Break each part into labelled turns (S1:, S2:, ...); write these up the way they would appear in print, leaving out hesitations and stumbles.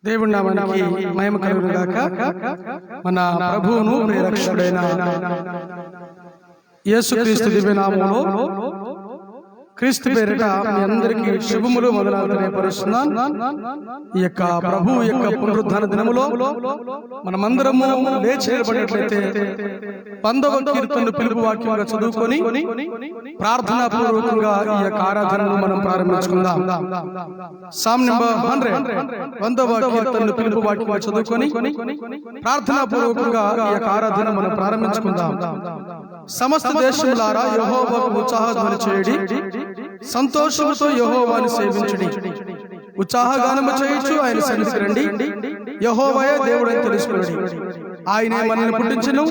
S1: దేవుని నామానికి మహిమ కలుగును గాక. మన ప్రభువును ప్రియరక్షకుడైన యేసుక్రీస్తు దివ్య నామములో క్రీస్తు పేరిట మీ అందరికీ శుభములు మొదలు తెలియపరుస్తున్నాను. ఈ యొక్క ప్రభు యొక్క పునరుద్ధాన దినములో మనమందరము లేచి నిలబడినట్లయితే 100వ కీర్తనను పిలుపు వాక్యంగా చదువుకొని ప్రార్థనా పూర్వకంగా ఈ యొక్క ఆరాధనను మనం ప్రారంభించుకుందాం. సామ్ నంబర్ 100వ కీర్తనను పిలుపు వాక్యంగా చదువుకొని ప్రార్థనా పూర్వకంగా ఈ యొక్క ఆరాధన మనం ప్రారంభించుకుందాం. సమస్త దేశములారా యెహోవాకు ఉత్సాహధ్వని చేయుడి, సంతోషముతో యెహోవాను సేవించుడి. ఉత్సాహగానము చేయుచు ఆయన సన్నిధికి రండి. యెహోవాయే దేవుడని తెలుసుకొనుడి. ఆయనే మనల్ని పుట్టించెను,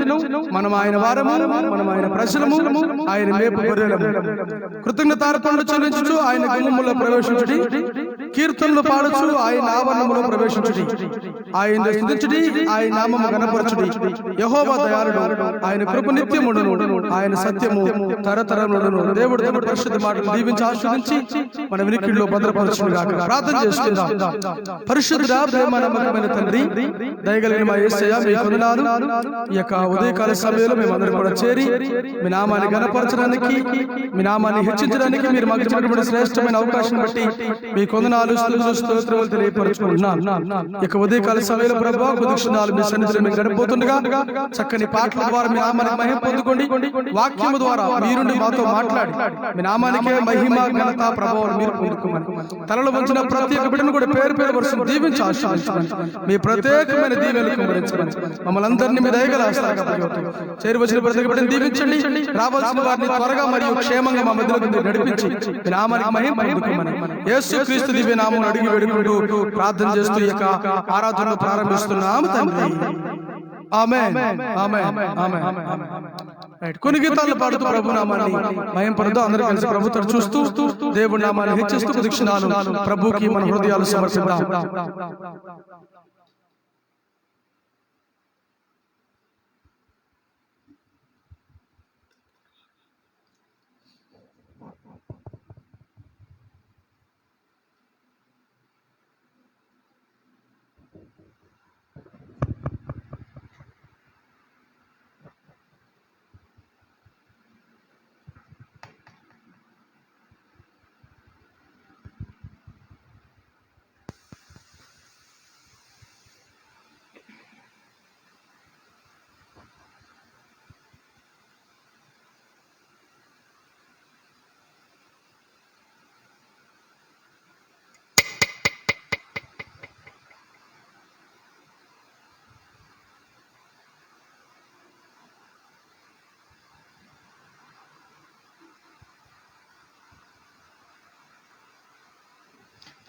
S1: మనం ఆయన వారము, మనం ఆయన ప్రజలము, ఆయన మేపు గొర్రెలము. కృతజ్ఞతార్పణలు చెల్లించుచు ఆయన గుమ్మములో ప్రవేశించుడి, కీర్తనలు పాడుచు ఆయన ఆవరణములో ప్రవేశించుడి. ఆయన స్తుతించుడి, ఆయన నామము గణపరచుడి. యెహోవా దయాళుడు, ఆయన కృప నిత్యముండును, ఆయన సత్యము తరతరములును. దేవుడు తన పరిశుద్ధ మాటలు దీవించి ఆశీర్వదించి మన వినికిడిలో భద్రపరచును గాక. ప్రార్థన చేసుకుందాం. పరిశుద్ధుడా, ప్రేమ నమ్మకమైన తండ్రి, దయగలిగిన మా యేసయ్య, మీ వందనాలు. ఈ యొక్క ఉదయకాల సమయంలో మేమందరం కూడా చేరి మీ నామాన్ని గణపరచడానికి, మీ నామాన్ని హెచ్చించడానికి మీరు మాకు ఇచ్చినటువంటి శ్రేష్టమైన అవకాశం బట్టి మీ వందనాలు, స్తుతులు, స్తోత్రములు తెలియపరచుకుంటున్నాను. ఇక ఉదయకాల సమయంలో ప్రభువా, కొద్ది క్షణాలు మీ సన్నిధిలో మేము గడిపోతుండగా చక్కని పాటల ద్వారా మీ నామానికి మహిమ పొందుకోండి. వాక్యము ద్వారా మీరుండి మాతో మాట్లాడి మీ నామానికే మహిమ, ఘనత, ప్రభావం మీరు పొందుకోమని తలలో వంచిన ప్రతి ఒక్క బిడ్డను కూడా పేరు పేరు వరుసను దీవించి ఆశీర్వదించమని, మీ ప్రత్యేకమైన దీవెనలు కుమ్మరించమని మమ్మల్ని అందరినీ మీ దయగల హస్తాలకు అప్పగిస్తున్నాం. చేరి వచ్చిన ప్రతి ఒక్క బిడ్డను దీవించండి. రావాల్సిన వారిని త్వరగా మరియు క్షేమంగా మా మధ్యలోకి మీరు నడిపించి మీ నామానికి మహిమ పొందుకోమని యేసుక్రీస్తు దివ్య నామమును అడిగి వేడుకుంటూ ప్రార్థన చేస్తూ ఈ యొక్క ఆరాధనను ప్రారంభిస్తున్నాము తండ్రి. ఆమేన్, ఆమేన్, ఆమేన్. కొన్ని గీతాలను పాడుతూ ప్రభు నామాన్ని మహిమ పరుద్దాం. అందరూ కలిసి ప్రభుత్వం చూస్తూ దేవుడి నామాన్ని హెచ్చిస్తూ కొద్ది క్షణాలు ప్రభుకి మన హృదయాలు సమర్పిద్దాం.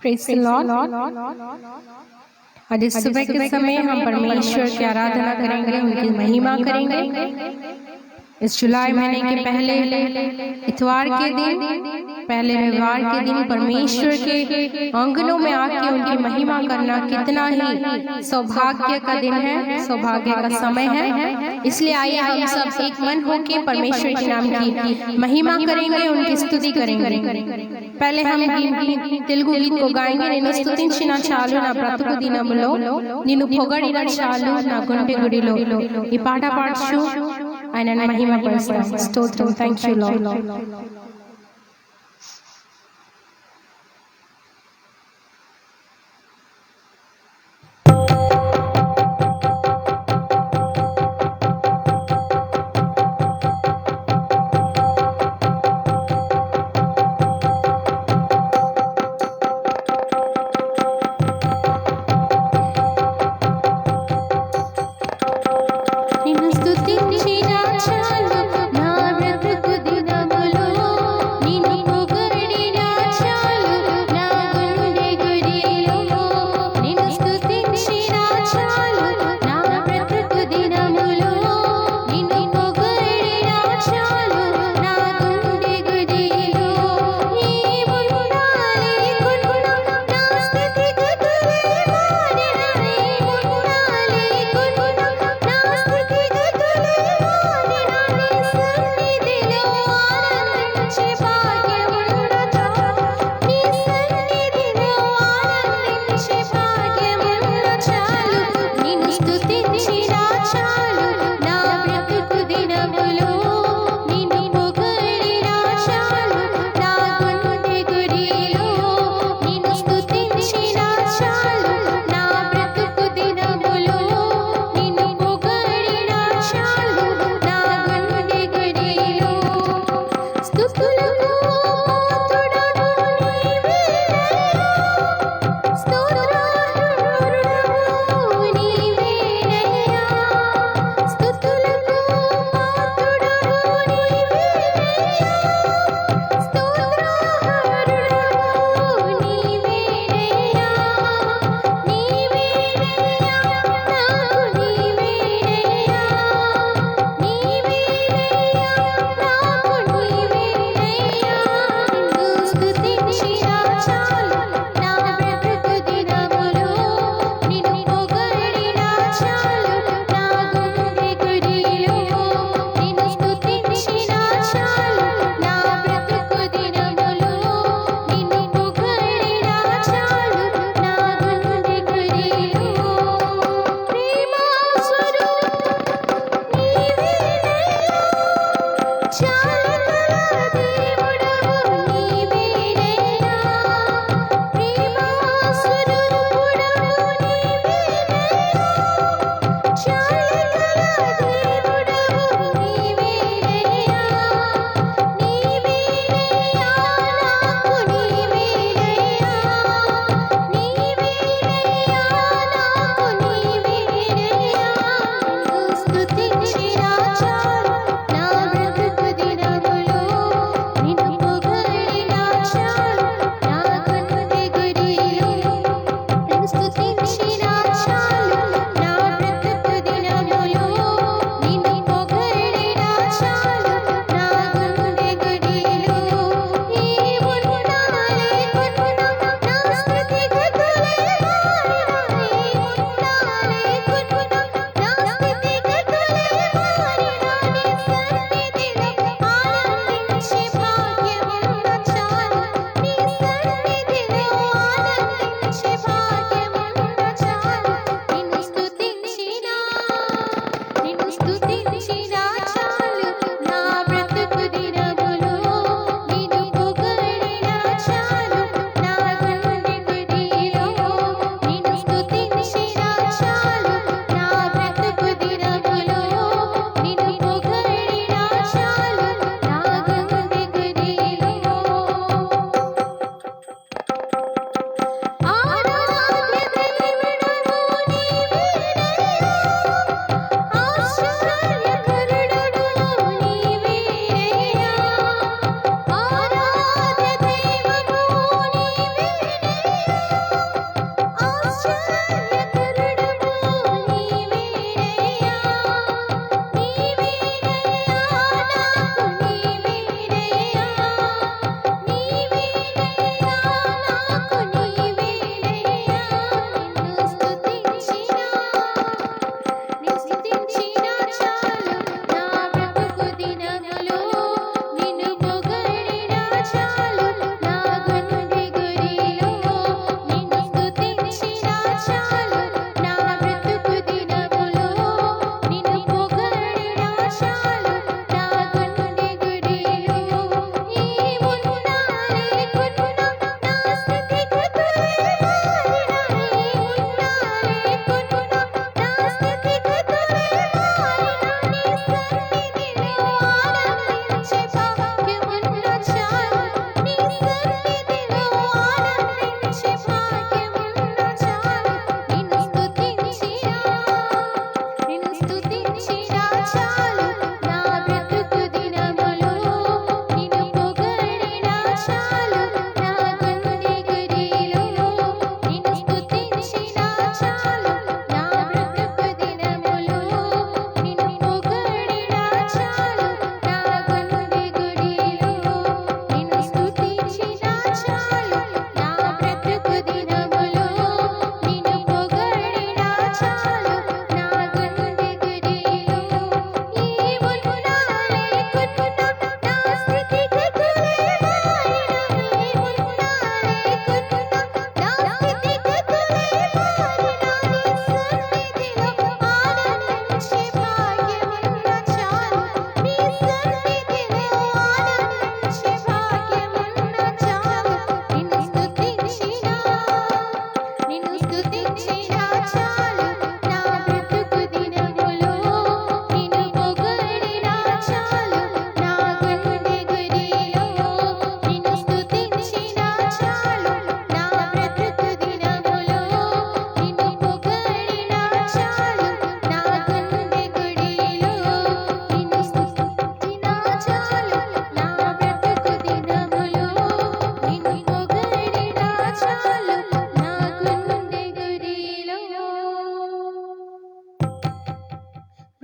S2: Praise the Lord. आज इस सुबह के समय हम परमेश्वर की आराधना करेंगे, उनकी महिमा करेंगे। इस जुलाई महीने के पहले इतवार के दिन, पहले रविवार के दिन परमेश्वर के आंगनों में आके उनकी महिमा करना कितना ही सौभाग्य का दिन है, सौभाग्य का समय है। इसलिए आइए हम सब एक मन होकर परमेश्वर के नाम की महिमा करेंगे, उनकी स्तुति करेंगे। पहले हम तेलुगु गीत को गाएंगे। నేను స్తుతించిన చాలు నా బ్రతుకు దినములో, నిన్ను పొగడిన చాలు నా గుండె గుడిలో. ఈ పాట పాడుచు ఆయన మహిమ పరుస్తాం. స్తోత్రం. Thank you lord.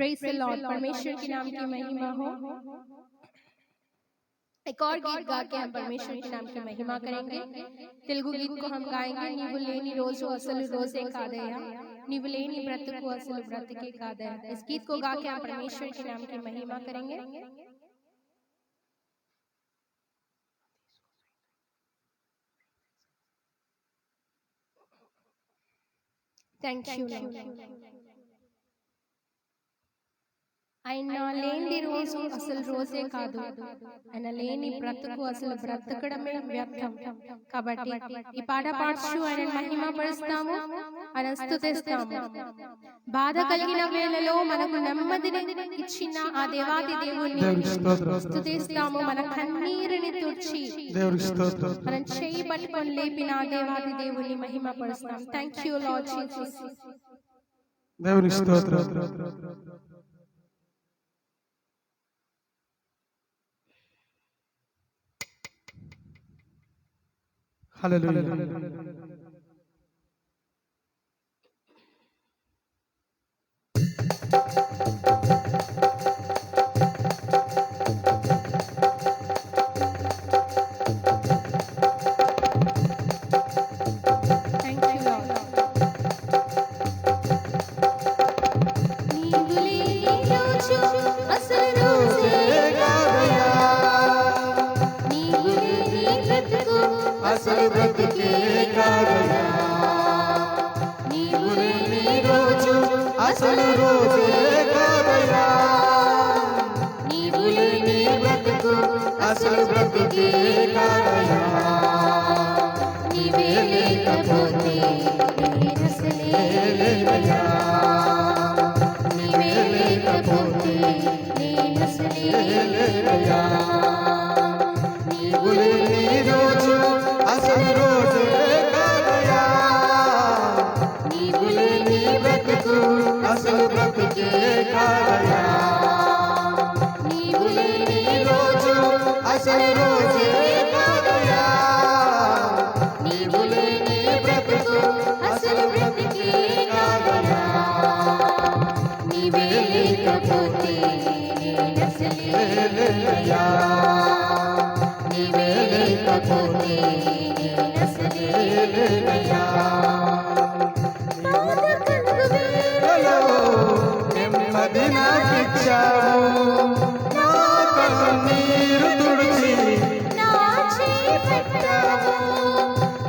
S2: Praise the Lord, परमेश्वर के नाम की महिमा हो। एक और गीत गा के हम परमेश्वर के नाम की महिमा करेंगे। तेलुगु गीत को हम गाएंगे। नीवु लेनी रोजु असलु रोजे कादया, नीवु लेनी ब्रतुकु असलु ब्रतुके कादया। इस गीत को गा के हम परमेश्वर के नाम की महिमा करेंगे। Thank you Lord. ఆయన లేని రోజు అసలు రోజే కాదు, ఆయన లేని బ్రతుకు అసలు బ్రతకడమే వ్యర్థం. కాబట్టి ఈ పాట పాడుచు ఆయన మహిమ పరుస్తాము, ఆయన స్తుతిస్తాము. బాధ కలిగిన వేళలో మనకు నెమ్మదిని ఇచ్చిన ఆ దేవాది దేవుని స్తుతిస్తాము. మన కన్నీరుని తుడిచి మనం చేయి పట్టుకొని లేపిన ఆ దేవాది దేవుని మహిమ పరుస్తాం. Thank you Lord Jesus.
S1: దేవుని స్తోత్రం. హల్లెలూయా.
S3: అసలు బ్రతుకే కాదయా, నీవే లేకపోతే నేనసలే లేనయ్యా, నీవే లేకపోతే నేనసలే లేనయ్యా. నీవు లేని రోజు అసలు రోజే కాదయా, నీవు లేని బ్రతుకు అసలు బ్రతుకే కాదయా, నీవు లేని రోజు అసలు రోజే కాదయా, నీవు లేని బ్రతుకు అసలు బ్రతుకే కాదయా. నీవే లేకపోతే నేనసలే లేనయ్యా, నీవే లేకపోతే నేనసలే లేనయ్యా. నెమ్మది నాకిచ్చావు, నా కన్నీరు తుడిచి నా చేయి పట్టావు.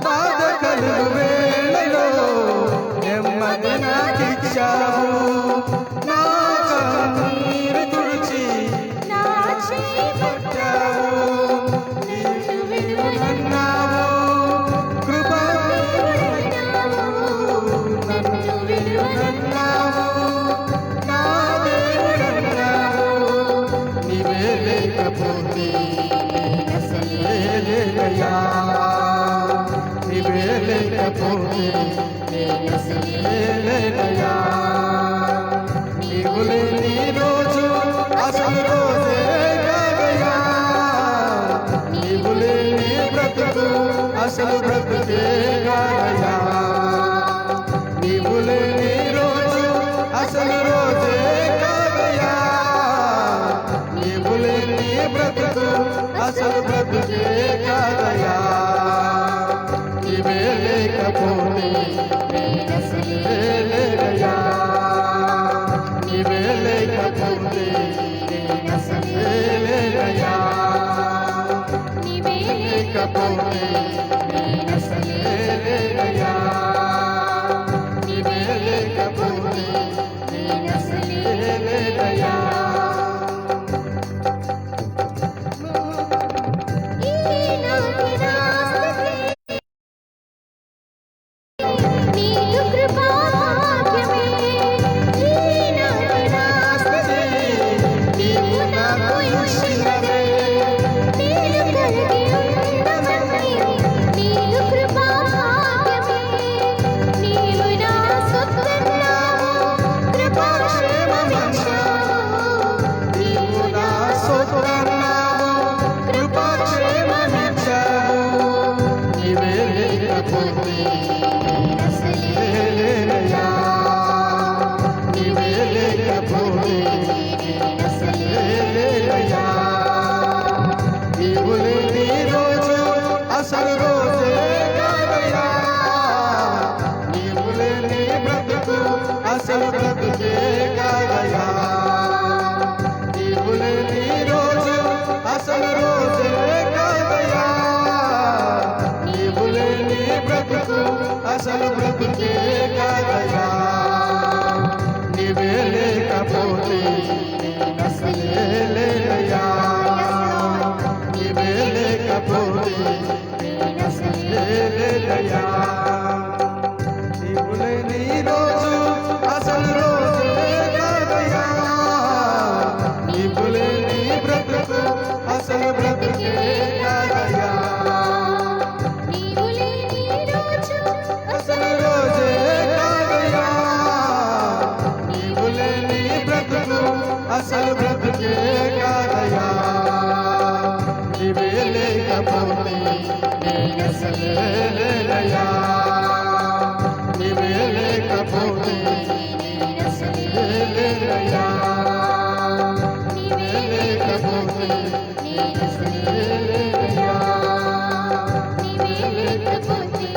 S3: బాధ కలుగు వేళలో నెమ్మది నాకిచ్చావు, నా కన్నీరు తుడిచి నా చేయి పట్టావు. నిన్ను విలువనన్నావు, కృపా నన్ను విలువనన్నావు, నా దేవుడన్నావు. నీవే లేకపోతే నేనసలే లేనయ్యా, నీవే లేకపోతే నేనసలే లేనయ్యా. నీవు లేని రోజు అసలు రోజే కాదయా, నీవు లేని బ్రతుకు అసలు బ్రతుకే కాదయా, నీవు లేని రోజు అసలు రోజే కాదయా, నీవు లేని బ్రతుకు అసలు బ్రతుకే కాదయా. నీవే లేకపోతే నేనసలే లేనయ్యా, నీవే లేకపోతే నేనసలే లేనయ్యా, నీవే లేకపోతే నేనసలే లేనయ్యా, నీవే లేకపోతే నేనసలే లేనయ్యా. నీకు కృపా భాగ్యమే, ఈనాటి నా స్తుతి నీవు నాకు ఇచ్చినదే. నేను కలిగి ఉన్నవన్నీ నీ
S4: అసలు బ్రతుకే కాదయా నీవు లేని రోజు అసలు రోజే కాదయా నీవు లేని బ్రతుకు అసలు బ్రతుకే కాదయా నీవే లేకపోతే నేనసలే లేనయ్యా నీవే లేకపోతే నేనసలే లేనయ్యా నీవు లేని రోజు అసలు రోజే కాదయ్యా నీవు లేని బ్రతుకు అసలు బ్రతుకే కాదయ్యా
S3: నీవు లేని రోజు
S4: అసలు రోజే కాదయ్యా నీవు లేని బ్రతుకు అసలు బ్రతుకే కాదయ్యా నీవే లేకపోతే నేనసలే లేనయ్యా నీవే లేకపోతే నేనసలే లేనయ్యా నీవే లేకపోతే నేనసలే లేనయ్యా
S3: నీవే లేకపోతే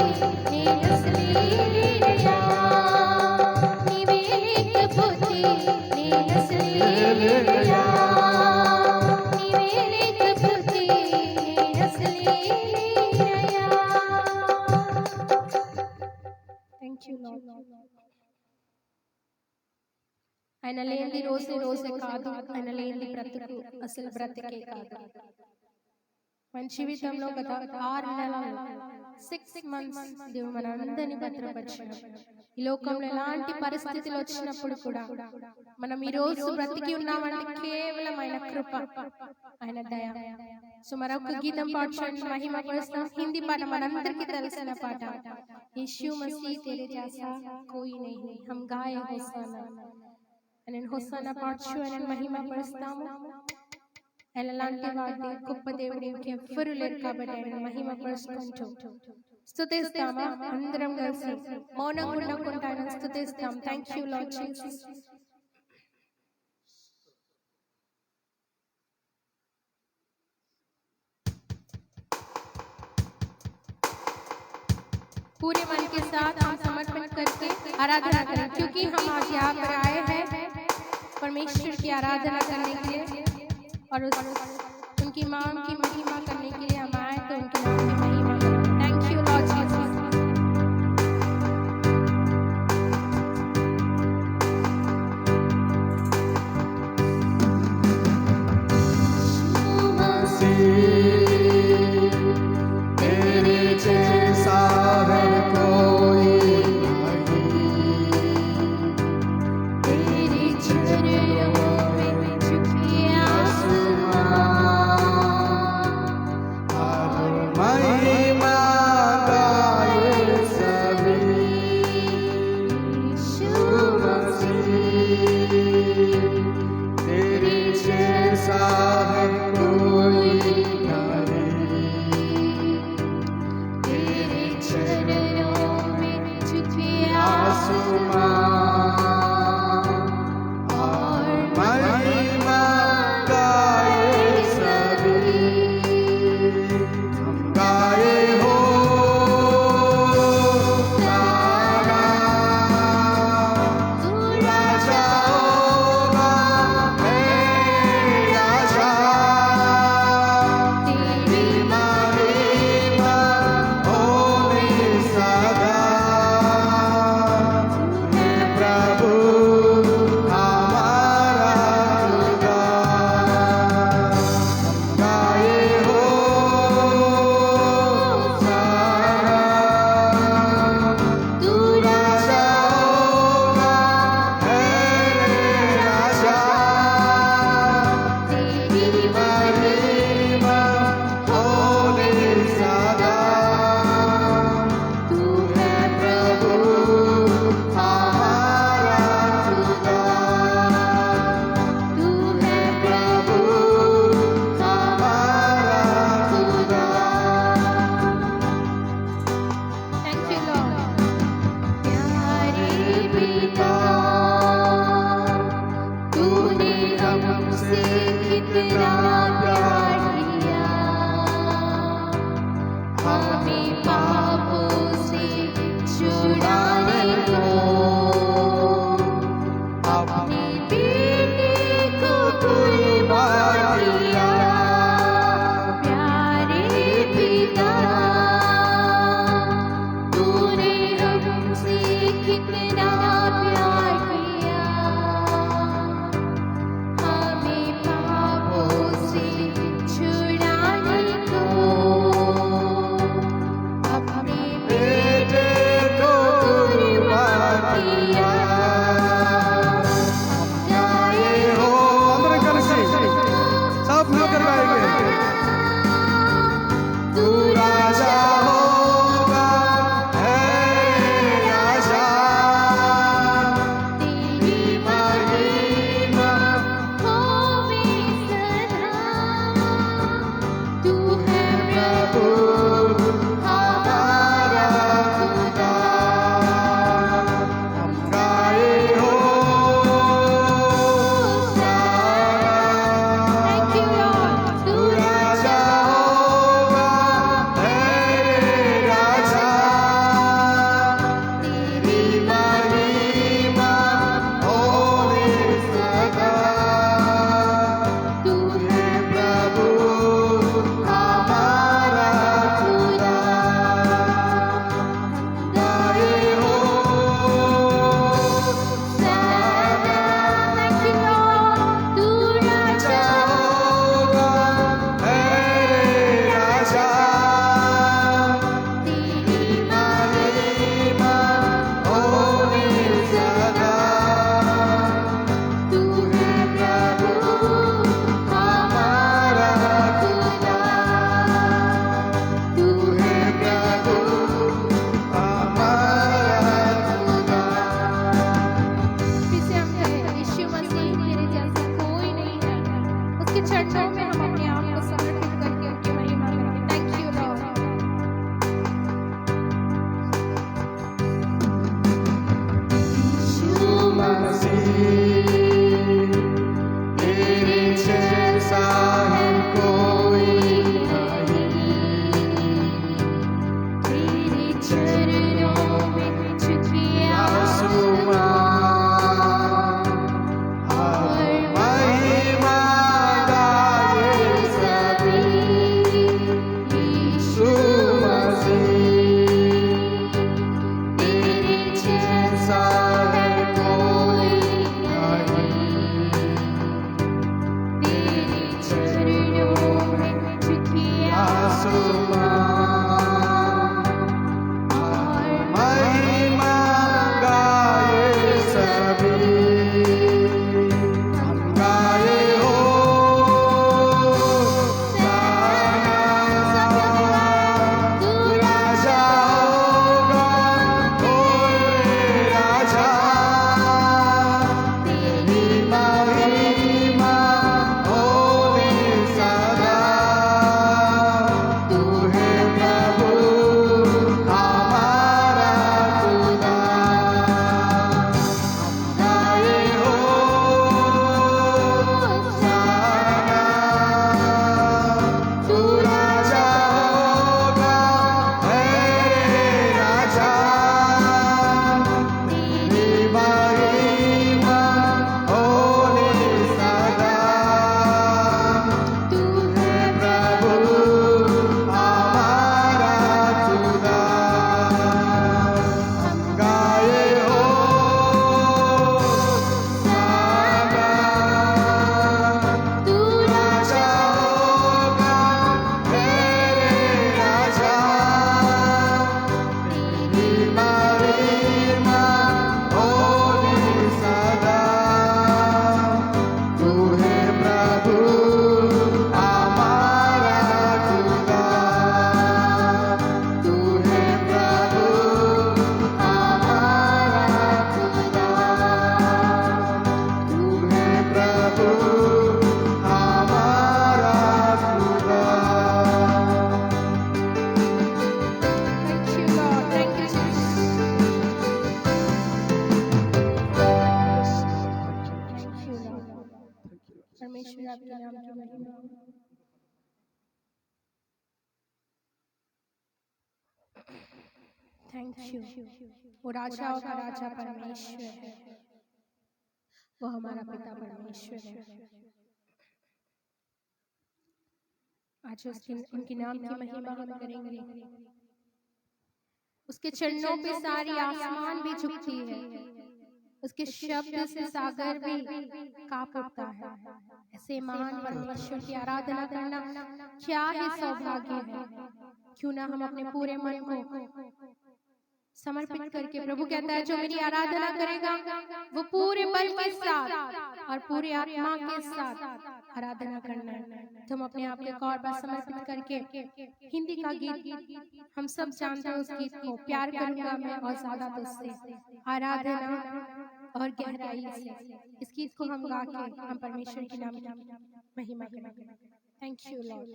S3: నేనసలే లేనయ్యా నీవే లేకపోతే నేనసలే లేనయ్యా నీవే లేకపోతే నేనసలే లేనయ్యా.
S2: Thank you Lord. ఆయన లేని రోజే రోజే కాదు, ఆయన లేని బ్రతుకు అసలు బ్రతికే కాదు. మన జీవితంలో గత 6 నెలలు 6 months దేవుడు మన అందరినీ భద్రపరిచాడు. ఈ లోకంలో ఎలాంటి పరిస్థితులు వచ్చినప్పుడు కూడా మనం ఈ రోజు బ్రతికి ఉన్నామంటే కేవలం ఆయన కృప, ఆయన దయ. సో మరొక గీతం పాడుచుండి మహిమ పరుస్తాం. హిందీ పాట మనందరికీ తెలిసిన పాట, యీशु मसीह तेरे जैसा कोई नहीं, हम गाए होसाना. నేను హోసానా పాడుచు ఆయన మహిమ పరుస్తాము. ఆయన లాంటి వాడి గొప్ప దేవుడు ఇంకెవ్వరూ లేరు కాబట్టి ఆయన మహిమ పరుచుకుంటూ స్తుతిస్తామా? అందరం కలిసి మౌనంగా ఉండకుండా ఆయన స్తుతిస్తాం. Thank you Lord Jesus. पूरे मन के साथ हम समर्पण करके आराधना करें, क्योंकि हम आज यहाँ पर आए हैं परमेश्वर की आराधना करने के लिए और उनकी नाम की महिमा करने के लिए हम आए, तो उनके नाम की महिमा करें. Thank you Lord Jesus.
S4: तेरे जैसा है कोई नहीं
S3: तेरे चरणों में झुके आसमां
S4: महिमा गाए सभी
S3: यीशु
S4: मसीह तेरे जैसा है कोई नहीं
S3: तेरे चरणों में झुके
S4: आसमां और महिमा गाए सभी हम गाए हो सारा
S3: तू
S4: राजा होगा है राजा तेरी महिमा होगी सदा है
S2: थैंक यू। वो राजाओं का राजा परमेश्वर है, वो हमारा पिता परमेश्वर है। आज उनके नाम की महिमा हम करेंगे। उसके चरणों पे सारी आसमान भी झुकती है, उसके शब्द से सागर भी कांप उठता है। ऐसे महान परमेश्वर की आराधना करना क्या ही सौभाग्य है। क्यों ना हम अपने पूरे मन को समर्पित करके, प्रभु कहता है जो मेरी आराधना करेगा वो पूरे बल के साथ और पूरे आत्मा के साथ आराधना करना है। तो हम अपने आप को और बार समर्पित करके हिंदी का गीत हम सब जानते हैं, उस गीत को प्यार करूंगा मैं और ज्यादा तुझसे, आराधना और गहराई से इस गीत को हम गा के हम परमेश्वर के नाम की महिमा करेंगे। Thank you Lord.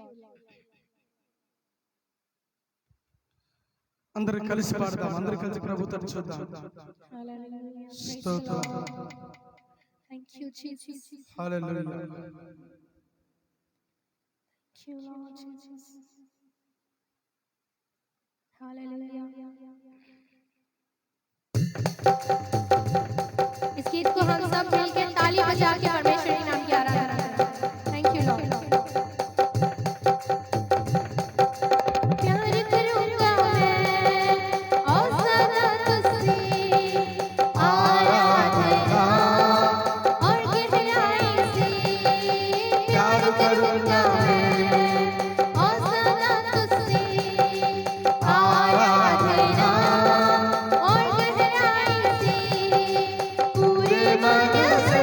S1: అందరు కలిసి పాడదాం, అందరు కలిసి ప్రభు తట్టు చూద్దాం. స్తోత్రం.
S2: Thank you Jesus.
S1: Hallelujah.
S2: Thank you Lord Jesus. Hallelujah. इस गीत को हम सब मिलकर ताली बजा के परमेश्वर के नाम की आराधना करें। Thank you Lord.
S3: पूरे मन से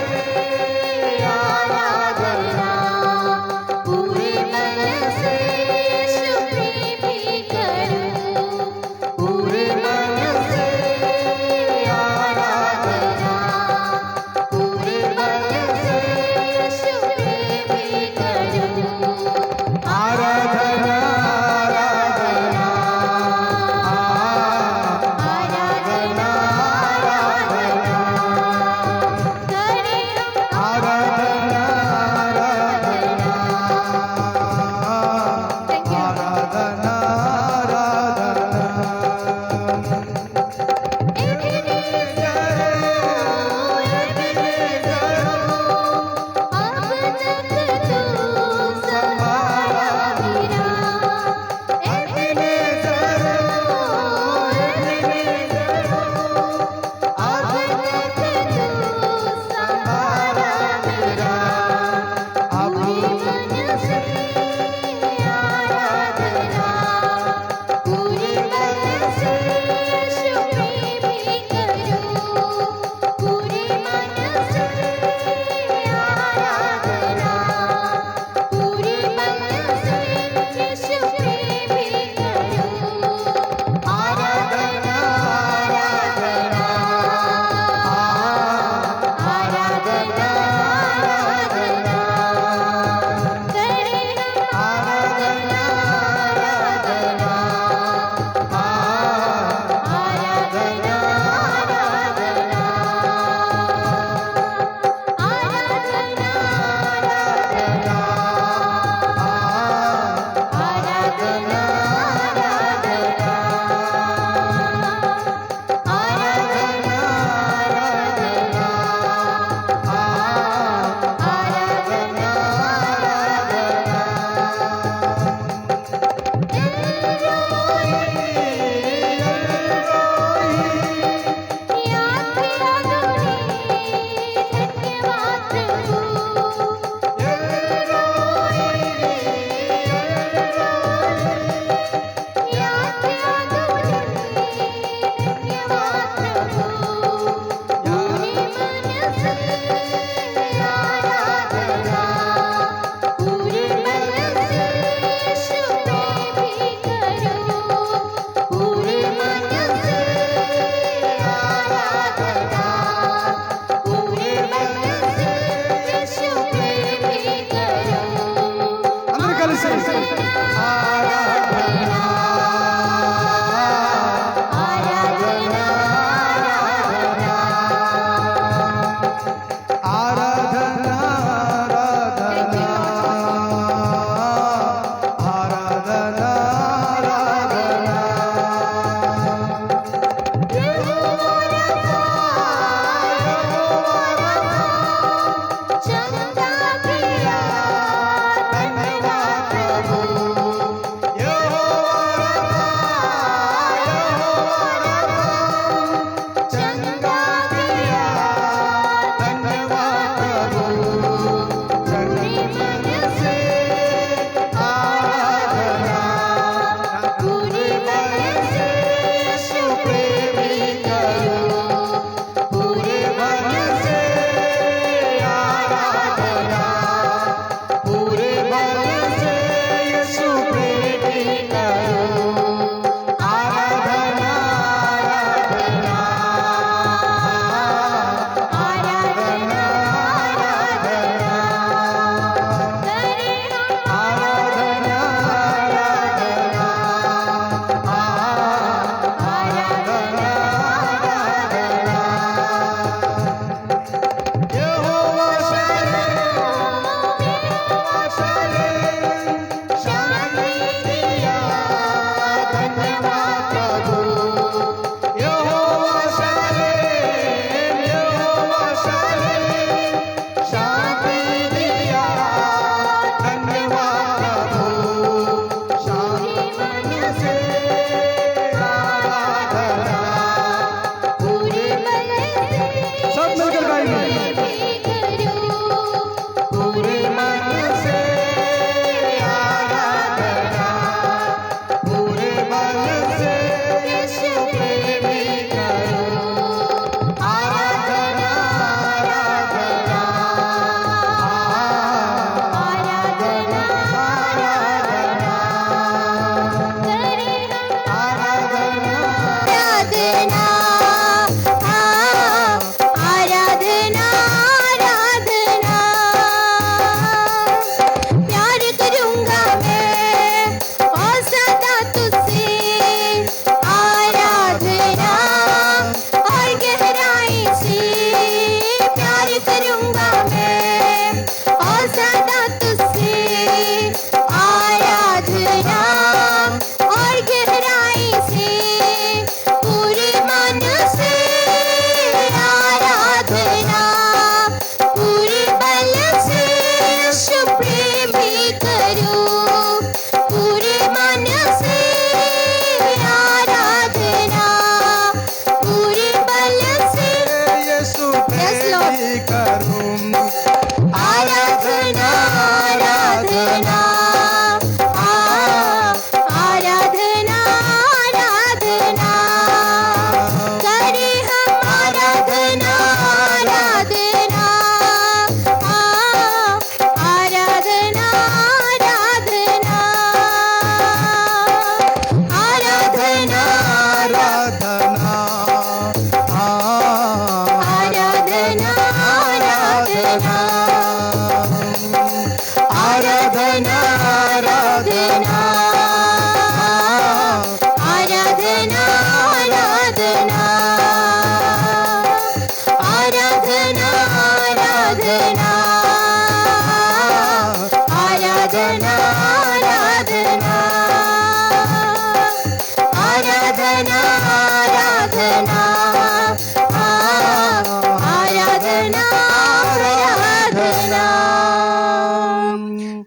S3: आराधना आराधना।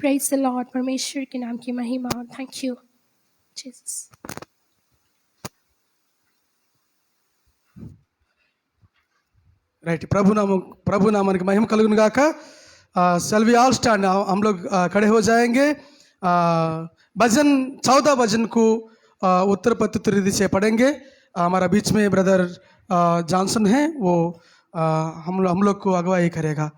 S2: Praise the Lord. परमेश्वर के नाम की महिमा। Thank you Jesus.
S1: రైట్ प्रभु नाम की महिमा कलगुन गाका। shall we all stand? हम लोग खड़े हो जाएंगे। भजन 14 भजन को उत्तर प्रत्युत्तर से पढ़ेंगे। हमारा बीच में ब्रदर जॉनसन है, वो हम लोग को अगुवाई करेगा।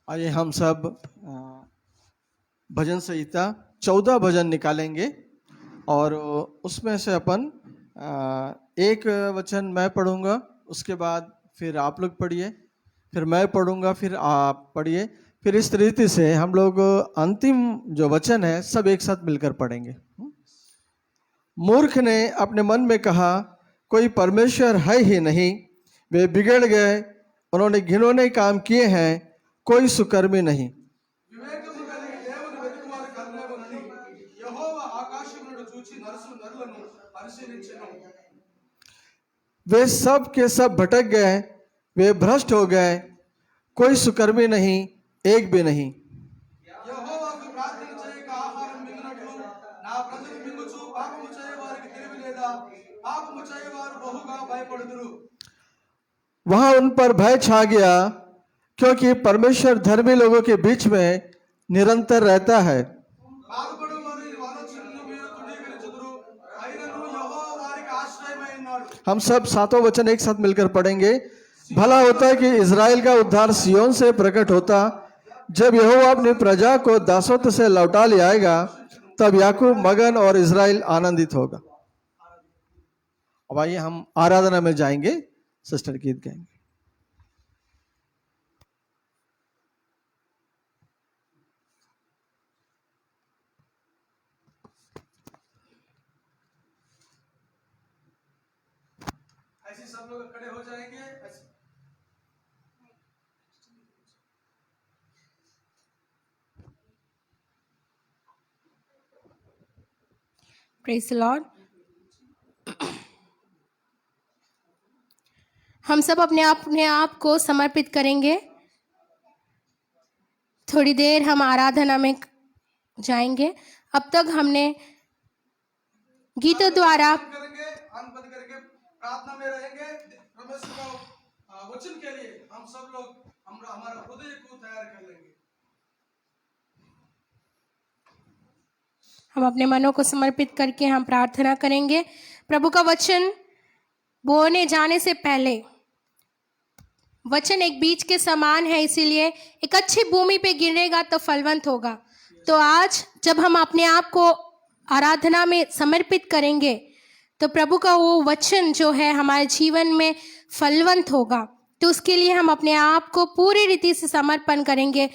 S4: आइए हम सब भजन संहिता 14 भजन निकालेंगे और उसमें से अपन एक वचन मैं पढ़ूंगा, उसके बाद फिर आप लोग पढ़िए, फिर मैं पढ़ूंगा, फिर आप पढ़िए, फिर इस रीति से हम लोग अंतिम जो वचन है सब एक साथ मिलकर पढ़ेंगे। मूर्ख ने अपने मन में कहा, कोई परमेश्वर है ही नहीं। वे बिगड़ गए, उन्होंने घिनौने काम किए हैं, कोई सुकर्मी नहीं। वे सब के सब भटक गए, वे भ्रष्ट हो गए, कोई सुकर्मी नहीं, एक भी नहीं। वहां उन पर भय छा गया, क्योंकि परमेश्वर धर्मी लोगों के बीच में निरंतर रहता है। हम सब सातों वचन एक साथ मिलकर पढ़ेंगे। भला होता है कि इज़राइल का उद्धार सियोन से प्रकट होता। जब यहोवा अपनी प्रजा को दासत्व से लौटा ले आएगा, तब याकूब मगन और इज़राइल आनंदित होगा। अब आइए हम आराधना में जाएंगे, सिस्टर गीत गाएंगे।
S1: ऐसे सब लोग खड़े हो जाएंगे।
S2: Praise the Lord. हम सब अपने आप को समर्पित करेंगे। थोड़ी देर हम आराधना में जाएंगे। अब तक हमने गीतों द्वारा
S1: प्रार्थना में रहेंगे। परमेश्वर का वचन के लिए हम सब लोग हमारा हृदय को तैयार कर लेंगे।
S2: हम अपने मनों को समर्पित करके हम प्रार्थना करेंगे। प्रभु का वचन बोने जाने से पहले, वचन एक बीज के समान है, इसीलिए एक अच्छी भूमि पे गिरेगा तो फलवंत होगा। तो आज जब हम अपने आप को आराधना में समर्पित करेंगे, तो प्रभु का वो वचन जो है हमारे जीवन में फलवंत होगा। तो उसके लिए हम अपने आप को पूरी रीति से समर्पण करेंगे,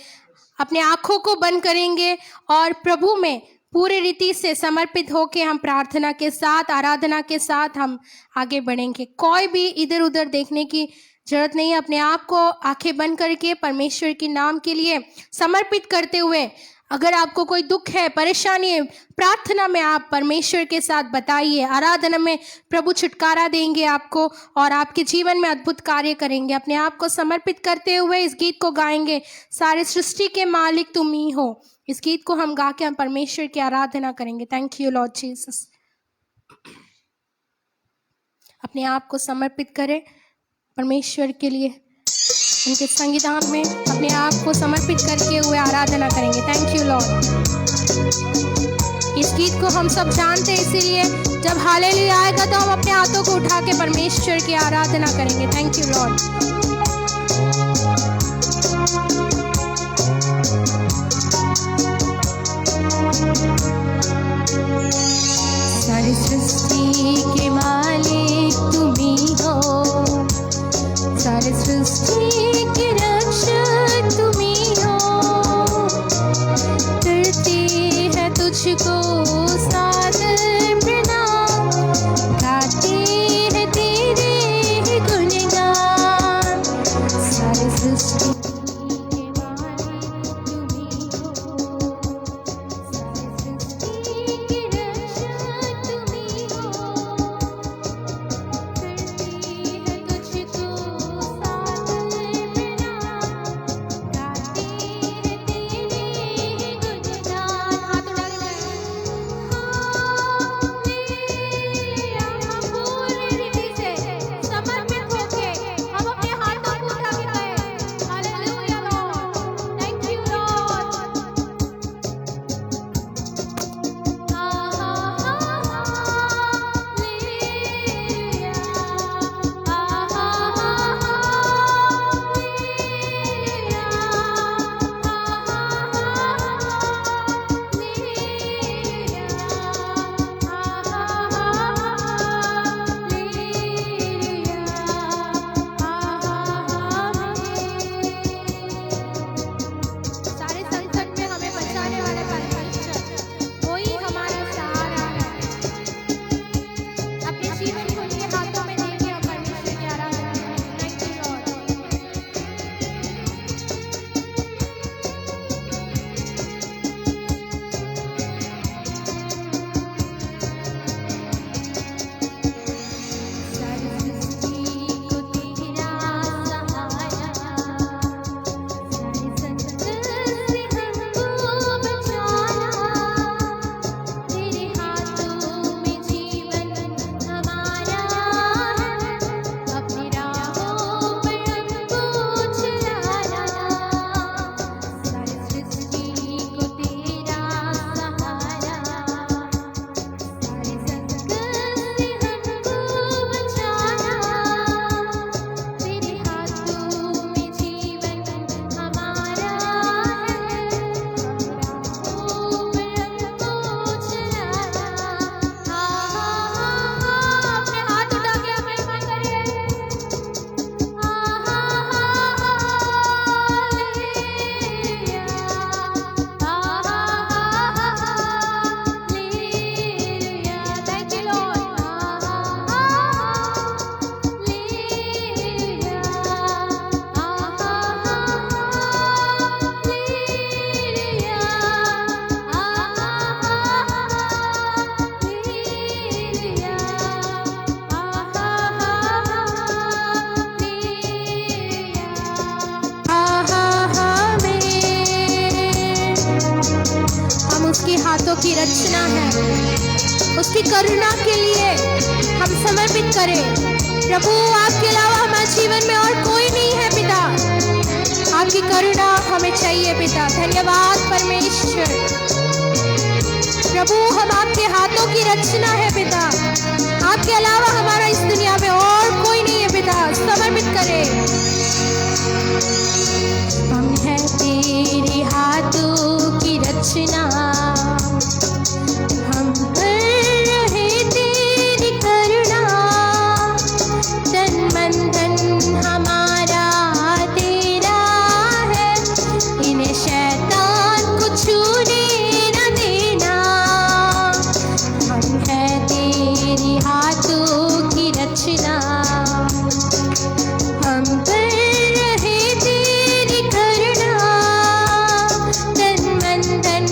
S2: अपने आँखों को बंद करेंगे और प्रभु में पूरी रीति से समर्पित होके हम प्रार्थना के साथ, आराधना के साथ हम आगे बढ़ेंगे। कोई भी इधर उधर देखने की जरूरत नहीं है। अपने आप को आंखें बंद करके परमेश्वर के नाम के लिए समर्पित करते हुए, अगर आपको कोई दुख है, परेशानी है, प्रार्थना में आप परमेश्वर के साथ बताइए। आराधना में प्रभु छुटकारा देंगे आपको और आपके जीवन में अद्भुत कार्य करेंगे। अपने आप को समर्पित करते हुए इस गीत को गाएंगे। सारे सृष्टि के मालिक तुम ही हो। इस गीत को हम गा के हम परमेश्वर की आराधना करेंगे। Thank you Lord Jesus. अपने आप को समर्पित करें परमेश्वर के लिए। उनके संविधान में अपने आप को समर्पित करके हुए आराधना करेंगे। Thank you Lord. इस गीत को हम सब जानते हैं, इसीलिए जब हालेलुया आएगा तो हम अपने हाथों को उठा के परमेश्वर की आराधना करेंगे। Thank you Lord.
S3: सारी सृष्टि के मालिक तुम ही हो, सारी सृष्टि के रक्षक तुम ही हो। करते हैं तुझको सादर प्रणाम, गाते हैं तेरे गुणगान। सारी सृष्टि के मालिक तुम ही हो, सारी
S2: हम उसके हाथों की रचना है, उसकी करुणा के लिए हम समर्पित करें। प्रभु, आपके अलावा हमारे जीवन में और कोई नहीं है पिता, आपकी करुणा हमें चाहिए पिता। धन्यवाद परमेश्वर। प्रभु, हम आपके हाथों की रचना है पिता, आपके अलावा हमारा इस दुनिया में और कोई नहीं है पिता। समर्पित करें। हम हैं तेरे हाथों की रचना, हम पर रहे तेरी करुणा, तन मन धन हमारा तेरा है, इन्हें शैतान को छूने न देना। हम हैं तेरे हाथों की रचना, हम पर रहे तेरी करुणा, तन मन धन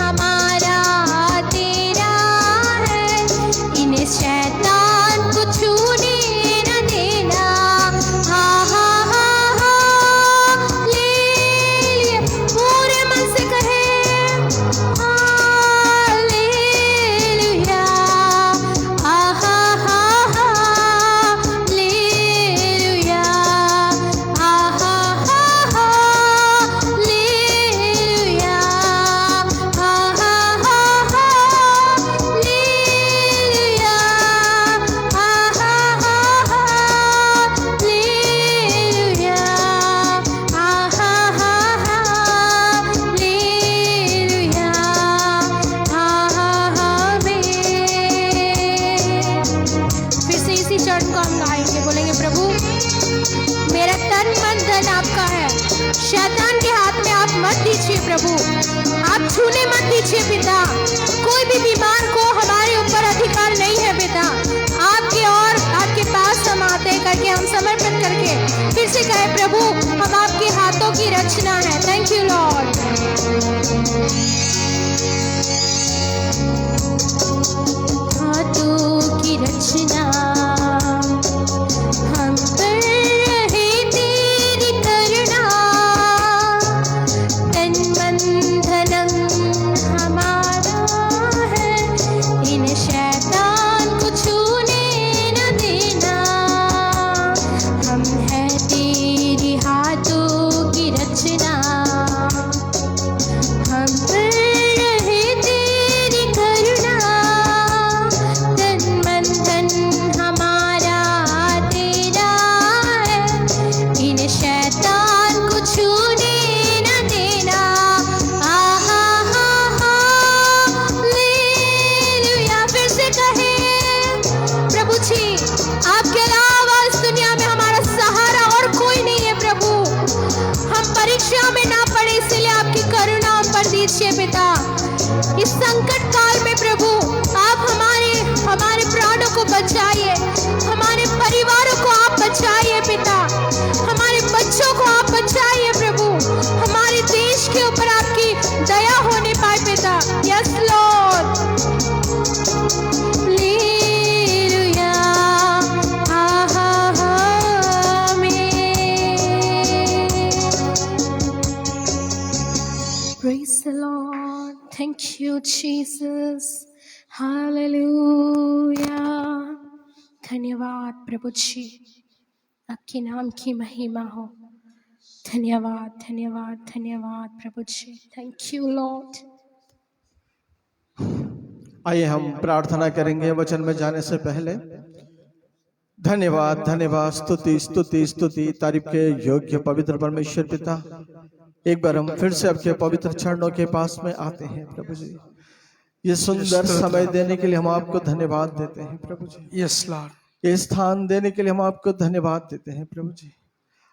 S2: हमारा तेरा है, इन्हें शैतान को छूने न देना। हा हा हा हा ले पूरे मन से कहे हालेलुया। हा हा हा हा लेलुया। हा हा हा हा लेलुया। हा हा हा हा लेलुया। हा हा हा हा लेलुया। हा हा हा हा लेलुया। हा हा हा फिर से इसी चरण को हम गाएंगे, बोलेंगे प्रभु, मेरा तन मन धन आपका है, शैतान के हाथ में आप मत दीजिए प्रभु, आप छूने मत दीजिए पिता। कोई भी बीमार को हमारे ऊपर अधिकार नहीं है पिता। आपके और आपके पास हम आते करके, हम समर्पित करके फिर से कहे प्रभु, हम आपके हाथों की रचना है। Thank you Lord. हाथों की रचना, हम पर रहे तेरी करुणा, तन मन धन हमारा है, इन शैतान को छूने न देना। हम हैं तेरी हाथों की रचना, हम पर रहे तेरी करुणा, तन मन धन हमारा तेरा है, इन शैतान को छूने न देना। आहा हा हा लेलुया। फिर से कहे प्रभु जी, आपके अलावा इस दुनिया में हमारा सहारा और कोई नहीं है प्रभु। हम परीक्षा में ना पड़े, इसलिए आपकी करुणा हम पर दीजिए पिता। इस संकट काल में प्रभु, आप हमारे प्राणों को बचाइए, हमारे परिवारों को आप बचाइए पिता, हमारे बच्चों को आप बचाइए प्रभु, हमारे देश के ऊपर आपकी दया होने पाए पिता। Yes Lord. लेलुया। हा हा हा Praise the Lord. Thank you, Jesus. Hallelujah. धन्यवाद प्रभु जी, आपके नाम की महिमा हो। धन्यवाद धन्यवाद धन्यवाद प्रभु जी। Thank you Lord.
S4: आइए हम प्रार्थना करेंगे वचन में जाने से पहले। धन्यवाद धन्यवाद स्तुति स्तुति स्तुति तारीफ के योग्य पवित्र परमेश्वर पिता, एक बार हम फिर से आपके पवित्र चरणों के पास में आते हैं प्रभु जी। ये सुंदर समय देने के लिए हम आपको धन्यवाद देते हैं प्रभु जी।
S1: Yes Lord.
S4: ये स्थान देने के लिए हम आपको धन्यवाद देते हैं प्रभु जी।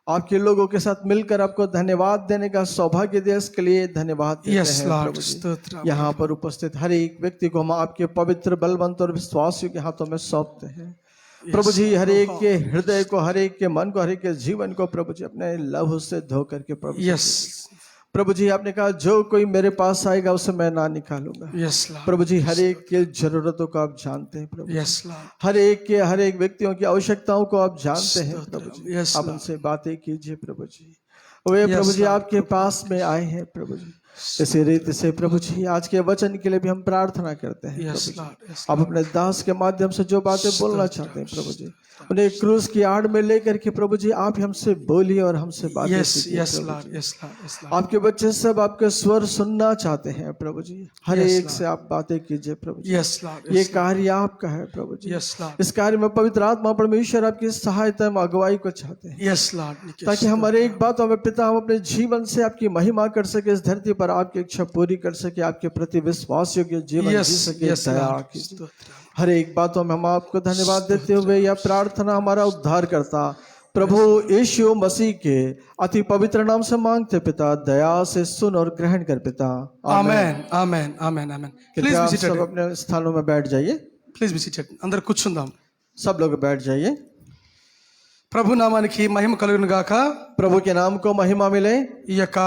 S4: आपके लोगों के साथ मिलकर आपको धन्यवाद देने का सौभाग्य दे, इसके लिए धन्यवाद देते हैं प्रभु जी। यहाँ पर उपस्थित हर एक व्यक्ति को हम आपके पवित्र बलवंत और विश्वासियों के हाथों में सौंपते हैं प्रभु जी। हर एक के हृदय को, हर एक के मन को, हर एक के जीवन को प्रभु जी अपने लहू से धो करके प्रभु
S1: यस
S4: प्रभु जी, आपने कहा जो कोई मेरे पास आएगा उसे मैं ना निकालूंगा।
S1: Yes Lord.
S4: प्रभु जी, हर एक के जरूरतों को आप जानते हैं प्रभु।
S1: Yes Lord.
S4: हर एक व्यक्तियों की आवश्यकताओं को आप जानते हैं प्रभु जी। आप उनसे बातें कीजिए प्रभु जी। वे प्रभु जी आपके पास में आए हैं प्रभु जी। इसी रीति से प्रभु जी आज के वचन के लिए भी हम प्रार्थना करते हैं।
S1: यस
S4: प्रभु जी,
S1: लॉर्ड, यस
S4: आप अपने दास के माध्यम से जो बातें बोलना चाहते हैं प्रभु जी, उन्हें क्रूस की आड़ में लेकर के प्रभु जी आप हमसे बोलिए और हमसे बातें
S1: यस
S4: कीजिए
S1: यस
S4: प्रभु
S1: लॉर्ड,
S4: जी।
S1: Yes Lord, yes Lord.
S4: आपके बच्चे सब आपके स्वर सुनना चाहते हैं प्रभु जी, हर
S1: Yes,
S4: एक
S1: Lord.
S4: से आप बातें कीजिए प्रभु जी।
S1: यस लॉर्ड,
S4: ये कार्य आपका है प्रभु जी।
S1: यस लॉर्ड,
S4: इस कार्य में पवित्र आत्मा परमेश्वर आपकी सहायता एवं अगुवाई को चाहते हैं,
S1: यस लॉर्ड,
S4: ताकि हम हर एक बातों में पिता हम अपने जीवन से आपकी महिमा कर सके, इस धरती पर आपकी इच्छा पूरी कर सके, आपके प्रति विश्वास योग्य जीवन जी
S1: यस
S4: सके।
S1: यस
S4: दया
S1: लॉर्ड,
S4: कीजिए। हर एक बातों में हम आपको धन्यवाद देते हुए यह प्रार्थना हमारा उद्धार करता प्रभु यीशु मसीह के अति पवित्र नाम से मांगते पिता, दया से सुन और ग्रहण कर पिता।
S1: आमेन आमेन आमेन आमेन। प्लीज
S4: कृपया
S1: बी
S4: आप
S1: सीटेड,
S4: सब अपने स्थानों में बैठ जाइए,
S1: ప్లీజ్ బి సీటెడ్। అందరు కూర్చుందాం।
S4: सब लोग बैठ जाइए।
S1: ప్రభు నామానికి మహిమ కలుగును గాక।
S4: प्रभु के नाम को महिमा मिले।
S1: ఈ యొక్క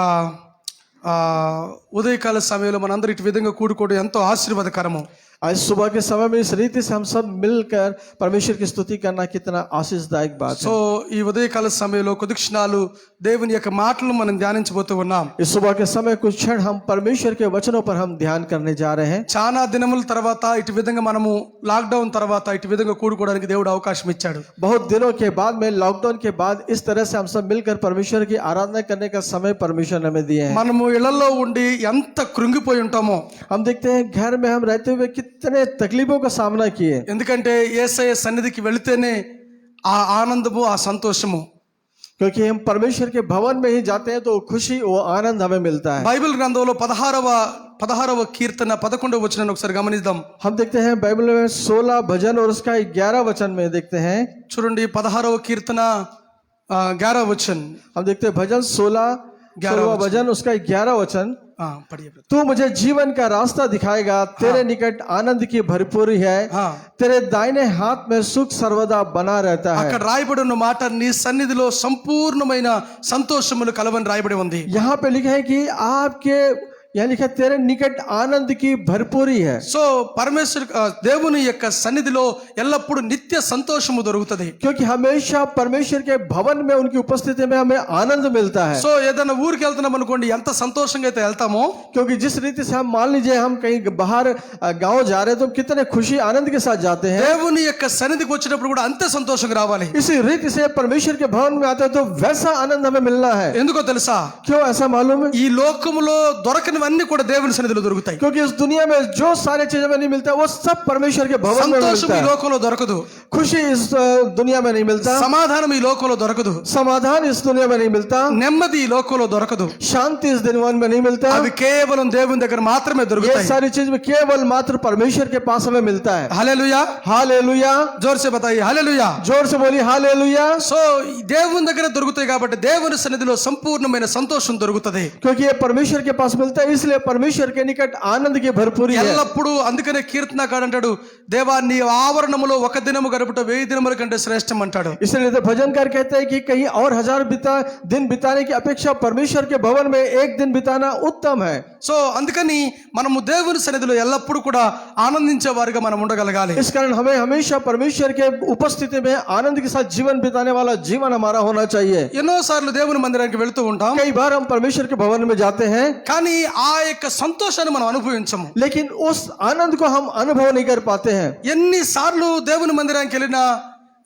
S1: ఉదయకాల సమయంలో మనందరూ ఇటు విధంగా కూడుకోవడం ఎంతో ఆశీర్వాదకరము।
S4: आज सुबह के समय में इस रीति से हम सब मिलकर परमेश्वर की स्तुति करना कितना आशीषदायक बात
S1: సో
S4: है।
S1: ఈ ఉదయకాల సమయంలో కొద్ది క్షణాలు దేవుని యొక్క మాటలను మనం ధ్యానించబోతూ ఉన్నాం।
S4: इस सुबह के समय कुछ क्षण हम परमेश्वर के वचनों पर हम ध्यान करने जा रहे हैं।
S1: చాలా దినముల తర్వాత ఇటు విధంగా మనము లాక్డౌన్ తర్వాత ఇటు విధంగా కూడుకోవడానికి దేవుడు అవకాశం ఇచ్చాడు।
S4: बहुत दिनों के बाद में लॉकडाउन के बाद इस तरह से हम सब मिलकर परमेश्वर की आराधना करने का समय परमेश्वर ने हमें दिए हैं।
S1: మనము ఇళ్లలో ఉండి ఎంత కృంగిపోయి ఉంటామో,
S4: हम देखते हैं घर में हम रहते हुए कितने तकलीफों का सामना किए,
S1: ఎందుకంటే యేసయ్య సన్నిధికి వెళితేనే ఆ ఆనందము ఆ సంతోషము।
S4: क्योंकि हम परमेश्वर के भवन में ही जाते हैं तो खुशी वो आनंद हमें मिलता है।
S1: బైబిల్ గ్రంథంలో 16వ కీర్తన 11వ వచనాన్ని ఒకసారి గమనిద్దాం।
S4: हम देखते हैं बाइबल में 16 भजन और उसका 11 वचन में देखते हैं।
S1: చూడండి 16వ కీర్తన 11వ వచन।
S4: हम देखते हैं भजन 16 भजन उसका 11 वचन।
S1: पढ़िए।
S4: तू मुझे जीवन का रास्ता दिखाएगा, तेरे निकट आनंद की भरपूरी है, तेरे दाहिने हाथ में सुख सर्वदा बना रहता है।
S1: అక్కడ రాయబడి ఉన్న మాట నీ సన్నిధిలో సంపూర్ణమైన సంతోషములు కలవని రాయబడి ఉంది।
S4: यहाँ पे लिखा है कि आपके यहाँ लिखा तेरे निकट आनंद की भरपूरी है।
S1: సో పరమేశ్వర దేవుని యొక్క సన్నిధిలో ఎల్లప్పుడూ నిత్య సంతోషము దొరుకుతుంది।
S4: क्योंकि हमेशा परमेश्वर के भवन में उनकी उपस्थिति में हमें आनंद मिलता है।
S1: సో ఏదైనా ఊరికి వెళ్తున్నాం అనుకోండి, ఎంత సంతోషంగా అయితే వెళ్తామో,
S4: क्योंकि जिस रीति से हम मान लीजिए हम कहीं बाहर गांव जा रहे हैं तो कितने खुशी आनंद के साथ जाते हैं,
S1: దేవుని యొక్క సన్నిధికి వచ్చినప్పుడు కూడా అంతే సంతోషంగా రావాలి।
S4: इसी रीति से परमेश्वर के भवन में आते हैं तो वैसा आनंद हमें मिलना है।
S1: ఎందుకో తెలుసా?
S4: क्यों ऐसा मालूम है?
S1: ఈ లోకములో దొరకనివన్నీ కూడా దేవుని సన్నిధిలో దొరుకుతాయి।
S4: क्योंकि इस दुनिया में जो सारे चीजें में नहीं मिलता वो सब परमेश्वर के भवन में
S1: సంతోషం
S4: मिलता
S1: ఈ
S4: है।
S1: లోకంలో దొరకదు,
S4: खुशी इस दुनिया में नहीं मिलता,
S1: సమాధానం ఈ లోకంలో దొరకదు,
S4: समाधान इस दुनिया में नहीं मिलता,
S1: నెమ్మది ఈ లోకంలో దొరకదు।
S4: शांति इस दुनिया में नहीं मिलता।
S1: అవి కేవలం దేవుని దగ్గర మాత్రమే
S4: ये
S1: దొరుకుతాయి।
S4: सारी चीज में केवल मात्र परमेश्वर के पास हमें मिलता है।
S1: హల్లెలూయా,
S4: हालेलुया,
S1: జోర్ సే బతాయి హల్లెలూయా।
S4: जोर से बोलिए हालेलुया।
S1: సో దేవుని దగ్గర దొరుకుతాయి కాబట్టి దేవుని సన్నిధిలో సంపూర్ణమైన సంతోషం దొరుకుతుంది।
S4: क्योंकि ये परमेश्वर के पास मिलता है इसलिए परमेश्वर के निकट आनंद की भरपूरी है।
S1: ఎల్లప్పుడూ అందుకనే కీర్తనకాడు అంటాడు, దేవా నీ ఆవరణములో ఒక దినము గడుపుట 1000 దినముల కంటే శ్రేష్టం అంటాడు।
S4: इसलिए तो भजनकार कहते हैं कि कहीं और 1000 दिन बिताने की अपेक्षा परमेश्वर के भवन में एक दिन बिताना उत्तम है।
S1: సో అందుకని మనము దేవుని సన్నిధిలో ఎల్లప్పుడూ కూడా ఆనందించే వారిగా మనం ఉండగలగాలి।
S4: इस कारण हमें हमेशा परमेश्वर के उपस्थिति में आनंद के साथ जीवन बिताने वाला जीवन हमारा होना चाहिए।
S1: ఎన్నో సార్లు దేవుని మందిరానికి వెళ్తూ ఉంటాం,
S4: कई बार हम परमेश्वर के भवन में जाते हैं
S1: కానీ ఆ యొక్క సంతోషాన్ని మనం అనుభవించము।
S4: लेकिन उस आनंद को हम अनुभव नहीं कर पाते हैं।
S1: ఎన్నిసార్లు దేవుని మందిరానికి వెళ్ళినా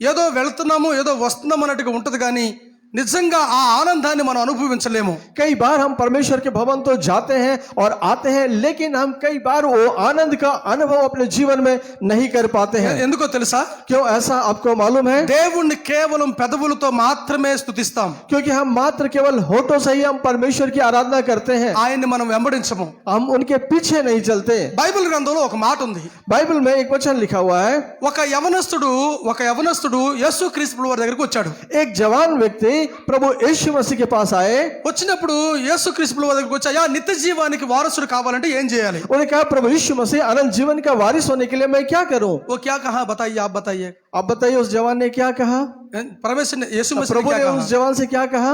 S1: ఏదో వెళ్తున్నాము ఏదో వస్తున్నాము అన్నట్టుగా ఉంటది, కానీ నిజంగా ఆ ఆనందాన్ని మనం అనుభవించలేము।
S4: कई बार हम परमेश्वर के भवन तो जाते हैं और आते हैं लेकिन हम कई बार वो आनंद का अनुभव अपने जीवन में नहीं कर पाते हैं।
S1: ఎందుకో తెలుసా?
S4: क्यों ऐसा आपको मालूम है?
S1: దేవుణ్ణి కేవలం పెదవులతో మాత్రమే స్తుతిస్తాం,
S4: क्योंकि हम मात्र केवल होठों से ही हम परमेश्वर की आराधना करते हैं,
S1: ఆయన్ని మనం వెంబడించము।
S4: हम उनके पीछे नहीं चलते।
S1: బైబిల్ గ్రంథంలో ఒక మాట ఉంది,
S4: बाइबल में एक वचन लिखा हुआ है,
S1: ఒక యవనస్తుడు యేసుక్రీస్తు వారి దగ్గరికి వచ్చాడు।
S4: एक जवान व्यक्ति प्रभु यीशु मसीह के पास आए।
S1: వచ్చినప్పుడు యేసుక్రీస్తు వారి దగ్గరికి వచ్చి, అయ్యా నిత్య జీవానికి వారసుడు కావాలంటే ఏం చేయాలి?
S4: उन्होंने कहा प्रभु यीशु मसीह अनंत जीवन का वारिस होने के लिए मैं क्या करूं?
S1: वो क्या कहा बताइए, आप बताइए।
S4: आप बताइए उस जवान ने क्या कहा?
S1: परमेश्वर ने यीशु मसीह ने
S4: प्रभु
S1: क्या
S4: ने
S1: कहा?
S4: उस जवान से क्या कहा?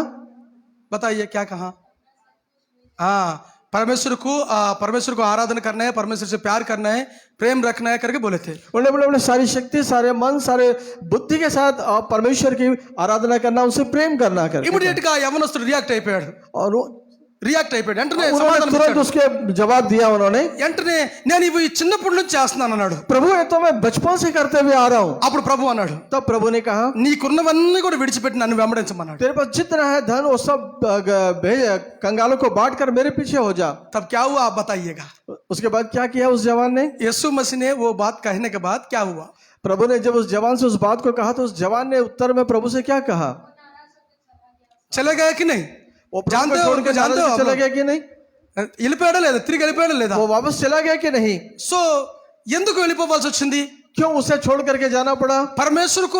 S1: बताइए क्या कहा? हाँ, परमेश्वर को आराधना करना है, परमेश्वर से प्यार करना है, प्रेम रखना है करके बोले थे।
S4: उन्होंने बोले अपने सारी शक्ति, सारे मन, सारे बुद्धि के साथ परमेश्वर की आराधना करना, उनसे प्रेम करना कर।
S1: इमीडिएट గా యవనస్తుడు రియాక్ట్ అయిపోయాడు।
S4: और वो
S1: రియాక్ట్ అయిపోయాడు. వెంటనే
S4: उन्होंने
S1: సమాధానం
S4: तुरंत
S1: ఇచ్చాడు.
S4: उसके जवाब दिया उन्होंने,
S1: వెంటనే నేను ఇవి చిన్నప్పటి నుంచి చేస్తున్నాను అన్నాడు.
S4: प्रभु ये तो मैं बचपन से करते हुए आ रहा हूँ।
S1: అప్పుడు ప్రభు అన్నాడు,
S4: तब प्रभु ने कहा,
S1: నీకున్నవన్నీ కూడా విడిచిపెట్టి నన్ను వెంబడించమన్నాడు.
S4: तेरे पास जितना है धन वो सब भेज, कंगालों को बांट कर मेरे पीछे हो जा।
S1: तब क्या हुआ आप बताइएगा.
S4: उसके बाद क्या किया उस जवान ने?
S1: यीशु मसीह ने वो बात कहने के बाद क्या हुआ?
S4: प्रभु ने जब उस जवान से उस बात को कहा तो उस जवान ने उत्तर में प्रभु से क्या कहा?
S1: चले गए कि नहीं?
S4: वो प्रभु
S1: जानते
S4: को
S1: हो,
S4: छोड़ के
S1: जानते हो
S4: चला गया कि नहीं?
S1: వెళ్ళిపోయాడా లేదా? తిరిగి వెళ్ళిపోయాడా లేదా?
S4: वो वापस चला गया कि नहीं?
S1: సో ఎందుకు వెళ్ళిపోవాల్సి వచ్చింది?
S4: क्यों उसे छोड़ करके जाना पड़ा?
S1: పరమేశ్వరుకు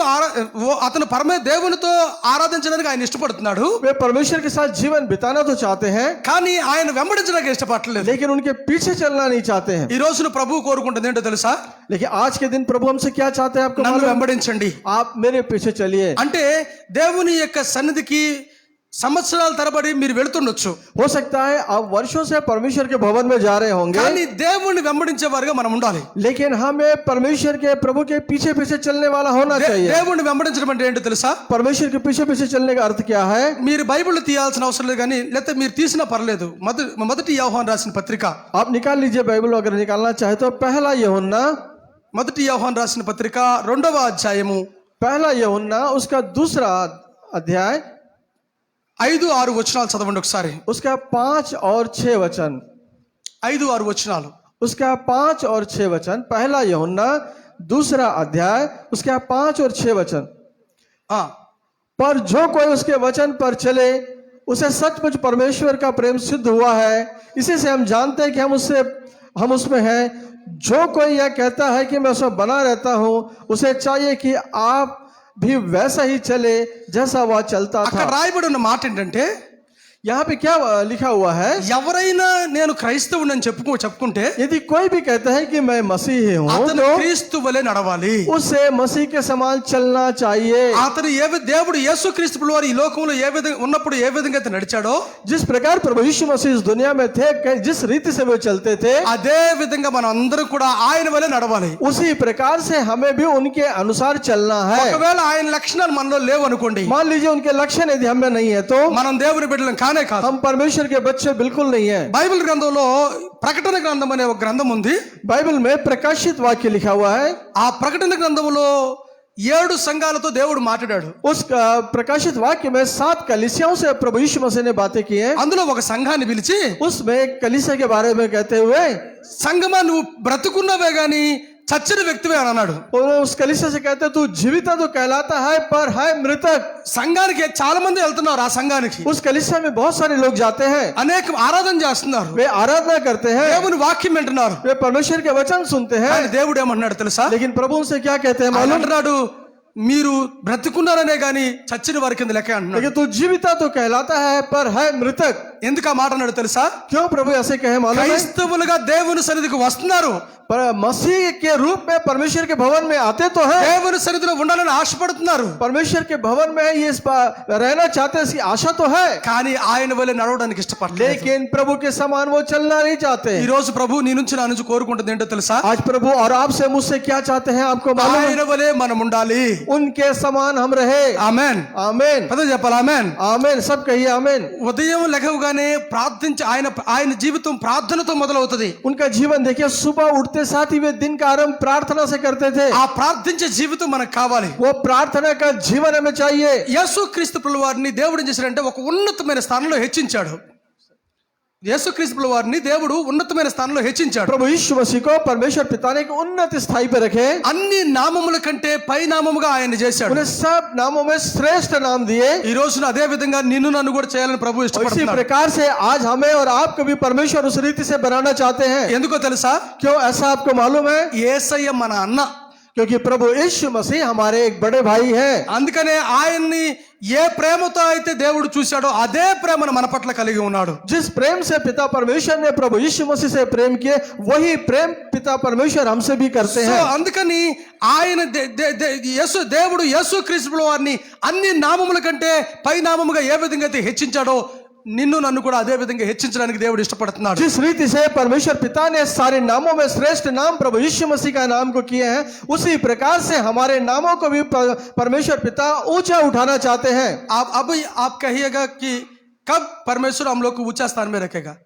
S1: అతను దేవునితో ఆరాధించడానికి ఆయన ఇష్టపడుతున్నాడు.
S4: वे परमेश्वर के साथ जीवन बिताना तो चाहते हैं,
S1: కానీ ఆయన వెంబడించడానికి ఇష్టపడలేదు.
S4: लेकिन उनके पीछे चलना नहीं चाहते हैं।
S1: ఈ రోజున ప్రభు కోరుకుంటుంది ఏంటో తెలుసా?
S4: लेकिन आज के दिन प्रभु हमसे क्या चाहते हैं आपको
S1: నన్ను
S4: मालूम?
S1: వెంబడించండి.
S4: आप मेरे पीछे चलिए।
S1: అంటే దేవుని యొక్క సన్నిధికి సంవత్సరాల తరబడి మీరు వెళ్తుండొచ్చు,
S4: हो सकता है आप वर्षों से परमेश्वर के भवन में जा रहे होंगे,
S1: కానీ దేవుణ్ణి వెంబడించే వారుగా మనం ఉండాలి.
S4: लेकिन हमें परमेश्वर के प्रभु के पीछे पीछे चलने वाला होना चाहिए।
S1: దేవుణ్ణి వెంబడించడం అంటే ఏంటో తెలుసా?
S4: परमेश्वर के पीछे पीछे चलने का अर्थ क्या है?
S1: మీరు బైబిల్ తీయాల్సిన అవసరం లేదు, కానీ లేకపోతే మీరు తీసినా పర్లేదు. మొదటి యోహాను రాసిన పత్రిక,
S4: आप निकाल लीजिए बाइबल, अगर निकालना चाहे तो पहला यूहन्ना,
S1: మొదటి యోహాను రాసిన పత్రిక 2వ అధ్యాయము
S4: पहला यूहन्ना उसका दूसरा अध्याय
S1: 5-6 వచనాలు చదవండి ఒకసారి.
S4: उसका 5 और 6 वचन,
S1: 5-6 వచనాలు.
S4: उसका 5 और 6 वचन, पहला यूहन्ना दूसरा अध्याय उसका 5 और 6 वचन।
S1: ఆ,
S4: पर जो कोई उसके वचन पर चले उसे सचमुच परमेश्वर का प्रेम सिद्ध हुआ है। इसी से हम जानते हैं कि हम उसमें हैं। जो कोई यह कहता है कि मैं उसमें बना रहता हूं, उसे चाहिए कि आप भी वैसा ही चले जैसा वह चलता
S1: అక్కడ
S4: था।
S1: రాయబడి ఉన్న మాట ఏంటంటే,
S4: यहाँ पे क्या लिखा हुआ है?
S1: ఎవరైనా నేను క్రైస్తవుని అని చెప్పుకుంటే
S4: यदि कोई भी कहता है कि मैं मसीही हूँ,
S1: అతను
S4: तो
S1: క్రీస్తు వలె నడవాలి.
S4: उसे मसीह के समान चलना चाहिए।
S1: అతను దేవుడు యేసుక్రీస్తు వారు ఈ లోకంలో ఏ విధంగా ఉన్నప్పుడు ఏ విధంగా అయితే నడిచాడో,
S4: जिस प्रकार प्रभु यीशु मसीह इस दुनिया में थे, जिस रीति से वे चलते थे,
S1: అదే విధంగా మనం అందరూ కూడా ఆయన వలె నడవాలి.
S4: उसी प्रकार से हमें भी उनके अनुसार चलना है।
S1: ఒకవేళ ఆయన లక్షణాలు మనలో లేవు అనుకోండి,
S4: मान लीजिए उनके लक्षण यदि हमें नहीं है तो
S1: మనం దేవుని బిడ్డలం కానే కాదు.
S4: हम परमेश्वर के बच्चे बिल्कुल नहीं है।
S1: బైబిల్ గ్రంథంలో ప్రకటన గ్రంథం అనే ఒక గ్రంథం ఉంది.
S4: बाइबल में प्रकाशित वाक्य लिखा हुआ है।
S1: ఆ ప్రకటన గ్రంథంలో 7 సంఘాలతో దేవుడు మాట్లాడాడు.
S4: उस प्रकाशित वाक्य में 7 कलीसियाओं से प्रभु यीशु मसीह ने बातें की हैं।
S1: అందులో ఒక సంఘాన్ని పిలిచి,
S4: उसमें एक कलीसिया के बारे में कहते हुए,
S1: సంఘమా నువ్వు బ్రతుకున్నవే గాని చచ్చిన వ్యక్తివే అని అన్నాడు.
S4: उन्होंने उस कलीसिया से कहते तू जीविता तो कहलाता है पर है मृतक।
S1: సంఘానికి చాలా మంది వెళ్తున్నారు. ఆ సంఘానికి
S4: उस कलीसिया में बहुत सारे लोग जाते हैं,
S1: అనేక ఆరాధన చేస్తున్నారు,
S4: वे आराधना करते हैं,
S1: దేవుని వాక్యం వింటున్నారు.
S4: वे परमेश्वर के वचन सुनते हैं,
S1: కానీ దేవుడు ఏమన్నాడు తెలుసా?
S4: लेकिन प्रभु उनसे क्या कहते हैं
S1: ఆయన
S4: मालूम?
S1: అంటున్నాడు, మీరు బ్రతుకున్నారనే గాని చచ్చిన వారి కింద లెక్క అంటున్నాడు.
S4: लेकिन तू जीविता तो कहलाता है पर है मृतक।
S1: ఎందుకు ఆ మాట అన్నాడు తెలుసా?
S4: क्यों प्रभु ऐसे कहे मालूम है?
S1: క్రైస్తవులుగా దేవుని సన్నిధికి వస్తున్నారు,
S4: पर मसीह के रूप में परमेश्वर के भवन में आते तो हैं,
S1: దేవుని సన్నిధిలో ఉండాలని ఆశపడుతున్నారు,
S4: परमेश्वर के भवन में ये रहना चाहते हैं, इसकी आशा तो है,
S1: కానీ ఆయన వల్లే నడవడానికి ఇష్టపడలేదు.
S4: लेकिन प्रभु के समान वो चलना नहीं चाहते।
S1: ఈ రోజు ప్రభు నీ నుంచి నా నుంచి కోరుకుంటుంది ఏంటో తెలుసా?
S4: आज प्रभु और आपसे मुझसे क्या चाहते हैं आपको मालूम है?
S1: ఆయన వల్లే మనం ఉండాలి.
S4: उनके समान हम रहे।
S1: ఆమేన్.
S4: आमीन,
S1: పద చెప్పాలి ఆమేన్.
S4: आमीन, सब कहिए आमीन।
S1: ఉదయం లెగవగానే ప్రార్థించి ఆయన జీవితం ప్రార్థనతో మొదలవుతుంది.
S4: उनका जीवन देखिए, सुबह उठते साथ ही वे दिन का आरंभ प्रार्थना से करते थे।
S1: ఆ ప్రార్థించే జీవితం మనకు కావాలి.
S4: वो प्रार्थना का जीवन हमें चाहिए।
S1: యేసుక్రీస్తు ప్రభువు వారిని దేవుడు ఏం చేశాడంటే ఒక ఉన్నతమైన స్థానంలో హెచ్చించాడు. యేసుక్రీస్తు ప్రభువు వారిని దేవుడు ఉన్నతమైన స్థానంలో హెచ్చించాడు.
S4: प्रभु यीशु मसीह को परमेश्वर पिता ने एक उन्नत स्थाई पे रखे।
S1: అన్ని నామముల కంటే పై నామముగా ఆయన చేశాడు.
S4: उन्हें सब नामों में श्रेष्ठ नाम दिए।
S1: ఈ రోజున అదే విధంగా నిన్ను నన్ను కూడా చేయాలని ప్రభు
S4: इसी
S1: ఇష్టపడుతున్నాడు.
S4: प्रकार से आज हमें और आपको भी परमेश्वर उस रीति से बनाना चाहते हैं।
S1: ఎందుకో తెలుసా?
S4: क्यों ऐसा आपको मालूम है?
S1: యేసయ్య మన అన్న,
S4: क्योंकि प्रभु यीशु मसीह हमारे एक बड़े भाई हैं।
S1: అందుకనే ఆయన్ని ఏ ప్రేమతో అయితే దేవుడు చూశాడో అదే ప్రేమను మన పట్ల కలిగి ఉన్నాడు.
S4: जिस प्रेम से पिता परमेश्वर ने प्रभु यीशु मसीह से प्रेम किए, वही प्रेम पिता परमेश्वर हमसे भी करते
S1: సో
S4: हैं।
S1: అందుకని ఆయన దేవుడు యేసుక్రీస్తు వారిని అన్ని నామముల కంటే పై నామముగా ఏ విధంగా అయితే హెచ్చించాడో నిన్ను నన్ను కూడా అదే విధంగా హెచ్చించడానికి దేవుడు ఇష్టపడుతున్నాడు.
S4: जिस रीति से परमेश्वर पिता ने सारे नामों में श्रेष्ठ नाम प्रभु यीशु मसीह का नाम को किए हैं, उसी प्रकार से हमारे नामों को भी परमेश्वर पिता ऊंचा उठाना चाहते हैं।
S1: अब आप कहिएगा कि कब परमेश्वर हम लोग को ऊंचा स्थान में रखेगा?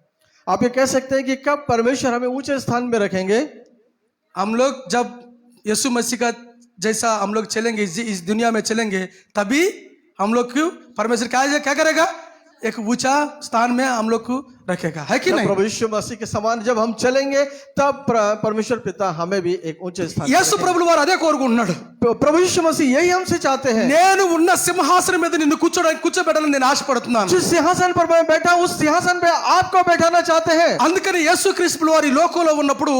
S4: आप ये कह सकते हैं कि कब परमेश्वर हमें ऊंचे स्थान में रखेंगे?
S1: हम लोग जब यीशु मसीह का जैसा हम लोग चलेंगे, इस दुनिया में चलेंगे, तभी हम लोग को परमेश्वर क्या करेगा? एक ऊंचा स्थान में हम लोग को रखेगा, है कि
S4: जब
S1: नहीं?
S4: प्रभु यीशु मसीह के समान जब हम चलेंगे तब परमेश्वर पिता हमें भी एक ऊंचे स्थान में
S1: యేసు ప్రభులు వారు అదే కోరుకుంటున్నాడు.
S4: रखेंगे। प्रभु यीशु मसीह यही हमसे चाहते हैं।
S1: నేను ఉన్న సింహాసనం మీద నిన్ను కూర్చోబెట్టాలని నేను ఆశపడుతున్నాను.
S4: जिस सिंहासन पर मैं बैठा हूं, उस सिंहासन पे आपको बैठाना चाहते हैं।
S1: అందుకని యేసుక్రీస్తు వారు ఈ లోకంలో ఉన్నప్పుడు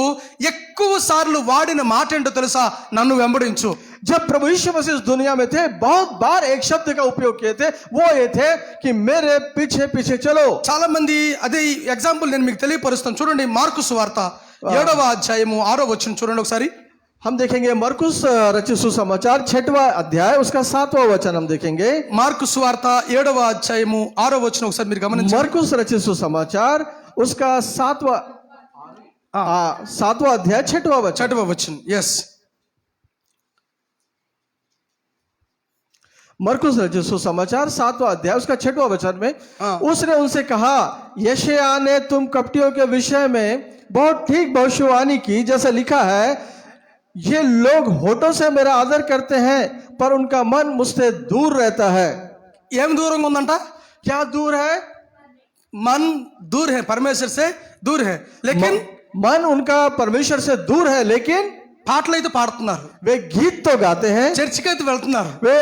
S1: ఎక్కువ సార్లు వాడిన మాట ఏంటో తెలుసా? నన్ను వెంబడించు.
S4: जब प्रभु यीशु मसीह इस दुनिया में थे, बहुत बार एक शब्द का उपयोग किए थे, वो ये थे कि मेरे पीछे पीछे चलो।
S1: చాలా మంది అదే ఎగ్జాంపుల్ నేను మీకు తెలియపరుస్తాను. చూడండి, మార్కు సువార్త 7వ అధ్యాయము 6వ వచనం చూడండి ఒకసారి.
S4: हम देखेंगे मरकुस रचित सुसमाचार 6वां अध्याय उसका 7वां वचन हम देखेंगे।
S1: మార్కు సువార్త 7వ అధ్యాయము 6వ వచనం ఒకసారి మీరు గమనించండి.
S4: मरकुस रचित सुसमाचार उसका 7वां अध्याय 6वां वचन।
S1: 6వ వచనం. ఎస్,
S4: मरकुस रचित सुसमाचार 7वां अध्याय उसका 6वां वचन में
S1: हाँ।
S4: उसने उनसे कहा, यशायाह ने तुम कपटियों के विषय में बहुत ठीक भविष्यवाणी की, जैसे लिखा है, ये लोग होठों से मेरा आदर करते हैं पर उनका मन मुझसे दूर रहता है।
S1: ఏం దూరంగా ఉందంట?
S4: क्या दूर है?
S1: मन दूर है, परमेश्वर से दूर है. लेकिन
S4: मन उनका परमेश्वर से दूर है, लेकिन
S1: పాటలు అయితే పాడుతున్నారు,
S4: वे गीत तो गाते हैं,
S1: చర్చికి అయితే వెళ్తున్నారు,
S4: वे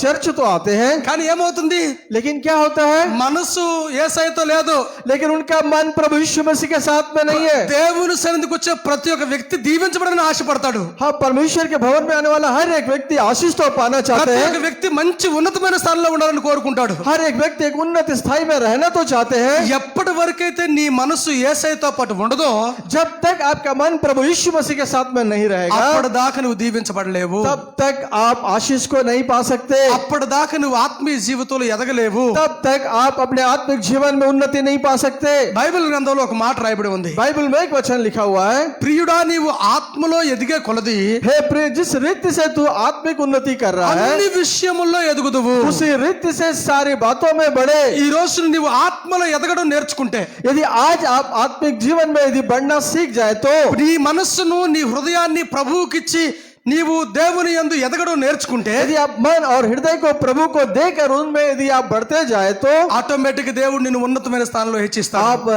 S4: चर्च तो आते हैं,
S1: కానీ ఏమవుతుంది?
S4: लेकिन क्या होता है?
S1: మనసు యేసయ్యతో లేదు.
S4: लेकिन उनका मन प्रभु यीशु मसीह के साथ में नहीं है।
S1: దేవుని సన్నిధికి వచ్చే ప్రతి ఒక్క వ్యక్తి దీవించబడని ఆశపడతాడు.
S4: हाँ, परमेश्वर के भवन में आने वाला हर एक व्यक्ति आशीष तो पाना चाहते
S1: ప్రతి
S4: हैं।
S1: ఒక్క వ్యక్తి మంచి ఉన్నతమైన స్థానంలో ఉండాలని కోరుకుంటాడు.
S4: हर एक व्यक्ति एक उन्नत स्थाई में रहना तो चाहते हैं।
S1: ఎప్పటి వరకైతే నీ మనసు యేసయ్యతో పాటు ఉండదో,
S4: जब तक आपका मन प्रभु यीशु मसीह के साथ में नहीं रहेगा,
S1: అప్పటిదాకా నువ్వు దీవించబడలేవు.
S4: तब तक आप आशीष को नहीं पा सकते।
S1: అప్పటిదాకా నువ్వు ఆత్మీయ జీవితంలో ఎదగలేవు.
S4: तब तक आप अपने आत्मिक जीवन में उन्नति नहीं पा सकते।
S1: బైబిల్ గ్రంథంలో ఒక మాట రాయబడి ఉంది.
S4: बाइबल में एक वचन लिखा हुआ है,
S1: ప్రియుడా, నీవు ఆత్మలో ఎదిగే కొలది
S4: हे प्रिय, जिस रीति से तू आत्मिक उन्नति कर रहा है,
S1: అన్ని విషయముల్లో ఎదుగుదువు.
S4: उसी रीति से सारी बातों में बढ़े।
S1: ఈ రోజు నీవు ఆత్మలో ఎదగడం నేర్చుకుంటే,
S4: यदि आज आप आत्मिक जीवन में यदि बढ़ना सीख जाए तो,
S1: నీ మనస్సును నీ హృదయాన్ని ప్రభువుకిచ్చి నీవు దేవుని యందు ఎదగడం నేర్చుకుంటే,
S4: यदि आप मन और हृदय को प्रभु को देकर उनमें यदि आप बढ़ते जाए तो
S1: ఆటోమేటిక్ దేవుడు నిన్ను ఉన్నతమైన స్థానంలో హెచ్చిస్తాడు.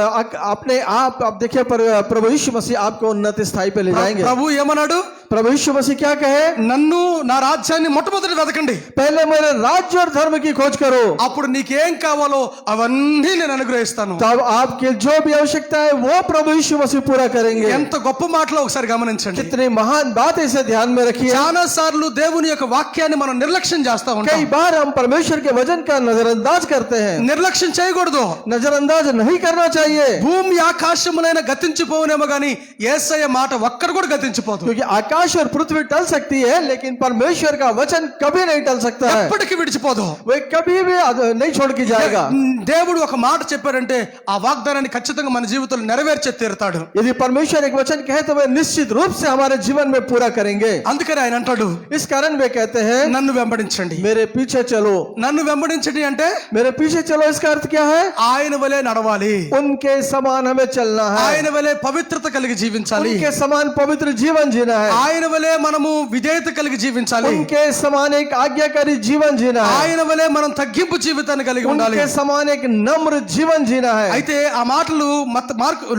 S4: अपने आप देखिए, प्रभु यीशु मसीह आपको उन्नत स्थाई पे ले जाएंगे।
S1: ప్రభు ఏమన్నాడు?
S4: प्रभु यीशु मसीह क्या कहे?
S1: నన్ను, నా రాజ్యాన్ని మొట్టమొదటి వెతకండి,
S4: पहले मेरे राज्य और धर्म की खोज करो,
S1: అప్పుడు నీకేం కావాలో అవన్నీ నేను అనుగ్రహిస్తాను.
S4: तब आपकी जो भी आवश्यकता है वो प्रभु यीशु मसीह पूरा करेंगे।
S1: ఎంత గొప్ప మాటలో ఒకసారి గమనించండి.
S4: कितनी महान बात है, इसे ध्यान में रखिए।
S1: చాలా సార్లు దేవుని యొక్క వాక్యాన్ని మనం నిర్లక్ష్యం చేస్తా ఉంటాం.
S4: कई बार हम परमेश्वर के वचन का नजरअंदाज करते हैं।
S1: నిర్లక్ష్యం చేయకూడదు.
S4: नजरअंदाज नहीं करना चाहिए,
S1: భూమి ఆకాశములైన గతించిపోవునేమో గాని యేసయ్య మాట ఒక్కడు కూడా గతించిపోదు.
S4: क्योंकि आकाश और पृथ्वी टल सकती है, लेकिन परमेश्वर का वचन कभी नहीं टल सकता है।
S1: ఎప్పటికీ విడిచిపోదు.
S4: वे कभी भी नहीं छोड़ के जाएगा।
S1: దేవుడు ఒక మాట చెప్పారంటే ఆ వాగ్దానాన్ని ఖచ్చితంగా మన జీవితంలో నెరవేర్చే తీరుతాడు.
S4: यदि परमेश्वर एक वचन कहे तो वे निश्चित रूप से हमारे जीवन में पूरा करेंगे।
S1: అందుకని ఆయన అంటాడు,
S4: इस कारण वे कहते हैं,
S1: నన్ను వెంబడించండి.
S4: मेरे पीछे चलो।
S1: నన్ను వెంబడించండి అంటే
S4: मेरे पीछे चलो, इसका अर्थ क्या है?
S1: ఆయన వలే నడవాలి,
S4: उनके समान हमें चलना है,
S1: ఆయన వలే పవిత్రత కలిగి జీవించాలి,
S4: उनके समान पवित्र जीवन जीना है,
S1: ఆయన వలే మనము విధేయత కలిగి జీవించాలి,
S4: उनके समान एक आज्ञाकारी जीवन जीना है,
S1: ఆయన వలే మనం తగ్గింపు జీవితాన్ని కలిగి ఉండాలి.
S4: उनके समान एक नम्र जीवन जीना है।
S1: అయితే ఆ మాటలు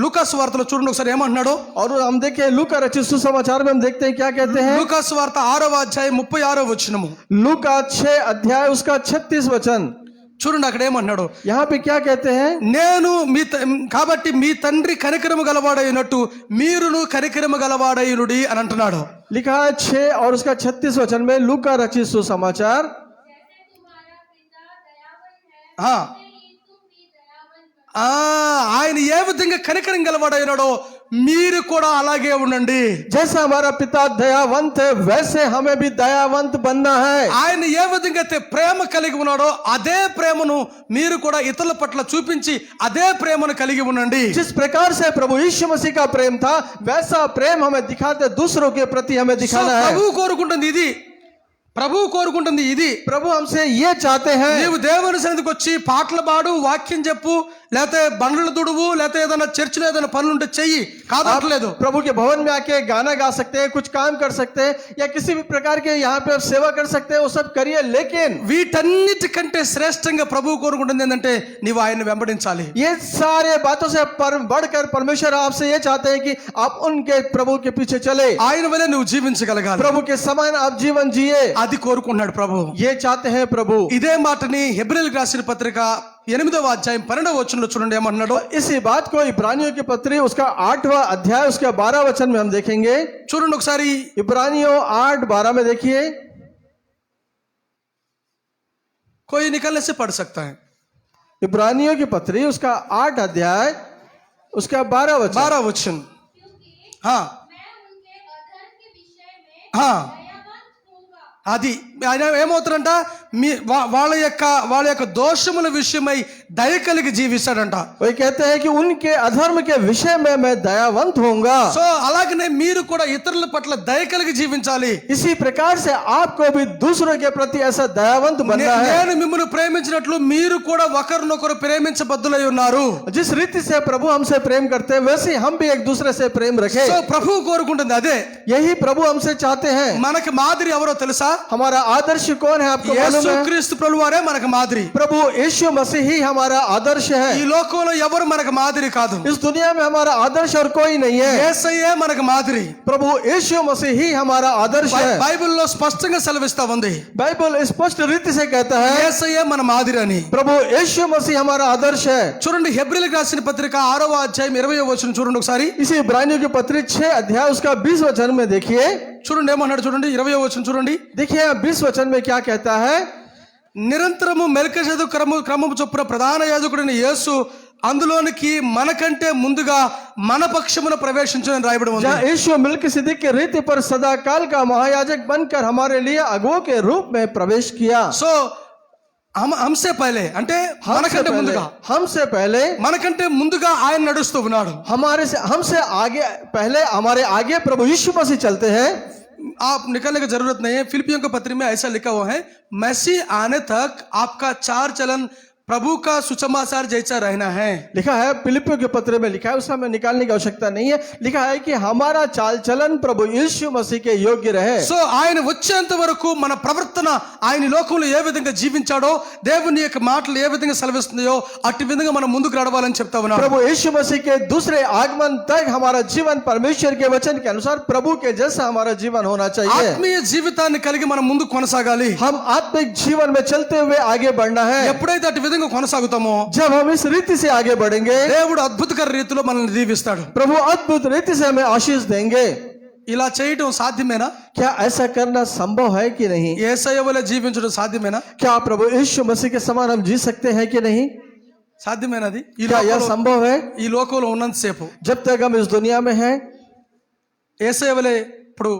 S1: లూకాసు వార్తలో చూడండి ఒకసారి ఏమంటున్నాడు.
S4: और हम देखें लूका रचित सुसमाचार में हम देखते हैं क्या कहते हैं।
S1: లూకాసు వార్త 6వ అధ్యాయం 36వ వచనము
S4: लूका 6 अध्याय उसका 36 वचन,
S1: చూడండి అక్కడ ఏమన్నాడు.
S4: यहाँ पे क्या कहते हैं?
S1: నేను కాబట్టి మీ తండ్రి కనికరము గలవాడైనట్టు మీరును కనికరము గలవాడైనుడి అని అంటున్నాడు.
S4: लिखा है 6 और उसका 36 वचन में, लूका रचित सुसमाचार।
S1: ఆయన ఏ విధంగా కనికరం గలవాడైనాడో మీరు కూడా అలాగే ఉండండి.
S4: जैसा हमारा पिता दयावंत है, वैसे हमें भी दयावंत बनना है।
S1: ఆయన ఏ విధంగా అయితే ప్రేమ కలిగి ఉన్నాడో అదే ప్రేమను మీరు కూడా ఇతరుల పట్ల చూపించి అదే ప్రేమను కలిగి ఉండండి.
S4: जिस प्रकार से प्रभु यीशु मसीह का प्रेम था, वैसा प्रेम हमें दिखाते दूसरों के प्रति हमें दिखाना है।
S1: ప్రభు కోరుకుంటుంది ఇది. ప్రభు కోరుకుంటుంది ఇది.
S4: प्रभु हमसे ये चाहते हैं,
S1: నీవు దేవుని సన్నిధికి వచ్చి పాటలు పాడు, వాక్యం చెప్పు, లేకపోతే బండ్లు దుడువు, లేకపోతే ఏదైనా చర్చిలో ఏదైనా పనులుంటే చెయ్యి, కాదట్లేదు.
S4: प्रभु के भवन में आके गाना गा सकते हैं, कुछ काम कर सकते हैं, या किसी भी प्रकार के यहाँ पे आप सेवा कर सकते हैं, वो सब करिए. लेकिन
S1: వీటన్నిటికంటే శ్రేష్టంగా ప్రభు కోరుకుంటుంది ఏంటంటే నీవు ఆయన్ని వెంబడించాలి.
S4: ये सारे बातों से बढ़कर परमेश्वर आपसे ये चाहते हैं कि आप उनके प्रभु के पीछे चले,
S1: ఆయన వలె నువ్వు జీవించగలగాలి.
S4: प्रभु के समान आप जीवन जिए.
S1: అది కోరుకుంటున్నాడు ప్రభు.
S4: ये चाहते हैं प्रभु.
S1: ఇదే మాటని హెబ్రీయులకు రాసిన పత్రిక 8వ అధ్యాయం 12వ వచనంలో చూడండి ఏమన్నాడు.
S4: इसी बात को इब्रानियों की पत्री उसका 8वां अध्याय उसका 12 वचन में हम देखेंगे.
S1: చూడండి ఒకసారి.
S4: इब्रानियों 8:12 में देखिए.
S1: कोई निकलने से पढ़ सकता है.
S4: इब्रानियों की पत्री उसका 8 अध्याय उसका 12 वचन.
S1: 12 वचन. हाँ हाँ, అది ఆయన ఏమవుతారంట, వాళ్ళ యొక్క దోషముల విషయమై దయ కలిగి జీవిస్తాడంట.
S4: वही कहते हैं कि उनके अधर्म के विषय में मैं दयावंत होऊंगा.
S1: సో అలాగనే మీరు కూడా ఇతరుల పట్ల దయ కలిగి జీవించాలి.
S4: इसी प्रकार से आपको भी दूसरों के प्रति ऐसा दयावंत बनना है.
S1: నేను మిమ్మల్ని ప్రేమించినట్లు మీరు కూడా ఒకరినొకరు ప్రేమించబద్దులై ఉన్నారు.
S4: जिस रीति से प्रभु हमसे प्रेम करते हैं वैसे हम भी एक दूसरे से प्रेम रखें.
S1: సో ప్రభు కోరుకుంటుంది అదే.
S4: यही प्रभु हमसे चाहते हैं.
S1: మనకి మాదిరి ఎవరో తెలుసా?
S4: हमारा आदर्श कौन है आपको मालूम है?
S1: యేసుక్రీస్తు ప్రభువారే మనకు మాదిరి.
S4: प्रभु यीशु मसीह ही हमारा आदर्श
S1: ఈ
S4: है.
S1: లోకంలో ఎవరు మనకు మాదిరి కాదు.
S4: इस दुनिया में हमारा आदर्श और कोई नहीं है.
S1: యేసయ్యే మనకు మాదిరి.
S4: प्रभु यीशु मसीह ही हमारा आदर्श है.
S1: బైబిల్లో స్పష్టంగా సెలవిస్తా ఉంది,
S4: बाइबल स्पष्ट रीति से कहता है
S1: యేసయ్యే మన మాదిరి అని.
S4: प्रभु यीशु मसीह हमारा आदर्श है.
S1: చూడండి హెబ్రీయులకు రాసిన పత్రిక 6వ అధ్యాయం 20వ వచనం చూడండి ఒకసారి.
S4: इसी इब्रानियों की पत्री 6 अध्याय उसका 20 वचन में देखिए.
S1: చూడండి ఏమన్నాడు చూడండి 20వ వచనం చూడండి.
S4: देखिए 20 वचन में क्या कहता है.
S1: నిరంతరము మెల్కీసెదెకు క్రమము చొప్పున ప్రధాన యాజకుడైన యేసు అందులోనికి మనకంటే ముందుగా మన పక్షమున ప్రవేశించునని రాయబడి ఉంది.
S4: जहाँ यीशु मिल्किसिदक के रीति पर सदा काल का महायाजक बनकर हमारे लिए अगुओं के रूप में प्रवेश किया.
S1: సో హంసే పహలే అంటే మనకంటే ముందుగా,
S4: हमसे पहले
S1: మనకంటే ముందుగా ఆయన నడుస్తూ ఉన్నాడు.
S4: हमसे आगे पहले हमारे आगे प्रभु यीशु मसीह चलते हैं.
S1: आप निकलने की जरूरत नहीं है. फिलिपियों के पत्र में ऐसा लिखा हुआ है, मसीह आने तक आपका चाल चलन प्रभु का सुसमाचार जैसा रहना है.
S4: लिखा है फिलिपियों के पत्र में लिखा है, उसमें हमें निकालने की आवश्यकता नहीं है. लिखा है कि हमारा चाल चलन प्रभु यीशु मसीह के योग्य रहे.
S1: సో ఆయన వచ్చేంత వరకు మన ప్రవర్తన ఆయన ఈ లోకంలో ఏ విధంగా జీవించాడో, దేవుని యొక్క మాటలు ఏ విధంగా సెలవిస్తున్నాయో అట్టి విధంగా మనం ముందుకు నడవాలని చెప్తా ఉన్నాడు.
S4: प्रभु यीशु मसीह के दूसरे आगमन तक हमारा जीवन परमेश्वर के वचन के अनुसार प्रभु के जैसा हमारा जीवन होना चाहिए.
S1: ఆత్మీయ జీవితాన్ని కలిగి మనం ముందుకు కొనసాగాలి.
S4: हम आत्मिक जीवन में चलते हुए आगे बढ़ना है.
S1: ఎప్పుడైతే అట్టి విధంగా కొనసాగుతామో
S4: जब हम इस रीति से आगे बढ़ेंगे
S1: దేవుడు అద్భుతకర రీతిలో మనల్ని దీవిస్తాడు.
S4: प्रभु अद्भुत रीति से हमें आशीष देंगे.
S1: ఇలా చేయడం సాధ్యమేనా?
S4: क्या ऐसा करना संभव है कि नहीं?
S1: యేసయ్య వలె జీవించడం సాధ్యమేనా?
S4: क्या प्रभु यीशु मसीह के समान हम जी सकते हैं कि नहीं?
S1: సాధ్యమేనది?
S4: क्या यह संभव है?
S1: ఈ లోకంలో ఉన్నంతసేపు
S4: जब तक हम इस दुनिया में हैं.
S1: యేసయ్య వలె ఇప్పుడు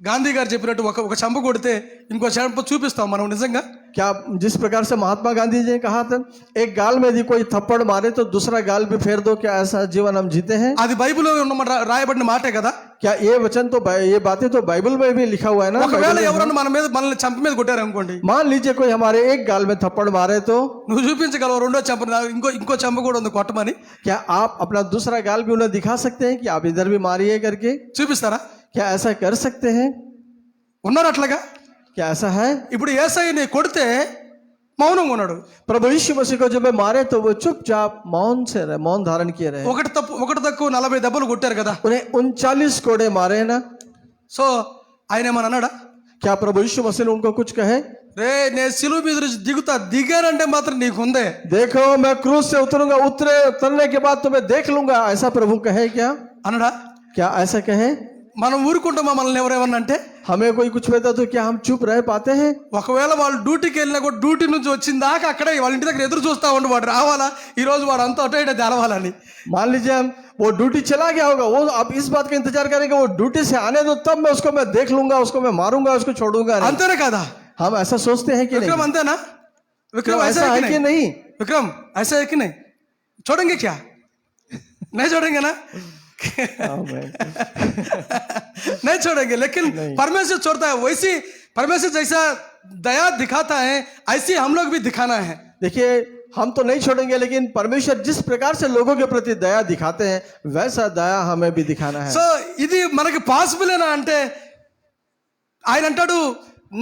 S1: గాంధీ గారు చెప్పినట్టు ఒక చంప కొడితే ఇంకో చంప చూపిస్తాం మనం నిజంగా?
S4: क्या जिस प्रकार से महात्मा गांधी जी ने कहा था, एक गाल में यदि कोई थप्पड़ मारे तो दूसरा गाल भी फेर दो, क्या ऐसा जीवन हम जीते हैं?
S1: అది బైబిల్లో ఉన్న రాయబడిన మాటే కదా.
S4: क्या ये वचन तो ये बातें तो बाइबल में भी लिखा हुआ है ना.
S1: ఒకవేళ ఎవరన్నా మనల్ని చంప మీద కొట్టారు అనుకోండి,
S4: मान लीजिए कोई हमारे एक गाल में थप्पड़ मारे तो
S1: నువ్వు చూపించగలవు రెండో చంప, ఇంకో చంప కూడా ఉంది కొట్టమని?
S4: क्या आप अपना दूसरा गाल भी उन्हें दिखा सकते हैं कि आप इधर भी मारिए करके?
S1: చూపిస్తారా?
S4: क्या ऐसा कर सकते हैं?
S1: ఉన్నారు అట్లాగా?
S4: क्या ऐसा है?
S1: ఇప్పుడు యేసయ్యని కొడితే మౌనంగా ఉన్నాడు.
S4: प्रभु यीशु मसीह को जब मारे तो वो चुपचाप मौन से रहे, मौन धारण किए रहे.
S1: ఒకటి తక్కువ 40 దెబ్బలు కొట్టారు కదా.
S4: उन्हें 39 कोड़े मारे ना.
S1: సో ఆయన ఏమని అన్నాడా?
S4: क्या प्रभु यीशु मसीह ने उनको कुछ कहे?
S1: రే నేను సిలువ మీద నుంచి దిగానంటే మాత్రం నీకుందే,
S4: देखो मैं क्रूस से उतरूंगा, उतरने के बाद तुम्हें देख लूंगा, ऐसा प्रभु कहे क्या?
S1: అన్నాడా?
S4: क्या ऐसा कहे?
S1: మనం ఊరుకుంటామా మనల్ని ఎవరేమన్నా అంటే?
S4: हमें कोई कुछ कहता तो क्या हम चुप रह पाते हैं?
S1: ఒకవేళ వాళ్ళు డ్యూటీకి వెళ్ళినా కూడా డ్యూటీ నుంచి వచ్చిన దాకా అక్కడే వాళ్ళ ఇంటి దగ్గర ఎదురు చూస్తా ఉండి వాడు రావాలా, ఈ రోజు వాడు అంతా అటు ఇటు తెలవాలని.
S4: मान लीजिए हम वो ड्यूटी चला गया होगा, वो अब इस बात का इंतजार करेंगे वो ड्यूटी से आने दो, तब मैं उसको मैं देख लूंगा, उसको मैं मारूंगा, उसको छोड़ूंगा नहीं.
S1: అంతేనే కదా?
S4: हम ऐसा सोचते हैं कि नहीं?
S1: विक्रम अंतेना? विक्रम
S4: तो
S1: ऐसा है कि
S4: नहीं?
S1: विक्रम ऐसा है कि नहीं? छोड़ेंगे क्या? नहीं छोड़ेंगे ना? नहीं छोड़ेंगे, लेकिन परमेश्वर छोड़ता है. वैसी परमेश्वर जैसा दया दिखाता है ऐसे हम लोग भी दिखाना है।
S4: देखिए, हम तो नहीं छोड़ेंगे, लेकिन परमेश्वर जिस प्रकार से लोगों के प्रति दया दिखाते हैं वैसा दया हमें भी दिखाना है।
S1: సో ఇది మనకి పాసిబులేనా అంటే ఆయన అంటాడు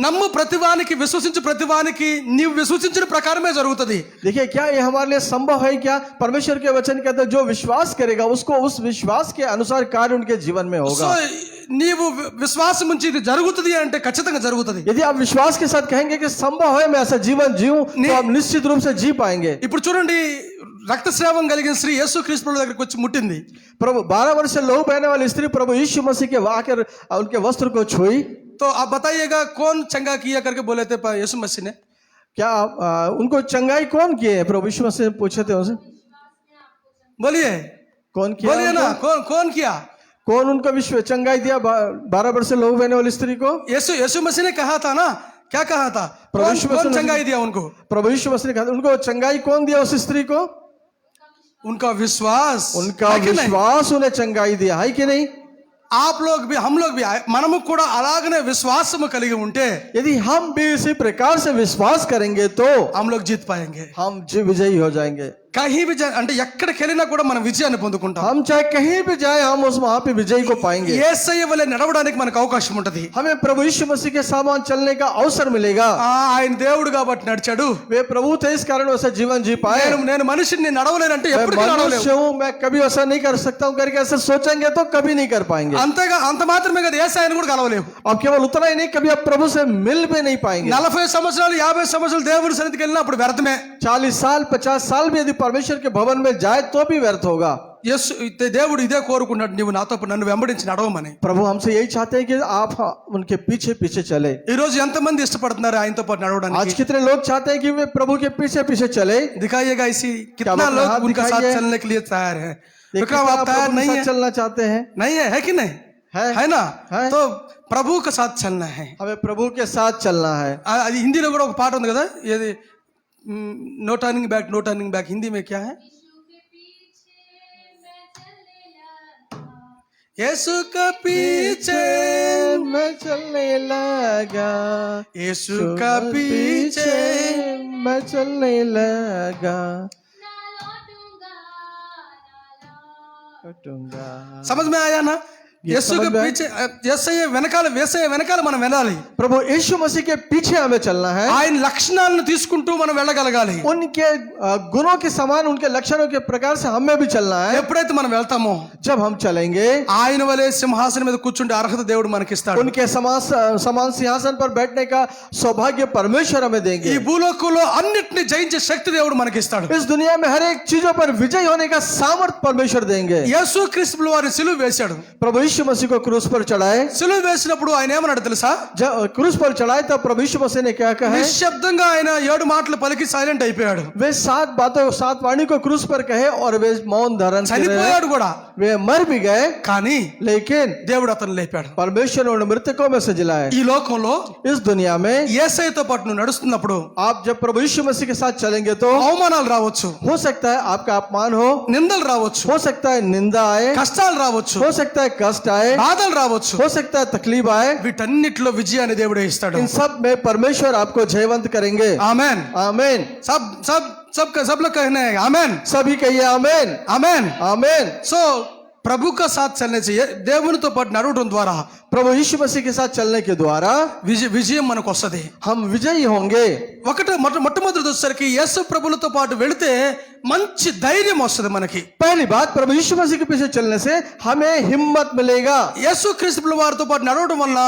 S1: నమ్ము ప్రతివానికి విశ్వసించు ప్రతివానికి నీవు విశ్వసించిన ప్రకారమే జరుగుతుంది।
S4: देखिए, क्या ये हमारे लिए संभव है? क्या परमेश्वर के वचन कहते हैं जो विश्वास करेगा उसको उस विश्वास के अनुसार कार्य उनके जीवन में
S1: సో
S4: होगा।
S1: నీవు విశ్వాసం ఉంచి ఇది జరుగుతుంది అంటే ఖచ్చితంగా జరుగుతుంది।
S4: यदि आप विश्वास के साथ कहेंगे कि संभव है मैं ऐसा जीवन जीऊं, तो आप निश्चित रूप से जी पाएंगे।
S1: ఇప్పుడు చూడండి, రక్తస్రావం కలిగిన స్త్రీ యేసుక్రీస్తు ప్రభు దగ్గరికి వచ్చి ముట్టింది।
S4: प्रभु 12 वर्ष से लहू बहने वाली स्त्री प्रभु यीशु मसीह के आकर उनके वस्त्र को छुई।
S1: तो आप बताइएगा कौन चंगा किया करके बोले थे यीशु मसीह ने?
S4: क्या उनको चंगाई कौन किए? प्रभु यीशु मसीह ने पूछे थे उनसे,
S1: बोलिए
S4: कौन किया?
S1: बोलिए ना, कौन किया?
S4: कौन उनको विश्व चंगाई दिया 12 वर्ष से लहू बहने वाली स्त्री को?
S1: यीशु मसीह ने कहा था ना, क्या कहा था? कौन चंगाई दिया उनको?
S4: प्रभु यीशु मसीह ने कहा उनको चंगाई कौन दिया उस स्त्री को?
S1: उनका विश्वास।
S4: उनका विश्वास उन्हें चंगाई दिया है कि नहीं?
S1: आप लोग भी हम लोग भी మనము కూడా అలాగనే విశ్వాసము కలిగి ఉంటే
S4: यदि हम भी इसी प्रकार से विश्वास करेंगे तो
S1: हम लोग जीत पाएंगे,
S4: हम विजयी हो जाएंगे।
S1: कहीं भी అంటే ఎక్కడికి వెళ్ళినా కూడా మనం విజయాన్ని పొందుకుంటాం।
S4: हम चाहे कहीं भी जाए हम उस वहां पे विजयी को पाएंगे।
S1: యేసయ్య వలె నడవడానికి మనకు అవకాశం ఉంటది।
S4: हमें प्रभु यीशु मसीह के समान चलने का अवसर मिलेगा।
S1: ఆయన దేవుడు కాబట్టి నడిచాడు।
S4: वे प्रभु थे इस कारण वैसा जीवन जी पाए।
S1: నేను మనిషిని నడవలేనంటే
S4: मैं
S1: ఎప్పటికీ నడవలేవు।
S4: मनुष्य हूं, मैं कभी ऐसा नहीं कर सकता हूं करके ऐसा सोचेंगे तो कभी नहीं कर पाएंगे।
S1: అంత మాత్రమే కదా యేసయ్యను కూడా కలవలేవు।
S4: अब केवल उतना ही नहीं, कभी आप प्रभु से मिल भी नहीं पाएंगे।
S1: 40 సంవత్సరాలు 50 సంవత్సరాలు దేవుడి సన్నిధికి వెళ్ళినా అప్పుడు వ్యర్థమే।
S4: 40 साल 50 साल भी यदि परमेश्वर के भवन में जाए तो भी व्यर्थ होगा।
S1: యేసు దేవుడు ఇదే కోరుకున్నాడు, నీవు నాతో నన్ను వెంబడించి నడవమని।
S4: प्रभु हमसे यही चाहते हैं कि आप उनके पीछे पीछे चले।
S1: ఈ రోజు ఎంతమంది ఇష్టపడుతున్నారు ఆయనతో పాటు
S4: आज
S1: నడవడానికి?
S4: कितने लोग चाहते हैं कि वे प्रभु के पीछे पीछे चले?
S1: दिखाइएगा इसी कितना
S4: आप अपना
S1: लोग
S4: हाथ
S1: उनके साथ
S4: दिखाइए।
S1: चलने के लिए तैयार है?
S4: देखिए,
S1: विक्रम आप
S4: आप
S1: तैयार
S4: प्रभु के
S1: नहीं
S4: साथ
S1: है?
S4: चलना चाहते हैं?
S1: नहीं है कि नहीं है ना?
S4: है।
S1: तो ప్రభు के साथ चलना है।
S4: हमें प्रभु के साथ चलना है।
S1: అది హిందీలో కూడా ఒక పాట ఉంది కదా, ఏది no turning back, no turning back, Hindi में क्या है? यीशु के पीछे
S4: मैं चलने लगा,
S1: यीशु का पीछे
S4: मैं चलने लगा, लौटूंगा।
S1: समझ में आया ना? यीशु के पीछे యేసయ్య వెనకాల మనం వెళ్ళాలి।
S4: प्रभु यीशु मसीह के पीछे हमें चलना है।
S1: ఆయన లక్షణాలను తీసుకుంటూ మనం వెళ్ళగలగాలి।
S4: उनके गुणों के समान, उनके लक्षणों के प्रकार से हमें भी चलना है।
S1: ఎప్పుడైతే మనం వెళ్తామో
S4: जब हम चलेंगे
S1: ఆయన వలె సింహాసనం మీద కూర్చుంటే అర్హత దేవుడు మనకిస్తాడు।
S4: उनके समान सिंहासन पर बैठने का सौभाग्य परमेश्वर हमें
S1: ఈ
S4: देंगे।
S1: భూలోకంలో అన్నిటిని జయించే శక్తి దేవుడు మనకిస్తాడు।
S4: इस दुनिया में हर एक चीजों पर विजय होने का सामर्थ्य परमेश्वर देंगे।
S1: యేసు క్రీస్తు వారిని సిలువ వేశాడు।
S4: प्रभु यीशु मसीह को क्रूस पर चढ़ाए।
S1: సిలువ వేసినప్పుడు ఆయన ఏమన్నాడు తెలుసా?
S4: जब क्रूस पर चढ़ाए तब प्रभु यीशु मसीह ने क्या कहा?
S1: నిశ్శబ్దంగా ఆయన 7 మాటలు పలికి సైలెంట్ అయిపోయాడు।
S4: वे 7 वाणी को क्रूस पर कहे और वे मौन धारण करे।
S1: చనిపోయాడు కూడా,
S4: वे मर भी गए,
S1: కానీ
S4: लेकिन
S1: దేవుడు అతను లేపాడు।
S4: परमेश्वर ने उन्हें मृतकों में से जिलाए।
S1: ఈ లోకంలో
S4: इस दुनिया में
S1: యేసయ్యతో పాటు నువ్వు నడుస్తున్నప్పుడు
S4: आप जब प्रभु यीशु मसीह के साथ चलेंगे तो
S1: అవమానాలు రావచ్చు,
S4: हो सकता है आपका अपमान हो
S1: నిందలు రావచ్చు,
S4: सकता है निंदा आए,
S1: కష్టాలు రావచ్చు,
S4: हो सकता है कष्ट आए,
S1: బాధలు రావచ్చు।
S4: हो सकता है तकलीफ आए।
S1: వీటన్నిటిలో విజయాన్ని దేవుడే ఇస్తాడు।
S4: इन सब में परमेश्वर आपको जयवंत करेंगे।
S1: ఆమేన్।
S4: आमीन।
S1: सब लोग कहने हैं आमेन,
S4: सभी कहिए आमीन,
S1: आमेन।
S4: आमीन।
S1: సో ప్రభు का साथ चलने से దేవునితో పాటు నడవడం ద్వారా
S4: प्रभु यीशु मसीह के साथ चलने के द्वारा
S1: విజయం మనకు వస్తది।
S4: हम विजयी होंगे।
S1: మొట్టమొదటి వచ్చేసరికి యేసు ప్రభులతో పాటు వెళితే మంచి ధైర్యం వస్తుంది మనకి।
S4: पहली बात, प्रभु यीशु मसीह के पीछे चलने से हमें हिम्मत मिलेगा।
S1: యేసు క్రీస్తు వారితో పాటు నడవడం వల్ల,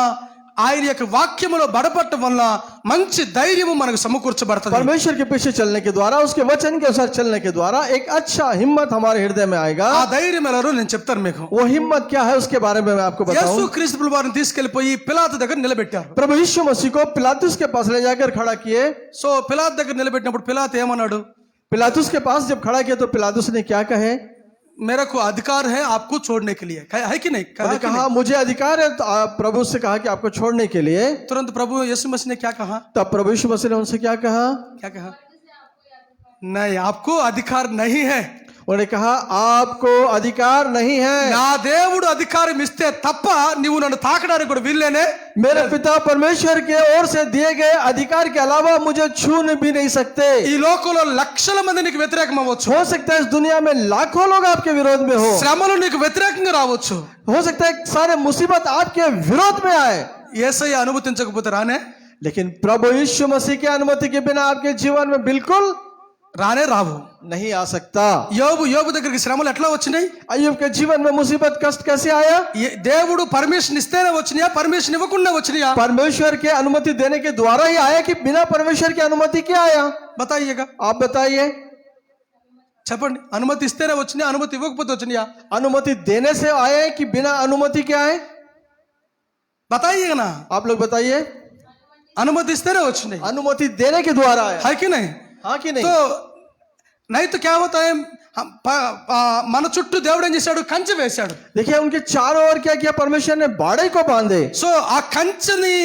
S1: ఆయన యొక్క వాక్యములో బడపట్టడం వల్ల మంచి ధైర్యము మనకు సమకూర్చబడుతుంది।
S4: परमेश्वर के पीछे चलने के द्वारा, उसके वचन के अनुसार चलने के द्वारा एक अच्छा हिम्मत हमारे हृदय में आएगा।
S1: ఆ ధైర్యం ఎలాగో నేను చెప్తాను మీకు।
S4: वो हिम्मत क्या है उसके बारे में मैं आपको
S1: యేసు
S4: बताऊं।
S1: క్రీస్తు వారిని తీసుకెళ్లిపోయి పిలాతు దగ్గర నిలబెట్టారు।
S4: प्रभु यीशु मसीह को पिलातुस के पास ले जाकर खड़ा किए।
S1: సో పిలాతు దగ్గర నిలబెట్టినప్పుడు పిలాతు ఏమన్నాడు?
S4: पिलातुस के पास जब खड़ा किया तो पिलातुस ने क्या कहे?
S1: मेरा को अधिकार है आपको छोड़ने के लिए, है कि नहीं?
S4: कहा मुझे अधिकार है। तो प्रभु से कहा कि आपको छोड़ने के लिए।
S1: तुरंत प्रभु यीशु मसीह ने क्या कहा?
S4: तब प्रभु यीशु मसीह ने उनसे क्या कहा?
S1: नहीं, आपको अधिकार नहीं है।
S4: उन्होंने कहा आपको अधिकार नहीं है।
S1: నా దేవుడు అధికారం ఇస్తే తప్ప నువ్వు నన్ను తాకడానికి కూడా వీల్లేనే.
S4: मेरे पिता परमेश्वर के ओर से दिए गए अधिकार के अलावा मुझे छू भी नहीं सकते।
S1: ఈ లోకంలో లక్షల మంది నీకు వ్యతిరేకం అవ్వచ్చు,
S4: हो सकता है इस दुनिया में लाखों लोग आपके विरोध में हो
S1: శ్రమలు నీకు వ్యతిరేకంగా రావచ్చు.
S4: सकता है सारे मुसीबत आपके विरोध में आए,
S1: యేసయ్య అనుమతించకపోతే రానే
S4: लेकिन प्रभु यीशु मसीह की अनुमति के बिना आपके जीवन में बिल्कुल
S1: రానే రావు.
S4: नहीं आ सकता।
S1: యోబు దగ్గరికి శ్రమలు ఎట్లా వచ్చినాయి?
S4: अय्यूब के जीवन में मुसीबत कष्ट कैसे आया?
S1: దేవుడు పర్మిషన్ ఇస్తేనే వచ్చినాయా, పర్మిషన్ ఇవ్వకుండా వచ్చినాయా?
S4: परमेश्वर के अनुमति देने के द्वारा ही आया कि बिना परमेश्वर की अनुमति क्या आया?
S1: బతాయిగా,
S4: आप बताइए।
S1: చెప్పండి. అనుమతి ఇస్తేనే వచ్చినాయా, అనుమతి ఇవ్వకపోతే వచ్చినాయా?
S4: अनुमति देने से आए कि बिना अनुमति के आए?
S1: బతాయిగా నా,
S4: आप लोग बताइए।
S1: అనుమతి ఇస్తేనే వచ్చినాయి.
S4: अनुमति देने के द्वारा आया,
S1: है कि नहीं?
S4: हाँ कि नहीं?
S1: तो नहीं तो क्या होता है, మన చుట్టూ దేవుడు ఏం చేశాడు? కంచె వేశాడు.
S4: देखिए उनके चारों ओर क्या किया, परमेश्वर ने बाड़े को बांधे।
S1: సో ఆ కంచెని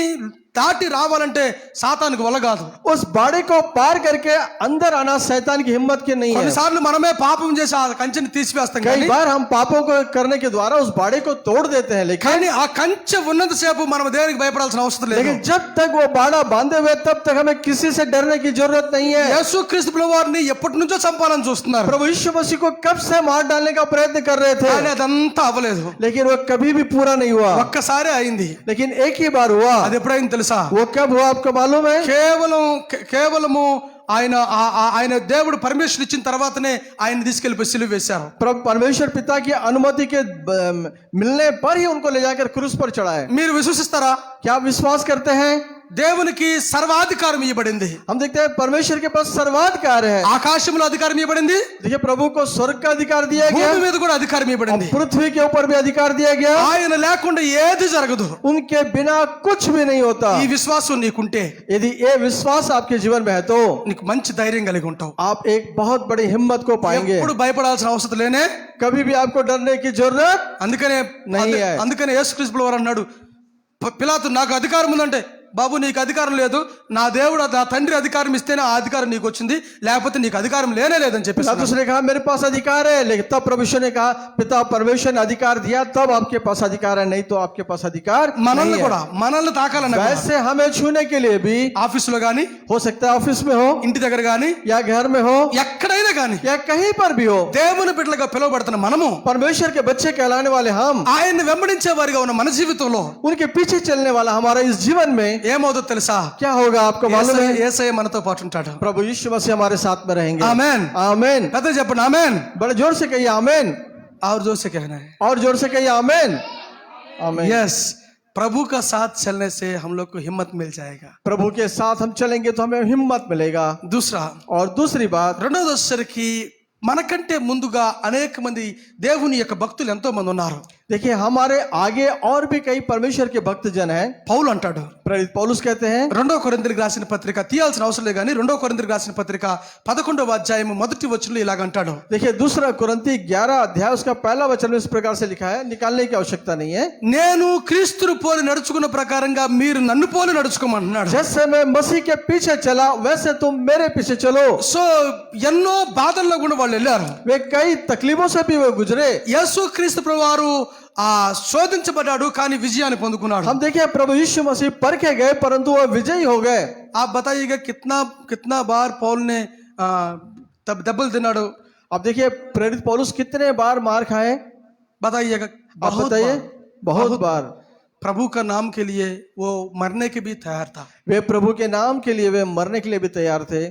S1: దాటి రావాలంటే సాతానికి వల్ల కాదు.
S4: उस बाड़े को पार करके अंदर आना शैतान की हिम्मत के नहीं है।
S1: కొన్నిసార్లు మనమే పాపం చేసి ఆ కంచెని తీసివేస్తాం,
S4: कई
S1: కానీ
S4: बार हम पापों को करने के द्वारा उस बाड़े को तोड़ देते हैं,
S1: కానీ ఆ కంచె ఉన్నంతసేపు మనం దేనికి భయపడాల్సిన అవసరం లేదు.
S4: लेकिन जब तक वो बाड़ा बांधे हुए तब तक हमें किसी से डरने की जरूरत नहीं है।
S1: యేసుక్రీస్తు ప్రభువారిని ఎప్పటి నుంచో చంపాలని చూస్తున్నారు,
S4: प्रभु यीशु मसीह को कब से मार डालने का प्रयत्न कर रहे थे,
S1: కానీ అదంతా అవ్వలేదు.
S4: लेकिन वो कभी भी पूरा नहीं हुआ।
S1: ఒక్కసారి అయింది.
S4: लेकिन एक ही बार हुआ।
S1: అది ఎప్పుడైంది తెలుసా?
S4: वो कब हुआ आपको मालूम है?
S1: కేవలము ఆయన దేవుడు పర్మిషన్ ఇచ్చిన తర్వాతనే ఆయన తీసుకెళ్లిపోయి సిలువ వేశారు.
S4: परमेश्वर पिता की अनुमति के मिलने पर ही उनको ले जाकर क्रूस पर चढ़ाए।
S1: మీరు విశ్వసిస్తారా?
S4: क्या आप विश्वास करते हैं?
S1: దేవునికి సర్వాధికారం ఇవ్వబడింది.
S4: हम देखते हैं परमेश्वर के पास सर्वाधिकार है।
S1: ఆకాశంలో అధికారం ఇవ్వబడింది,
S4: देखिए प्रभु को स्वर्ग का अधिकार दिया गया,
S1: భూమి మీద కూడా అధికారం ఇవ్వబడింది.
S4: पृथ्वी के ऊपर भी अधिकार दिया गया।
S1: ఆయన లేకుండా ఏది జరగదు.
S4: उनके बिना कुछ भी नहीं होता।
S1: ఈ విశ్వాసం నీకుంటే
S4: यदि ये विश्वास आपके जीवन में है तो
S1: నీకు మంచి ధైర్యం కలిగి ఉంటావు.
S4: आप एक बहुत बड़ी हिम्मत को पाएंगे।
S1: ఎప్పుడు భయపడాల్సిన అవసరం లేనే.
S4: कभी भी आपको डरने की जरूरत
S1: అందుకనే యేసుక్రీస్తు వారు అన్నాడు, పిలాతు నాకు అధికారం ఉందంటే, బాబు నీకు అధికారం లేదు, నా దేవుడు నా తండ్రి అధికారం ఇస్తేనే ఆ అధికారం నీకు వచ్చింది, లేకపోతే నీకు అధికారం లేనే లేదని చెప్పి
S4: उसने कहा मेरे पास अधिकार है, लेकिन तब परमेश्वर ने कहा पिता परमेश्वर ने अधिकार दिया तब आपके पास अधिकार है, नहीं तो आपके पास अधिकार
S1: మనల్ని కూడా మనల్ని తాకాలన్న
S4: वैसे हमें छूने के लिए भी
S1: ఆఫీసులో గానీ,
S4: हो सकता है ऑफिस में हो
S1: ఇంటి దగ్గర గానీ,
S4: या घर में हो
S1: ఎక్కడైనా గానీ,
S4: या कहीं पर भी हो,
S1: దేవుని బిడ్డలుగా పిలువబడుతున్న మనము,
S4: परमेश्वर के बच्चे कहलाने वाले हम,
S1: ఆయన్ని వెంబడించే వారిగా ఉన్న మన జీవితంలో
S4: उनके पीछे चलने वाला हमारा इस जीवन में
S1: ఏమవుతుందో తెలుసా?
S4: क्या होगा आपको मालूम है?
S1: యేసయ్య మనతో పాటు ఉంటాడు.
S4: प्रभु यीशु मसीह हमारे साथ में रहेंगे।
S1: आमेन,
S4: आमेन।
S1: పెద్ద చెప్పండి ఆమేన్.
S4: बड़े जोर से कहिए आमेन।
S1: और जोर से कहना है
S4: और जोर से कहिए आमेन। आमेन।
S1: यस, प्रभु का साथ चलने से हम लोग को हिम्मत मिल जाएगा.
S4: प्रभु के साथ हम चलेंगे तो हमें हिम्मत मिलेगा।
S1: दूसरा,
S4: और दूसरी बात,
S1: రెండోది వచ్చేసరికి మనకంటే ముందుగా అనేక మంది దేవుని యొక్క భక్తులు ఎంతో మంది ఉన్నారు.
S4: देखिए हमारे आगे और भी कई परमेश्वर के भक्त जन हैं।
S1: పౌలు అంటాడు,
S4: प्रेरित पौलुस कहते हैं,
S1: 2 కొరింథీయులకు రాసిన పత్రిక తీయాల్సిన అవసరం లేదు, కానీ 2 కొరింథీయులకు రాసిన పత్రిక 11వ అధ్యాయం మొదటి వచనంలో ఇలాగ అంటాడు.
S4: देखिए दूसरा कुरिन्थी 11 अध्याय उसका पहला वचन में इस प्रकार से लिखा है, निकालने की आवश्यकता नहीं है।
S1: నేను క్రీస్తును పోలి నడుచుకున్న ప్రకారంగా మీరు నన్ను పోలి నడుచుకోమంటున్నాడు.
S4: जैसे मैं मसीह के पीछे चला वैसे तुम मेरे पीछे चलो।
S1: సో ఎన్నో బాధల్లో కూడా వాళ్ళు వెళ్ళారు.
S4: वे कई तकलीफों से भी वे गुजरे।
S1: యేసు క్రీస్తు ప్రభువారు శోధించబడ్డాడు, కానీ విజయాన్ని పొందుకున్నాడు.
S4: हम देखिए प्रभु यीशु मसीह परखे गए परंतु वह विजयी हो गए।
S1: आप बताइएगा कितना बार पौल ने तब दबल दिनाड़ो?
S4: अब देखिए प्रेरित पौलुस कितने बार मार खाए,
S1: बताइएगा?
S4: आप बताइए। बहुत बार।
S1: प्रभु का नाम के लिए वो मरने के भी तैयार था.
S4: वे प्रभु के नाम के लिए वे मरने के लिए भी तैयार थे।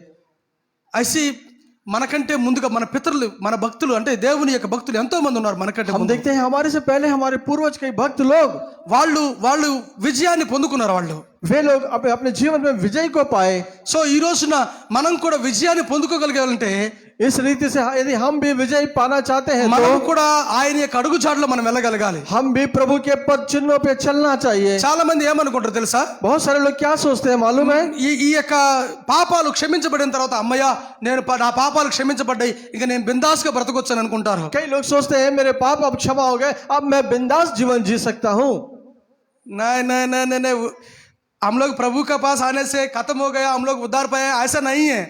S1: ऐसी మనకంటే ముందుగా మన పితరులు, మన భక్తులు అంటే దేవుని యొక్క భక్తులు ఎంతో మంది ఉన్నారు మనకంటే.
S4: हम देखते हैं हमारे से पहले हमारे पूर्वज कई भक्त लोग,
S1: వాళ్ళు విజయాన్ని పొందుకున్నారు. వాళ్ళు
S4: वे लोग अपने जीवन में विजय को पाए।
S1: సో ఈ రోజున మనం కూడా విజయాన్ని పొందుకోగలిగాలంటే,
S4: इस रीति से यदि हम भी विजय पाना चाहते हैं
S1: మనం
S4: तो
S1: కూడా ఆయన యొక్క అడుగుజాడలో మనం వెళ్ళగలగాలి.
S4: हम भी प्रभु के पद चिन्हों पे चलना चाहिए।
S1: చాలా మంది ఏమనుకుంటారు తెలుసా?
S4: बहुत सारे लोग क्या सोचते हैं मालूम है?
S1: ఈ యొక్క పాపాలు క్షమించబడిన తర్వాత అమ్మయ్య నేను నా పాపాలు క్షమించబడ్డాయి, ఇంకా నేను బిందాస్గా బ్రతకొచ్చాను అనుకుంటారు.
S4: कई लोग सोचते हैं मेरे पाप अब क्षमा हो गए, अब मैं बिंदास जीवन जी सकता हूँ।
S1: नहीं, हम लोग प्रभु के पास आने से खत्म हो गया, हम लोग उद्धार पाए, ऐसा नहीं है.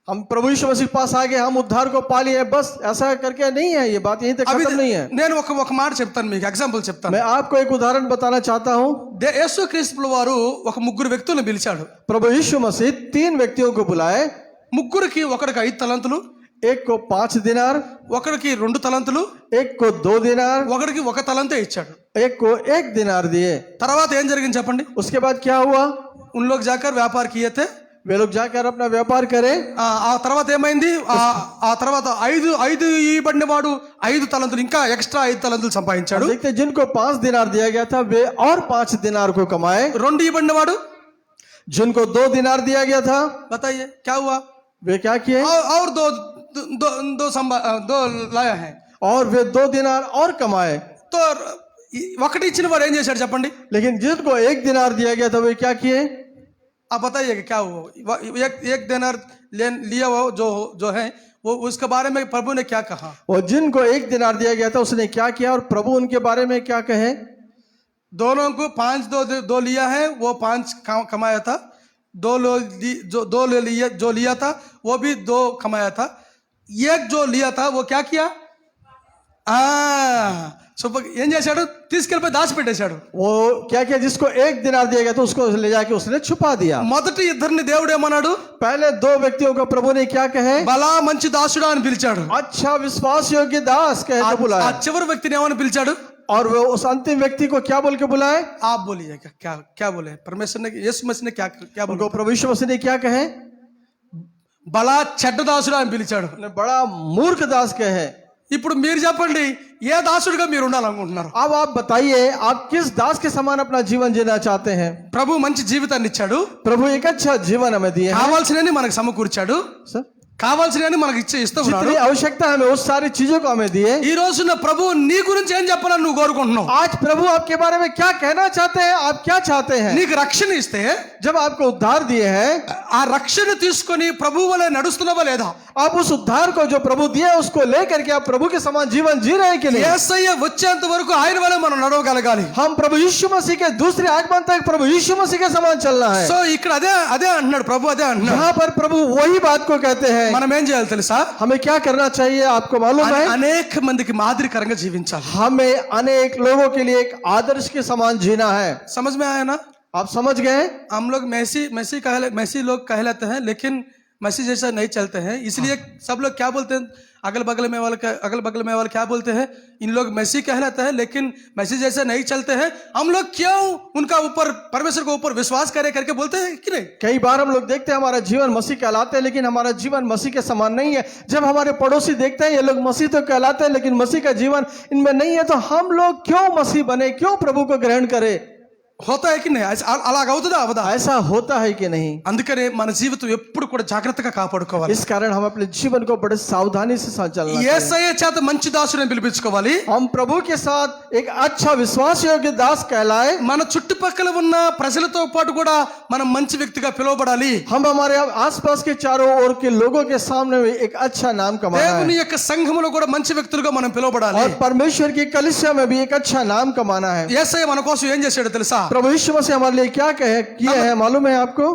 S4: हम प्रभु यीशु मसीह के पास आ गए, हम उद्धार को पा लिए, बस ऐसा करके नहीं है। ये बात यहीं तक
S1: అవి
S4: खत्म नहीं है।
S1: నేను ఒక మాట చెప్తాను, మీకు ఎగ్జాంపుల్ చెప్తాను.
S4: मैं आपको एक उदाहरण बताना चाहता हूँ।
S1: యేసు క్రీస్తు వారు ఒక ముగ్గురు వ్యక్తులను పిలిచాడు.
S4: प्रभु यीशु मसीह 3 व्यक्तियों को बुलाए।
S1: ముగ్గురికి ఒకరికి 5 తలంతులు,
S4: एक को 5 दिनार,
S1: ఒకరికి 2 తలంతులు,
S4: एक को 2 दिनार,
S1: ఒకరికి 1 తలంతే ఇచ్చాడు.
S4: एक को 1 दिनार दिए।
S1: తర్వాత ఏం జరిగింది చెప్పండి?
S4: उसके बाद क्या हुआ?
S1: उन लोग जाकर व्यापार किए थे.
S4: वे लोग जाकर अपना व्यापार करे।
S1: ఆ తర్వాత ఏమైంది? ఆ తర్వాత 5 ఇవ్వబడిన వాడు 5 తలంతులు ఇంకా ఎక్స్ట్రా 5 తలంతులు సంపాదించాడు.
S4: देखते जिनको 5 दिनार दिया गया था वे और 5 दिनार को कमाए।
S1: 2 ఇవ్వబడిన వాడు,
S4: जिनको 2 दिनार दिया गया था,
S1: बताइए क्या हुआ?
S4: वे क्या किए?
S1: और दो लाया है.
S4: और वे 2 दिनार और कमाए।
S1: तो ఒకటి ఇచ్చిన వాడు ఏం చేశాడు చెప్పండి?
S4: लेकिन जिनको 1 दिनार दिया गया था वे क्या किए?
S1: आप बताइए कि क्या हुआ? एक दिनार लिया वो जो है वो उसके बारे में प्रभु ने क्या कहा?
S4: और जिनको 1 दिनार दिया गया था उसने क्या किया और प्रभु उनके बारे में क्या कहे?
S1: दोनों को 5 दो लिया है, वो 5 कमाया था. 2 जो लिया था वो भी 2 कमाया था. एक जो लिया था वो क्या किया? ఏం చేశాడు? తీసుకెళ్ళిపోయి దాచిపెట్టేశాడు.
S4: वो क्या किया? जिसको 1 दिनार दिया गया था उसको ले जाके उसने छुपा दिया।
S1: మొదటి ఇద్దరిని దేవుడు ఏమన్నాడు?
S4: पहले 2 व्यक्तियों को प्रभु ने क्या कहे?
S1: బలా మంచి దాసుడా అని పిలిచాడు.
S4: अच्छा विश्वास योग्य दास कह के
S1: ఆ
S4: बुलाया।
S1: చివరి వ్యక్తిని ఏమని పిలిచాడు?
S4: और वो उस अंतिम व्यक्ति को क्या बोल के बुलाए?
S1: आप बोलिए क्या बोले? परमेश्वर ने, यीशु मसीह ने क्या बोला?
S4: उनको प्रभु यीशु मसीह ने क्या कहे?
S1: బలా చెడ్డ దాసుడా అని పిలిచాడు.
S4: बड़ा मूर्ख दास कहे।
S1: ఇప్పుడు మీరు చెప్పండి, ఏ దాసుడిగా మీరు ఉండాలనుకుంటున్నారు?
S4: अब आप बताइए आप किस दास के समान अपना जीवन जीना चाहते हैं?
S1: ప్రభు మంచి జీవితాన్ని ఇచ్చాడు,
S4: प्रभु एक अच्छा जीवन हमें दिए हैं।
S1: కావాల్సినవి మనకు సమకూర్చాడు,
S4: सर,
S1: కావాల్సినవి మనకు ఇస్తూ ఉన్నాడు.
S4: जितनी आवश्यकता हमें उस सारी चीजों को हमें दिए।
S1: ఈ రోజున ప్రభు నీ గురించి ఏం చెప్పాలని నువ్వు కోరుకుంటున్నావు?
S4: आज प्रभु आपके बारे में क्या कहना चाहते हैं? आप क्या चाहते हैं?
S1: నీకు రక్షణ ఇస్తే
S4: जब आपको उद्धार दिए हैं
S1: ఆ రక్షణ తీసుకొని ప్రభు వలె నడుస్తున్నావా లేదా?
S4: आप उस उद्धार को जो प्रभु दिया है उसको लेकर के आप प्रभु के समान जीवन जी रहे हैं कि नहीं?
S1: యేసయ్య వచ్చేంత వరకు ఆయన వలె మనం నడవగలగాలి.
S4: हम प्रभु यीशु मसीह के दूसरे आगमन तक प्रभु यीशु मसीह के समान चलना है।
S1: సో ఇక్కడ అదే అంటున్నాడు ప్రభు, అదే అంటున్నాడు.
S4: यहाँ पर प्रभु वही बात को कहते हैं।
S1: మనం ఏం చేయాలి తెలుసా?
S4: हमें क्या करना चाहिए आपको मालूम है?
S1: అనేక మందికి మాదిరికరంగా జీవించాలి.
S4: हमें अनेक लोगों के लिए एक आदर्श के समान जीना है।
S1: समझ में आया ना?
S4: आप समझ गए?
S1: हम लोग मैसी लोग कहलाते हैं, लेकिन मैसी जैसा नहीं चलते हैं. इसलिए सब लोग क्या बोलते हैं? अगल बगल में वाले क्या बोलते हैं? इन लोग मैसी कहलाते हैं लेकिन मैसी जैसे नहीं चलते हैं. हम लोग क्यों उनका ऊपर, परमेश्वर को ऊपर विश्वास करके बोलते हैं कि नहीं?
S4: कई बार हम लोग देखते हैं हमारा जीवन मसीह कहलाते हैं लेकिन हमारा जीवन मसीह के समान नहीं है। जब हमारे पड़ोसी देखते हैं ये लोग मसीह तो कहलाते हैं लेकिन मसीह का जीवन इनमें नहीं है, तो हम लोग क्यों मसीह बने, क्यों प्रभु को ग्रहण करें?
S1: होता है कि नहीं? అలాగ అవుతుందా అవదా?
S4: ऐसा होता है कि नहीं?
S1: అందుకనే మన జీవితం ఎప్పుడు కూడా జాగ్రత్తగా కాపాడుకోవాలి.
S4: इस कारण हम अपने जीवन को बड़े सावधानी से चलना चाहिए।
S1: యేసయ్య చేత మంచి దాసుని పిలిపించుకోవాలి.
S4: हम प्रभु के साथ एक अच्छा विश्वास योग्य दास कहलाए।
S1: మన చుట్టుపక్కల ఉన్న ప్రజలతో పాటు కూడా మనం మంచి వ్యక్తిగా పిలువబడాలి.
S4: हम हमारे आसपास के चारों ओर के लोगों के सामने भी एक अच्छा नाम कमाना
S1: దేవుని
S4: है
S1: యొక్క సంఘములో కూడా మంచి వ్యక్తులుగా మనం పిలువబడాలి.
S4: और परमेश्वर की कलीसिया में भी एक अच्छा नाम कमाना है।
S1: యేసయ్య మన కోసం ఏం చేశాడో తెలుసా?
S4: प्रभु यीशु मसीह हमारे लिए क्या किए हैं मालूम है आपको?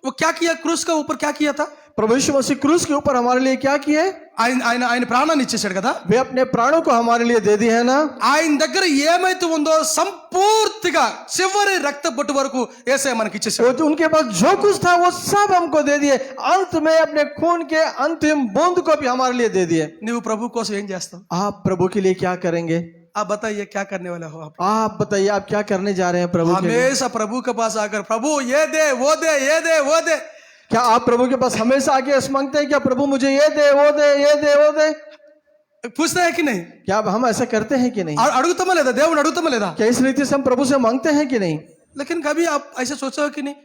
S1: वो क्या किया? क्रूस के ऊपर क्या किया था?
S4: प्रभु यीशु मसीह क्रूस के ऊपर हमारे लिए क्या किए?
S1: ఆయన ప్రాణాన్ని ఇచ్చేశాడు కదా.
S4: वे अपने प्राणों को हमारे लिए दे दिए है ना।
S1: ఆయన దగ్గర ఏమైతే ఉందో సంపూర్తిగా చివరి రక్త బొట్టు వరకు యేసయ్య మనకి ఇచ్చేశాడు.
S4: तो उनके पास जो कुछ था वो सब हमको दे दिए। अंत में अपने खून के अंतिम बूंद को भी हमारे लिए दे दिए।
S1: నువ్వు ప్రభు కోసం ఏం చేస్తావు?
S4: आप प्रभु के लिए क्या करेंगे?
S1: आप बताइए क्या करने वाले हो?
S4: आप बताइए आप क्या करने जा रहे हैं प्रभु के लिए?
S1: हमेशा प्रभु के पास आकर प्रभु ये दे वो दे ये दे वो दे.
S4: क्या आप प्रभु के पास हमेशा आके ऐसे मांगते हैं क्या प्रभु मुझे ये दे वो दे ये दे वो दे?
S1: पूछते हैं कि नहीं?
S4: क्या हम ऐसा करते हैं कि नहीं?
S1: అడుగుతామా లేదా? దేవుని అడుగుతామా లేదా?
S4: क्या इस रीति से हम प्रभु से मांगते हैं कि नहीं?
S1: लेकिन कभी आप ऐसे सोचो कि नहीं,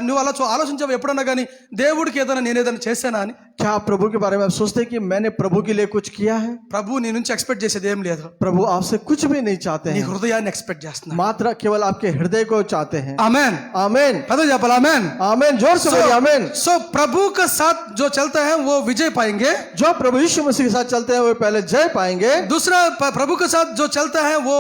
S1: నువ్వు అలా ఆలోచించావు ఎప్పుడన్నా కానీ దేవుడికి ఏదైనా నేను ఏదైనా చేశానా అని?
S4: क्या आप प्रभु के बारे में आप सोचते हैं कि मैंने प्रभु के लिए कुछ किया है?
S1: ప్రభు నీ నుంచి ఎక్స్పెక్ట్ చేసేది ఏం లేదు.
S4: प्रभु आपसे कुछ भी नहीं चाहते
S1: నీ
S4: हैं,
S1: హృదయాన్ని ఎక్స్పెక్ట్ చేస్తున్నా.
S4: मात्र केवल आपके हृदय को चाहते हैं।
S1: आमेन.
S4: आमीन
S1: पता చెప్పాలి आमेन.
S4: आमीन जोर से बोलिए आमीन।
S1: सो प्रभु के साथ जो चलते हैं वो विजय पाएंगे.
S4: जो प्रभु यीशु मसीह के साथ चलते हैं वो पहले जय पाएंगे।
S1: दूसरा प्रभु के साथ जो चलता है वो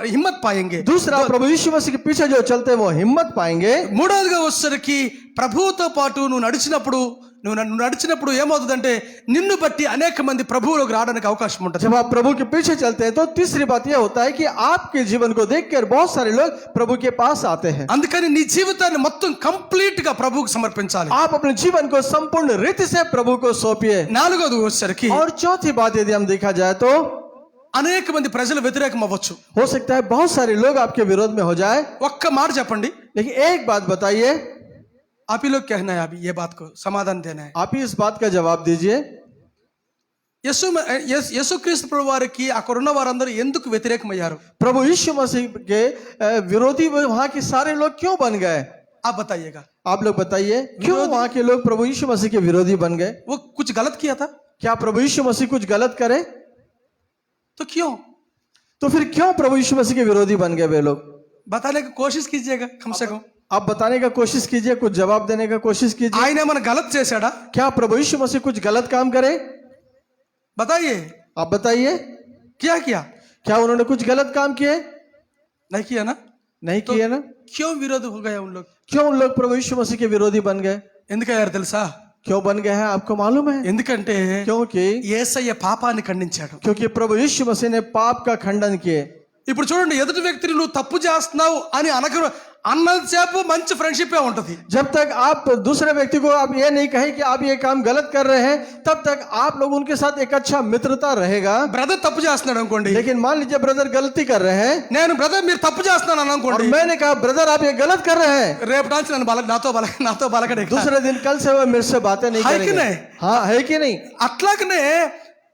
S1: हिम्मत पाएंगे.
S4: दूसरा प्रभु यीशु मसीह के पीछे जो चलते हैं वो हिम्मत पाएंगे।
S1: మూడోదిగా వచ్చేసరికి ప్రభువుతో పాటు నువ్వు నడిచినప్పుడు నువ్వు నడిచినప్పుడు ఏమవుతుందంటే నిన్ను బట్టి అనేక మంది ప్రభువులోకి రావడానికి అవకాశం ఉంటుంది.
S4: जब आप प्रभु के पीछे चलते हैं तो तीसरी बात यह होता है कि आपके जीवन को देखकर बहुत सारे लोग प्रभु के पास आते हैं.
S1: అందుకని నీ జీవితాన్ని మొత్తం కంప్లీట్ గా ప్రభువుకు సమర్పించాలి.
S4: आप अपने जीवन को संपूर्ण रीति से प्रभु को सौंपिए.
S1: నాలుగోది వచ్చేసరికి
S4: और चौथी बात यदि हम देखा जाए तो
S1: అనేక మంది ప్రజలు వ్యతిరేకం అవ్వచ్చు.
S4: हो सकता है बहुत सारे लोग आपके विरोध में हो जाए.
S1: ఒక్క మాట చెప్పండి,
S4: लेकिन एक बात बताइए,
S1: आप ही लोग कहना है, अभी ये बात को समाधान देना है.
S4: आप ही इस बात का जवाब दीजिए.
S1: యేసుక్రీస్తు ప్రభు వారికి అక్కడున్న వారందరూ ఎందుకు వ్యతిరేకమయ్యారు?
S4: प्रभु यीशु मसीह के विरोधी वहां के सारे लोग क्यों बन गए?
S1: आप बताइएगा.
S4: आप लोग बताइए, क्यों वहां के लोग प्रभु यीशु मसीह के विरोधी बन गए?
S1: वो कुछ गलत किया था?
S4: क्या प्रभु यीशु मसीह कुछ गलत करे?
S1: तो क्यों?
S4: तो फिर क्यों प्रभु यीशु मसीह के विरोधी बन गए वे लोग?
S1: बताने की कोशिश कीजिएगा कम से कम.
S4: आप बताने का कोशिश कीजिए, कुछ जवाब देने का कोशिश कीजिए.
S1: ఆయన ఏమైనా గలత్ చేశాడా?
S4: क्या प्रभु यीशु मसीह कुछ गलत काम करे?
S1: बताइए.
S4: आप बताइए,
S1: क्या किया?
S4: क्या उन्होंने कुछ गलत काम किए?
S1: नहीं किया ना?
S4: नहीं किए ना?
S1: क्यों विरोध हो गया उन लोग?
S4: क्यों उन लोग प्रभु यीशु मसीह के विरोधी बन गए?
S1: ఎందుకయ్యారు తెలుసా?
S4: क्यों बन गए हैं आपको मालूम है?
S1: ఎందుకంటే
S4: क्योंकि
S1: యేసయ్య పాపాన్ని ఖండించాడు.
S4: क्योंकि प्रभु यीशु मसीह ने पाप का खंडन किए.
S1: ఇప్పుడు చూడండి, ఎదుటి వ్యక్తిని నువ్వు తప్పు చేస్తున్నావు అని అన్నసేపు మంచి ఫ్రెండ్షిప్ ఉంటది.
S4: जब तक आप दूसरे व्यक्ति को आप ये नहीं कहें कि आप ये काम गलत कर रहे हैं, तब तक आप लोग उनके साथ एक अच्छा मित्रता रहेगा.
S1: బ్రదర్ తప్పు చేస్తున్నాడు అనుకోండి,
S4: लेकिन मान लीजिए ब्रदर गलती कर रहे हैं,
S1: నేను బ్రదర్ మీరు తప్పు చేస్తున్నాను
S4: और
S1: అనుకోండి,
S4: मैंने कहा ब्रदर आप ये गलत कर रहे हैं,
S1: రేపు నుంచి నాతో బలకడే.
S4: दूसरे दिन कल से वो मेरे से बातें नहीं
S1: है कि
S4: करेंगे.
S1: नहीं?
S4: हाँ, है कि नहीं?
S1: అట్లాగనే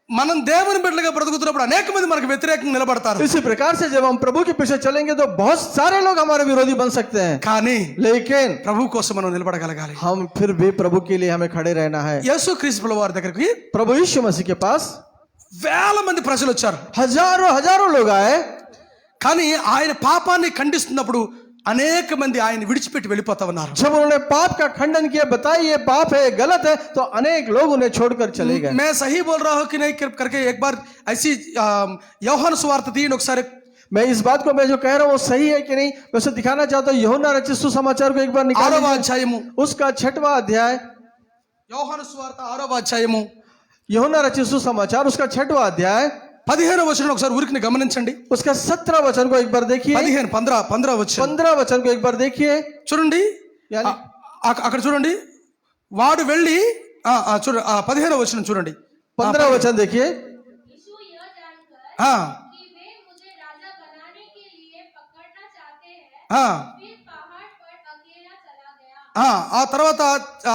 S1: మనం దేవుని బిడ్డలుగా బ్రతుకుతున్నప్పుడు అనేక మంది మనకు వ్యతిరేకంగా నిలబడతారు.
S4: इसी प्रकार से जब हम प्रभु के पीछे चलेंगे तो बहुत सारे लोग हमारे विरोधी बन सकते हैं,
S1: కానీ
S4: लेकिन
S1: ప్రభు కోసం మనం నిలబడగలగాలి.
S4: हम फिर भी प्रभु के लिए हमें खड़े रहना है.
S1: యేసుక్రీస్తు వారి దగ్గరికి
S4: प्रभु यीशु मसीह के पास
S1: వేల మంది ప్రజలు వచ్చారు.
S4: हजारों लोग आए,
S1: కానీ ఆయన పాపాన్ని ఖండిస్తున్నప్పుడు అనేక మంది ఆయన విడిచిపెట్టి వెళ్ళిపోతా ఉన్నారు.
S4: जब उन्होंने पाप का खंडन किया, बताइए ये पाप है, गलत है, तो अनेक लोग उन्हें छोड़कर चले गए.
S1: मैं सही बोल रहा हूं कि नहीं करके एक बार ऐसी యోహాను సువార్త తీయండి ఒకసారి.
S4: मैं इस बात को मैं जो कह रहा हूँ वो सही है कि नहीं, वैसे दिखाना चाहता हूँ. यूहन्ना रचित सुसमाचार को एक बार
S1: 6వ
S4: निकालिए,
S1: అధ్యాయము.
S4: उसका 6वां अध्याय.
S1: యోహాను సువార్త 6వ అధ్యాయము
S4: यूहन्ना रचित सुसमाचार उसका 6वां अध्याय
S1: 15వ వచనం ఒకసారి ఊరికి గమనించండి.
S4: उसका 17 वचन को एक बार देखिए.
S1: 15 వచనం
S4: 15 वचन को एक बार देखिए.
S1: చూడండి.
S4: यानी
S1: అక్కడ చూడండి, వాడు వెళ్ళి చూడండి 15వ వచనం చూడండి.
S4: 15 वचन देखिए.
S3: यीशु यह जानकर
S1: ఆ
S3: कि वे मुझे राजा बनाने के लिए पकड़ना चाहते हैं,
S1: ఆ
S3: फिर पहाड़ पर अकेला चला गया.
S1: ఆ తర్వాత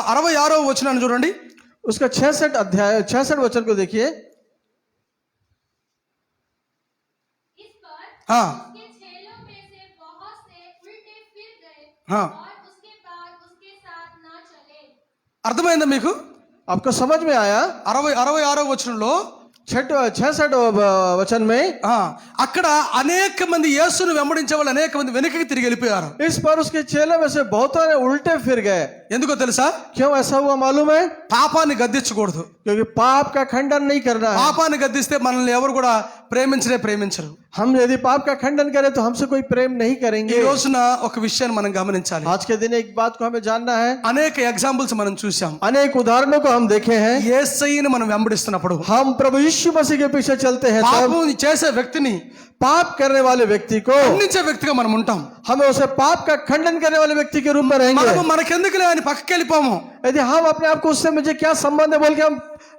S1: 66వ వచనాన్ని చూడండి.
S4: उसका 66 अध्याय 66 वचन को देखिए.
S3: इस पर
S1: हाँ
S3: उसके चेलों में से बहुत से उल्टे फिर गए
S1: हाँ
S3: और उसके बाद उसके साथ ना चले.
S1: అర్థమైందా మీకు?
S4: आपको समझ में आया?
S1: 66వ వచనంలో
S4: 66 वचन में
S1: అక్కడ అనేక మంది యేసును వెంబడించే వాళ్ళు అనేక మంది వెనక్కి తిరిగి వెళ్ళిపోయారు.
S4: इस पर उसके चेलों में से बहुतों ने उल्टे फिर गए.
S1: ఎందుకో తెలుసా?
S4: क्यों ऐसा हुआ मालूम है?
S1: పాపాన్ని గద్దించకూడదు.
S4: क्योंकि पाप का खंडन नहीं करना है.
S1: పాపాన్ని గద్దిస్తే మనల్ని ఎవరు కూడా ప్రేమించరు.
S4: हम यदि पाप का खंडन करें तो हमसे कोई प्रेम नहीं
S1: ఈ
S4: करेंगे.
S1: రోజున ఒక విషయాన్ని మనం గమనించాలి.
S4: आज के दिन एक बात को हमें जानना है.
S1: అనేక ఎగ్జాంపుల్స్ మనం చూసాం.
S4: अनेक उदाहरणों को हम देखे हैं.
S1: యేసయ్యను మనం వెంబడిస్తున్నప్పుడు,
S4: हम प्रभु यीशु मसीह के पीछे चलते हैं, तब
S1: పాపం చేసే వ్యక్తిని
S4: पाप करने वाले व्यक्ति को
S1: ఖండించే వ్యక్తిగా మనం ఉంటాం.
S4: हमें उसे पाप का खंडन करने वाले व्यक्ति के रूप में रहेंगे.
S1: మనకెందుకులే అని పక్కకి వెళ్ళిపోము.
S4: यदि हम अपने आप को उससे मुझे क्या संबंध है बोल के हम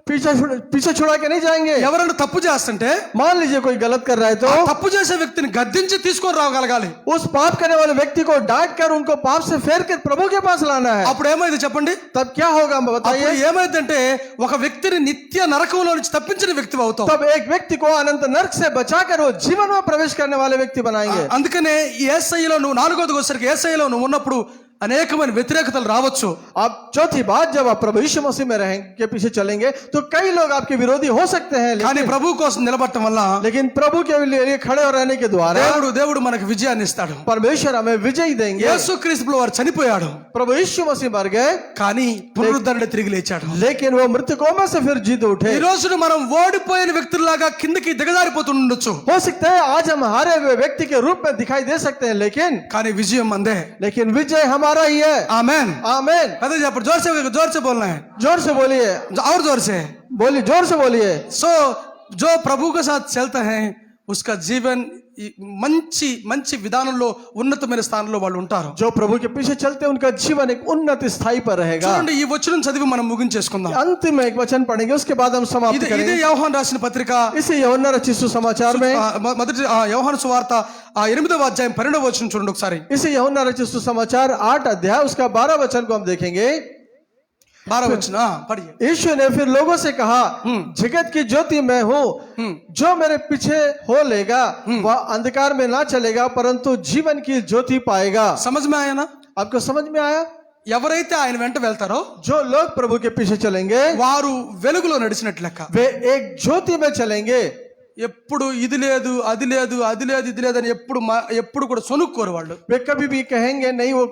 S4: पीछे छुड़ा के नहीं जाएंगे.
S1: ఎవరైనా తప్పు చేస్తుంటే
S4: मान लीजिए कोई गलत कर रहा है तो
S1: తప్పు చేసే వ్యక్తిని గద్దించి తీసుకొని రాగలగాలి.
S4: उस पाप करने वाले व्यक्ति को डांट कर उनको पाप से फेर कर प्रभु के पास लाना है.
S1: అప్పుడు ఏమైంది చెప్పండి?
S4: तब क्या होगा
S1: అప్పుడు
S4: बताइए?
S1: ఏమైందంటే ఒక వ్యక్తిని నిత్య నరకంలో నుంచి తప్పించిన వ్యక్తి అవుతావు.
S4: तब एक व्यक्ति को अनंत नरक से बचाकर वो जीवन में प्रवेश करने वाले व्यक्ति बनाएंगे.
S1: అందుకనే యేసయ్యలో నువ్వు 4వ వచ్చరికి యేసయ్యలో నువ్వు ఉన్నప్పుడు అనేకమైన వ్యతిరేకతలు రావచ్చు.
S4: अब चौथी बात, जब आप प्रभु यीशु मसीह में रहेंगे के पीछे चलेंगे तो कई लोग आपके विरोधी हो सकते हैं,
S1: కానీ ప్రభు కోసం నిలబడటం వల్ల
S4: लेकिन प्रभु के लिए खड़े और रहने के द्वारा
S1: దేవుడు మనకు విజయాన్ని ఇస్తాడు.
S4: परमेश्वर हमें विजय देंगे.
S1: యేసుక్రీస్తు వారు చనిపోయాడు,
S4: प्रभु यीशु मसीह मर गए,
S1: కానీ పునరుద్ధరణ తిరిగి లేచాడు.
S4: लेकिन वो मृतकों में से फिर जीत उठे.
S1: ఈ రోజున మనం ఓడిపోయిన వ్యక్తుల్లాగా కిందకి దిగజారిపోతుండొచ్చు.
S4: हो सकता है आज हम हारे हुए व्यक्ति के रूप में दिखाई दे सकते हैं, लेकिन
S1: కానీ విజయం మందే.
S4: विजय हमारा हमारा ही है।
S1: आमेन।
S4: आमीन।
S1: कहते जब जोर से बोलना है,
S4: जोर से बोलिए,
S1: और जोर से
S4: बोलिए, जोर से बोलिए।
S1: जो प्रभु के साथ चलता है उसका जीवन మంచి మంచి విధానంలో ఉన్నతమైన స్థానంలో వాళ్ళు ఉంటారు.
S4: जो प्रभु के पीछे चलते हैं उनका जीवन एक उन्नत स्थाई पर रहेगा।
S1: చూడండి ఈ వచనం చదివి మనం ముగించేసుకుందాం.
S4: अंतिम में एक वचन पढ़ेंगे, उसके बाद हम समाप्त
S1: ఇదే
S4: करेंगे।
S1: యోహాను రాసిన పత్రిక
S4: इसी यूहन्ना रचित सुसमाचार में
S1: మొదటి యోహాను సువార్త 8వ అధ్యాయం 12వ వచనం చూడండి ఒకసారి.
S4: इसी यूहन्ना रचित सुसमाचार 8 अध्याय उसका 12 वचन को हम देखेंगे।
S1: 12వ వచనం పढ़िए।
S4: यीशु ने फिर लोगों से कहा, जगत की ज्योति मैं हूँ, जो मेरे पीछे हो लेगा वह अंधकार में ना चलेगा परंतु जीवन की ज्योति पाएगा।
S1: समझ में आया ना?
S4: आपको समझ में आया?
S1: ఎవరైతే ఆయన వెంట వెళ్తారో
S4: जो लोग प्रभु के पीछे चलेंगे
S1: వారు వెలుగులో నడిచినట్లు లెక్క.
S4: वे एक ज्योति में चलेंगे।
S1: ఎప్పుడు ఇది లేదు అది లేదు అది లేదు ఇది లేదు అని ఎప్పుడు కూడా సొనుక్కోరు వాళ్ళు.
S4: वे कभी भी कहेंगे नहीं, वो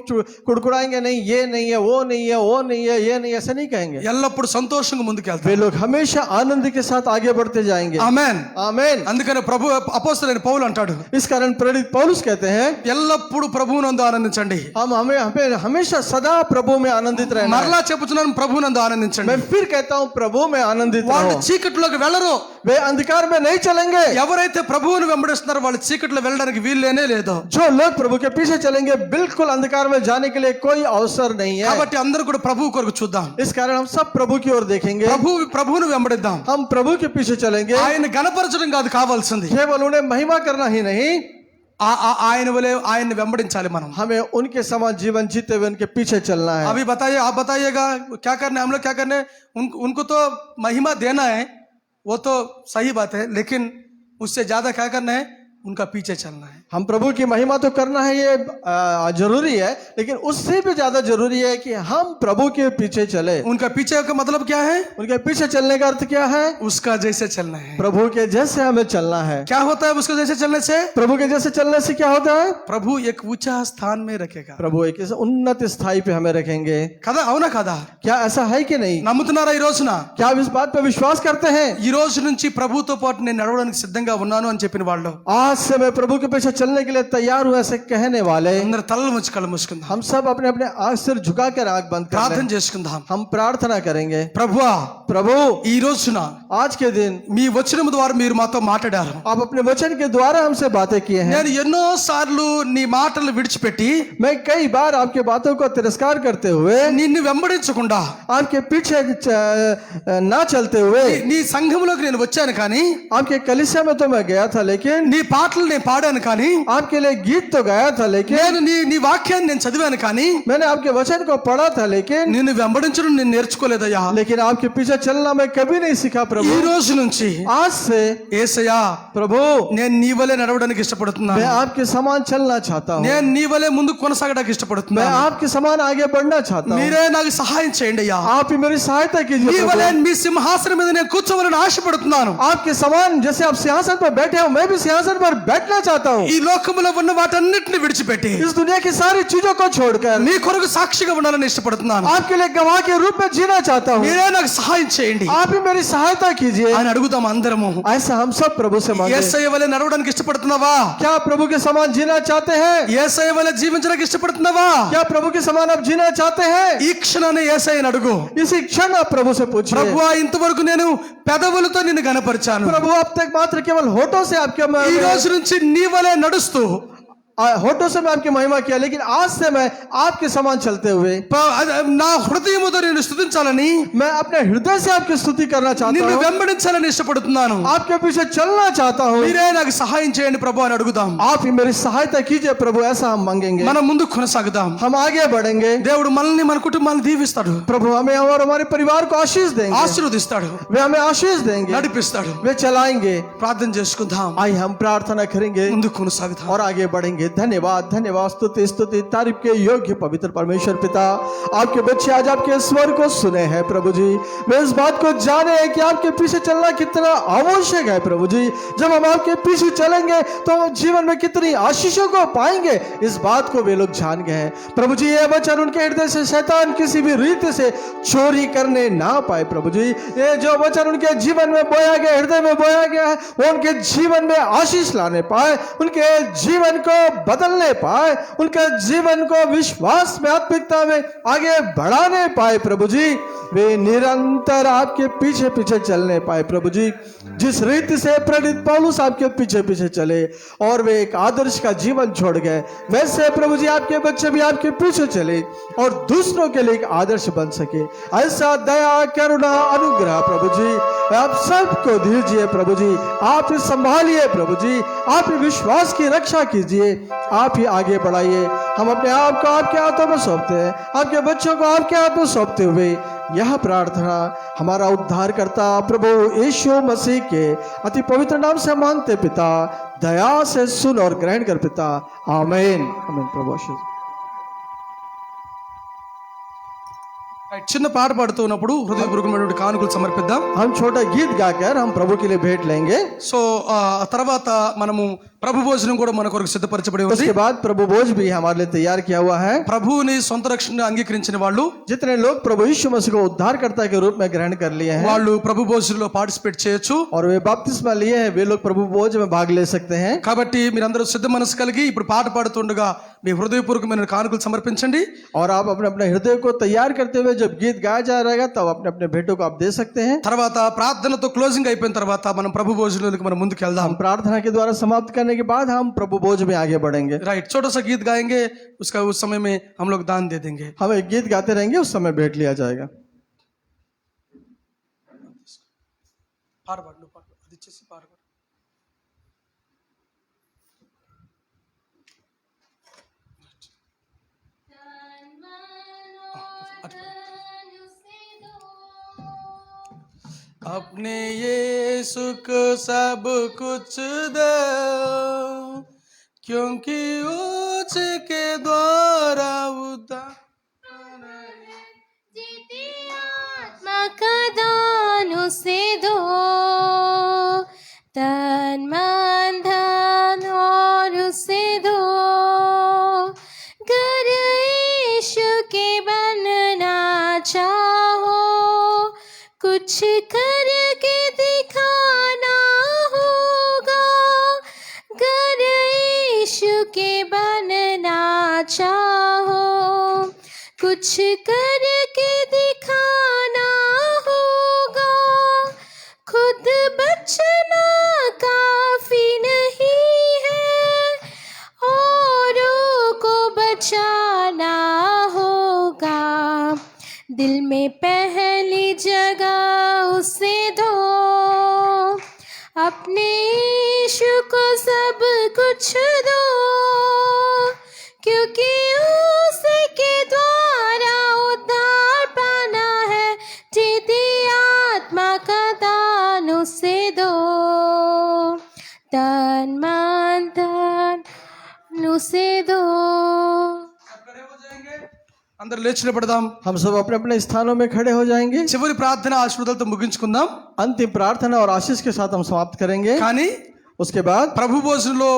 S4: कुड़कुड़ाएंगे नहीं, ये नहीं है, वो नहीं है, वो नहीं है, ये नहीं, ऐसा नहीं कहेंगे।
S1: ఎల్లప్పుడు సంతోషంగా ముందుకెళ్తారు.
S4: वे लोग हमेशा आनंद के साथ आगे बढ़ते जाएंगे।
S1: ఆమేన్.
S4: आमीन।
S1: అందుకనే ప్రభు అపోస్తలుడైన పౌలు అంటాడు,
S4: इस कारण प्रेरित पौलुस कहते हैं,
S1: ఎల్లప్పుడు ప్రభువునందు ఆనందించండి.
S4: हमें हमेशा सदा प्रभु में आनंदित रहना है।
S1: మరలా చెప్పుతున్నాను ప్రభువునందు ఆనందించండి.
S4: मैं फिर कहता हूँ प्रभु में आनंदित
S1: వాళ్ళు
S4: रहो।
S1: చీకటిలోకి వెళ్ళరు.
S4: वे अंधकार में नहीं चलेंगे।
S1: ఎవరైతే ప్రభువును వెంబడిస్తున్నారో వాళ్ళు చీకటిలో వెళ్ళడానికి వీల్లేనే లేదు.
S4: जो लोग प्रभु के पीछे चलेंगे बिल्कुल अंधकार में जाने के लिए कोई अवसर नहीं है।
S1: కాబట్టి అందరూ కూడా ప్రభువు కొరకు చూద్దాం.
S4: इस कारण हम सब प्रभु की ओर देखेंगे,
S1: ప్రభువును వెంబడిద్దాం.
S4: हम प्रभु के पीछे चलेंगे।
S1: ఆయన గణపరచడం కాదు కావాల్సింది,
S4: केवल उन्हें महिमा करना ही नहीं,
S1: ఆయన వలే ఆయన్ని వెంబడించాలి మనం.
S4: हमें उनके समान जीवन जीते हुए उनके पीछे चलना है।
S1: अभी बताइए, आप बताइएगा क्या करना है, हम लोग क्या करना है? उनको तो महिमा देना है, वो तो सही बात है, लेकिन उससे ज्यादा क्या करना है? उनका पीछे चलना है।
S4: हम प्रभु की महिमा तो करना है, ये जरूरी है, लेकिन उससे भी ज्यादा जरूरी है कि हम प्रभु के पीछे चले।
S1: उनका पीछे का मतलब क्या है?
S4: उनके पीछे चलने का अर्थ क्या है?
S1: उसका जैसे चलना है।
S4: प्रभु के जैसे हमें चलना है।
S1: क्या होता है उसको जैसे चलने से?
S4: प्रभु के जैसे चलने से क्या होता है?
S1: प्रभु एक ऊंचा स्थान में रखेगा.
S4: प्रभु एक उन्नत स्थाई पे हमें रखेंगे।
S1: కదా అవునా కదా?
S4: क्या ऐसा है कि नहीं?
S1: నమ్ముతున్నారా ఈ రోజున?
S4: क्या आप इस बात पे विश्वास करते हैं?
S1: ఈ రోజు నుంచి ప్రభుతో పాటు నేను నడవడానికి సిద్ధంగా ఉన్నాను అని చెప్పిన వాళ్ళు
S4: आज से मैं प्रभु के पीछे चलने के लिए तैयार हूं ऐसे कहने वाले
S1: అందరూ తలలు ముచ్చి కళ్ళు మూసుకుందాం.
S4: हम सब अपने अपने आंख सिर झुका कर आंख बंद कर
S1: ప్రార్థన
S4: लें।
S1: చేసుకుందాం.
S4: हम प्रार्थना करेंगे।
S1: ప్రభువా,
S4: प्रभु
S1: ఈ రోజున
S4: आज के दिन
S1: మీ వచనం ద్వారా మీరు మాతో మాట్లాడారు.
S4: आप अपने वचन के द्वारा हमसे बातें किए हैं।
S1: నేను ఎన్నో సార్లు నీ మాటలు విడిచిపెట్టి
S4: मैं कई बार आपके बातों को तिरस्कार करते हुए,
S1: నిన్ను వెంబడించకుండా
S4: आपके पीछे ना चलते हुए,
S1: నీ సంఘంలోకి నేను వచ్చాను కానీ,
S4: आपके कलीसिया में तो मैं गया था लेकिन,
S1: నీ పాటలు నేను పాడాను కానీ,
S4: आपके लिए गीत तो गाया था लेकिन,
S1: నేను నీ వాక్యాన్ని నేను చదివాను కానీ,
S4: मैंने आपके वचन को पढ़ा था लेकिन,
S1: నిన్ను వెంబడించడం నేను నేర్చుకోలేదయ్యా.
S4: लेकिन आपके पीछे चलना मैं कभी नहीं सीखा
S1: ఈ
S4: प्रभु।
S1: రోజు నుంచి
S4: आज से
S1: యేసయ్యా,
S4: प्रभु
S1: నేను నీ వలే నడవడానికి
S4: मैं
S1: ఇష్టపడుతున్నాను.
S4: आपके समान चलना चाहता हूँ।
S1: నేను నీ వలే ముందుకు కొనసాగడానికి
S4: मैं
S1: ఇష్టపడుతున్నాను.
S4: आपके समान आगे बढ़ना चाहता हूँ।
S1: మీరే నాకు సహాయం చేయండి అయ్యా.
S4: आप ही मेरी सहायता
S1: నీ
S4: कीजिए
S1: వలే
S4: प्रभु।
S1: మీ సింహాసనం మీద నేను కూర్చోవాలని ఆశపడుతున్నాను.
S4: आपके समान जैसे आप सिंहासन पर बैठे हो मैं भी सिंहासन पर बैठना चाहता हूँ।
S1: ఈ లోకములో ఉన్న వాటన్నిటిని విడిచిపెట్టి
S4: इस दुनिया की सारी चीजों को छोड़कर
S1: నీ కొరకు సాక్షిగా ఉండాలని ఇష్టపడుతున్నాను.
S4: आपके लिए गवाह के रूप में जीना चाहता हूँ।
S1: మీరే నాకు సహాయం చేయండి
S4: आप ही मेरी सहायता कीजिए।
S1: అని అడుగుదాం అందరము.
S4: ऐसा हम सब प्रभु से मांगे।
S1: యేసయ్య వలే నడవడానికి ఇష్టపడుతున్నావా?
S4: क्या आप प्रभु के समान जीना चाहते हैं?
S1: యేసయ్య వలే జీవించడానికి ఇష్టపడుతున్నావా?
S4: क्या प्रभु के समान आप जीना चाहते हैं?
S1: ఈ క్షణాన్ని యేసయ్యని అడుగు.
S4: इसी क्षण आप प्रभु से पूछिए।
S1: ప్రభువా, ఇంతవరకు నేను పెదవులతో నిన్ను గణపరిచాను.
S4: प्रभु अब तक मात्र केवल होठों से आपके
S1: ఈ రోజు నుంచి నీ వలే నడుస్తూ
S4: होठों से मैं आपकी महिमा किया लेकिन आज से मैं आपके समान चलते हुए
S1: నా హృదయముతో నేను స్తుతించాలని,
S4: मैं अपने हृदय से आपकी स्तुति करना चाहता
S1: నిన్ను
S4: हूँ।
S1: వెంబడించాలని ఇష్టపడుతున్నాను.
S4: आपके पीछे चलना चाहता हूँ।
S1: మీరే నాకు సహాయం చేయండి ప్రభు అని అడుగుదాం.
S4: आप ही मेरी सहायता कीजिए प्रभु, ऐसा हम मांगेंगे।
S1: మనం ముందుకు కొనసాగుదాం.
S4: हम आगे बढ़ेंगे।
S1: దేవుడు మనల్ని మన కుటుంబాన్ని దీవిస్తాడు,
S4: प्रभु हमें और हमारे परिवार को आशीष देंगे।
S1: ఆశీర్వదిస్తాడు,
S4: वे हमें आशीष देंगे,
S1: నడిపిస్తాడు.
S4: वे चलाएंगे।
S1: ప్రార్థన చేసుకుందాం,
S4: आइए हम प्रार्थना करेंगे
S1: ముందుకు కొనసాగుదాం.
S4: और आगे बढ़ेंगे। धन्यवाद धन्यवाद, स्तुति स्तुति तारीफ के योग्य पवित्र परमेश्वर पिता, आपके बच्चे आज आपके स्वर को सुने हैं प्रभु जी। वे इस बात को जाने हैं कि आपके पीछे चलना कितना आवश्यक है प्रभु जी। जब हम आपके पीछे चलेंगे तो हम जीवन में कितनी आशीषों को पाएंगे, इस बात को वे लोग जान गए हैं प्रभु जी। ये वचन उनके हृदय से शैतान किसी भी रीति से चोरी करने ना पाए प्रभु जी। ये जो वचन उनके जीवन में बोया गया, हृदय में बोया गया है, वो उनके जीवन में आशीष लाने पाए, उनके जीवन को बदलने पाए, उनके जीवन को विश्वास में आत्मिकता में आगे बढ़ाने पाए प्रभु जी, वे निरंतर आपके पीछे पीछे चलने पाए प्रभु जी। जिस रीति से प्रेरित पौलुस आपके पीछे पीछे चले और वे एक आदर्श का जीवन छोड़ गए, वैसे प्रभु जी आपके बच्चे भी आपके पीछे चले और दूसरों के लिए एक आदर्श बन सके। ऐसा दया करुणा अनुग्रह प्रभु जी आप सबको दीजिए प्रभु जी। आप ही संभालिए प्रभु जी, आप ही विश्वास की रक्षा कीजिए, आप ही आगे बढ़ाइए। हम अपने आप को आपके हाथों में सौंपते हैं, आपके बच्चों को आपके हाथ में सौंपते हुए यह प्रार्थना हमारा उद्धार करता प्रभु यीशु मसीह के अति पवित्र नाम से मांगते पिता, दया से सुन और ग्रहण कर पिता, आमीन आमीन प्रभु आशीष।
S1: చిన్న పాట పాడుతూ ఉన్నప్పుడు హృదయపూర్వకమైనటువంటి కానుకలు సమర్పిద్దాం.
S4: हम छोटा गीत गाकर हम प्रभु के लिए भेंट लेंगे।
S1: సో ఆ తర్వాత మనము ప్రభు భోజనం కూడా మన కొరకు సిద్ధపరచబడి ఉంది.
S4: उसके बाद प्रभु भोज भी हमारे लिए तैयार किया हुआ है।
S1: ప్రభువుని సొంత రక్షణగా అంగీకరించిన వాళ్ళు,
S4: जितने लोग प्रभु यीशु मसीह को उद्धारकर्ता के रूप में ग्रहण कर लिए हैं
S1: వాళ్ళు ప్రభు భోజనంలో పార్టిసిపేట్ చేయొచ్చు.
S4: और वे बपतिस्मा लिए हैं, वे लोग प्रभु भोज में भाग ले सकते हैं।
S1: కాబట్టి మీరందరూ సిద్ధ మనసు కలిగి ఇప్పుడు పాట పాడుతుండగా మీ హృదయపూర్వకమైన కానుకలు సమర్పించండి.
S4: और आप अपने अपने हृदय को तैयार करते हुए जब गीत गाया जा रहेगा तब अपने अपने भेंटों को आप दे सकते हैं।
S1: తర్వాత ప్రార్థనతో క్లోజింగ్ అయిపోయిన తర్వాత మనం ప్రభు భోజనంలోకి మనం ముందుకు వెళ్దాం.
S4: हम प्रार्थना के द्वारा समाप्त करने के बाद हम प्रभु भोज में आगे बढ़ेंगे।
S1: राइट, छोटा सा गीत गाएंगे, उसका उस समय में हम लोग दान दे देंगे.
S4: हम एक गीत गाते रहेंगे, उस समय भेंट लिया जाएगा।
S1: పాడు పాడు నువ్వు పాడు, అది ఇచ్చేసి పాడు. अपने यीशु को सब कुछ दो, क्योंकि उसके द्वारा उद्धार
S2: जीती आत्मा का दान उसे दो, तन मन धन और उसे दो। घर यीशु के बनना चाहो, कुछ करके दिखाना होगा। घर यीशु के बनना चाहो, कुछ करके दिखाना होगा। खुद बचना काफी नहीं है, औरों को बचाना होगा। दिल में पहली जगह उसे दो, अपने यीशु को सब कुछ दो, क्योंकि उसके द्वारा उद्धार पाना है। जीती आत्मा का दान उसे दो, तन मन धन उसे दो।
S1: అందరూ లేచి నిలబడదాం.
S4: हम सब अपने अपने स्थानों में खड़े हो जाएंगे।
S1: చివరి ప్రార్థన ఆశీర్వాదాలతో ముగించుకుందాం.
S4: अंतिम प्रार्थना और आशीष के साथ हम समाप्त करेंगे।
S1: కానీ
S4: उसके बाद
S1: ప్రభు భోజనంలో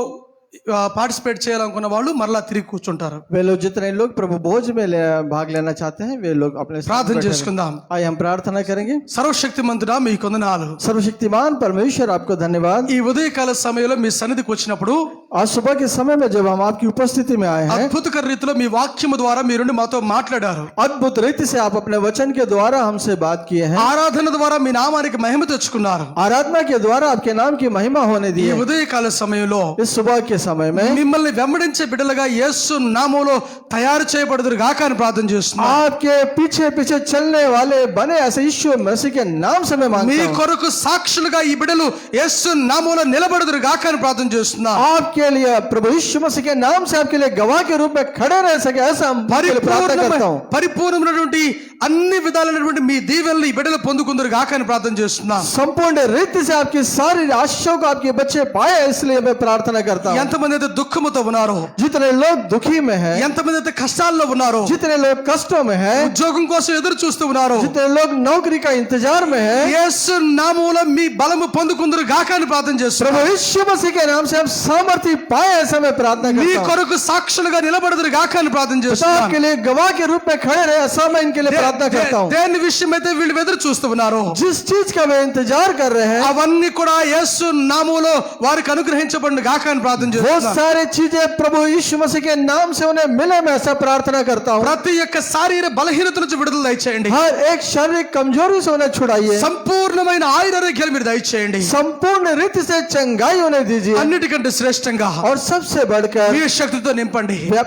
S1: పార్టిసిపేట్ చేయాలనుకున్న వాళ్ళు మరలా తిరిగి కూర్చుంటారు.
S4: वे लोग जितने लोग प्रभु भोज में भाग लेना चाहते हैं वे लोग अपने स्थान
S1: ప్రార్థన
S4: पर बैठे
S1: చేసుకుందాం.
S4: रहें। आइए हम प्रार्थना करेंगे।
S1: సర్వశక్తిమంతుడా మీ కొందనాలు.
S4: सर्वशक्तिमान परमेश्वर आपको धन्यवाद।
S1: ఈ ఉదయకాల సమయంలో మీ సన్నిధికి వచ్చినప్పుడు
S4: आज सुबह के समय में जब हम आपकी उपस्थिति में आए हैं,
S1: అద్భుతకర రీతిలో మీ వాక్యము ద్వారా మీరు మాతో మాట్లాడారు.
S4: अद्भुत रीति से आप अपने वचन के द्वारा हमसे बात किए हैं।
S1: ఆరాధన ద్వారా మీ నామానికి మహిమ తెచ్చుకున్నారు.
S4: आराधना के द्वारा आपके नाम की महिमा होने
S1: ఈ
S4: दी है।
S1: ఉదయకాల సమయంలో
S4: इस सुबह के समय में
S1: మిమ్మల్ని వెంబడించే బిడ్డలుగా యేసు నామములో తయారు చేయబడుదురు గాక అని ప్రార్థన చేస్తున్నాను.
S4: आपके पीछे पीछे चलने वाले बने ऐसे यीशु मसीह के नाम से मैं
S1: మీ
S4: मांगता हूं।
S1: కొరకు సాక్షులుగా ఈ బిడ్డలు యేసు నామములో నిలబడుదురు గాక అని ప్రార్థన చేస్తున్నాను.
S4: आपके लिए प्रभु यीशु मसीह के नाम से आपके लिए गवाह के रूप में खड़े रह सके ऐसा हम आपके लिए प्रार्थना करता हूं।
S1: పరిపూర్ణమైనటువంటి అన్ని విధాలైనటువంటి మీ దీవెనలు ఈ బిడ్డలు పొందుకుందరు గాక అని ప్రార్థన చేస్తున్నాను.
S4: संपूर्ण रीति से आपकी सारी आशीषों को आपके बच्चे पाए इसलिए मैं प्रार्थना करता हूं।
S1: ఎంతమంది అయితే దుఃఖముతో ఉన్నారో,
S4: जितने लोग दुखी में हैं,
S1: ఎంతమంది అయితే కష్టాల్లో ఉన్నారో,
S4: जितने लोग कष्टों में हैं,
S1: ఉద్యోగం కోసం ఎదురు చూస్తూ ఉన్నారో,
S4: जितने लोग नौकरी का इंतजार में हैं,
S1: యేసు నామములో మీ బలము పొందుకుందరు గాక అని ప్రార్థన
S4: प्रभु
S1: చేస్తున్నాను.
S4: यीशु मसीह के नाम से हम सामर्थ्य पाए ऐसा मैं प्रार्थना
S1: మీ
S4: करता हूं।
S1: కొరకు సాక్షులుగా నిలబడుదురు గాక అని ప్రార్థన
S4: पिता
S1: చేస్తున్నాను.
S4: के लिए गवाह के रूप में खड़े रहे ऐसा मैं इनके लिए प्रार्थना करता हूं।
S1: దేని విషయం అయితే వీళ్ళు ఎదురు చూస్తూ ఉన్నారో,
S4: जिस चीज का वे इंतजार कर रहे हैं
S1: అవన్నీ కూడా యేసు నామములో వారికి అనుగ్రహించబడిన గాక అని ప్రార్థన చేస్తున్నాను. చేస్తున్నాను.
S4: सारी चीजें प्रभु यीशु मसीह के नाम से उन्हें मिले, मैं ऐसा प्रार्थना करता हूँ।
S1: ప్రతి ఒక్క శారీర బలహీనత నుంచి విడుదల దయచేయండి.
S4: हर एक शारीरिक कमजोरी से उन्हें छुड़ाइए,
S1: సంపూర్ణమైన ఆయురారోగ్యాలు మీరు దయచేయండి.
S4: संपूर्ण रीति से चंगाई उन्हें दीजिए,
S1: అన్నిటికంటే శ్రేష్టంగా
S4: और सबसे बढ़कर
S1: మీ శక్తితో నింపండి.
S4: वे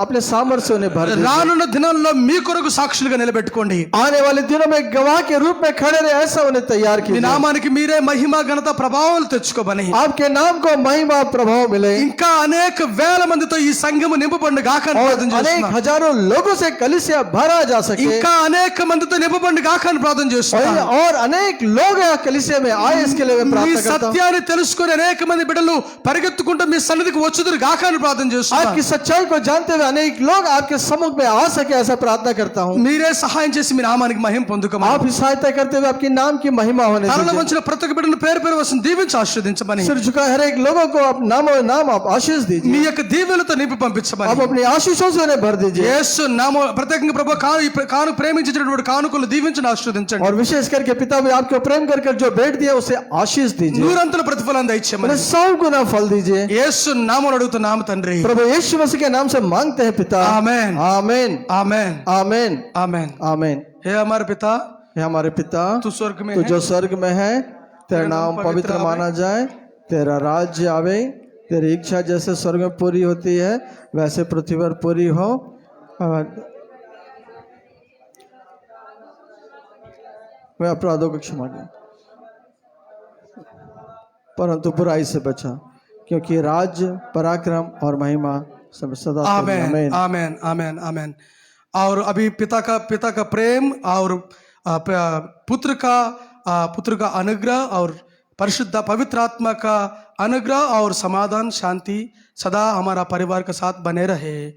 S4: अपने सामर्थ्य से उन्हें भर दीजिए।
S1: రానున్న దినాల్లో మీ కొరకు సాక్షులుగా నిలబెట్టుకోండి.
S4: आने वाले दिनों में गवाह के रूप में खड़े रहे, ऐसा उन्हें तैयार
S1: మీ
S4: कीजिए।
S1: నామానికి మీరే మహిమ ఘనత ప్రభావాలు తెచ్చుకోమని,
S4: आपके नाम को महिमा प्रभाव मिले,
S1: ఇంకా అనేక వేల మందితో ఈ సంఘము నింపబడిన గాక అని
S4: और
S1: ప్రార్థన
S4: अनेक
S1: చేస్తున్నాను.
S4: हजारों लोगों से कलीसिया भरा जा सके,
S1: ఇంకా అనేక మందితో నింపబడిన గాక అని ప్రార్థన చేస్తున్నాను.
S4: और अनेक लोग यहाँ कलीसिया में आए, इसके लिए मैं
S1: మీ
S4: प्रार्थना करता हूँ।
S1: సత్యాన్ని తెలుసుకుని అనేక మంది బిడ్డలు పరిగెత్తుకుంటూ మీ సన్నిధికి వచ్చుదురు గాక అని ప్రార్థన చేస్తున్నాను.
S4: आपकी सच्चाई को जानते हुए अनेक लोग आपके सम्मुख में आ सके, ऐसा प्रार्थना करता हूँ।
S1: మీరే సహాయం చేసి మీ నామానికి మహిమ పొందుకోమని,
S4: आप ही सहायता करते हुए आपके नाम की महिमा होने
S1: తరల
S4: दीजिए।
S1: వంచిన ప్రతి ఒక్క బిడ్డను పేరు పేరు వస్తుంది దీవించి ఆశీర్వదించమని,
S4: सिर झुका हर एक लोगों को आप नाम आप आशीष
S1: మీ
S4: दीजिए,
S1: యొక్క దీవెనలతో నింపి పంపించమని,
S4: आप अपनी आशीषों से उन्हें भर दीजिए,
S1: యేసు నామ ప్రత్యేకంగా ప్రభు కాను ప్రేమించినటువంటి కానుకలు దీవించి ఆశీర్వదించండి.
S4: और विशेष करके पिता भी आपको प्रेम कर जो भेंट दिया उसे आशीष दीजिए,
S1: నూరంతుల ప్రతిఫలం దయచేయమని
S4: उन्हें 100 गुना फल दीजिए।
S1: యేసు నామములో అడుగుతున్నాము తండ్రి.
S4: प्रभु यीशु मसीह के नाम से मांगते हैं पिता,
S1: ఆమేన్
S4: आमीन
S1: ఆమేన్
S4: आमीन
S1: ఆమేన్.
S4: आमीन।
S1: हे हमारे पिता
S4: हे हमारे पिता
S1: तू स्वर्ग में
S4: तू
S1: है,
S4: जो स्वर्ग में है, तेरा नाम पवित्र माना जाए, तेरा राज्य आवे, तेरी इच्छा जैसे स्वर्ग में पूरी होती है वैसे पृथ्वी पर पूरी हो। मैं अपराधों को क्षमा किया, परंतु बुराई से बचा, क्योंकि राज्य पराक्रम और महिमा सब सदा तेरी।
S1: आमेन
S4: आमीन।
S1: आमेन आमेन आमेन। और अभी पिता का प्रेम और पुत्र का अनुग्रह और परिशुद्ध पवित्र आत्मा का अनुग्रह और समाधान शांति सदा हमारा परिवार के साथ बने रहे।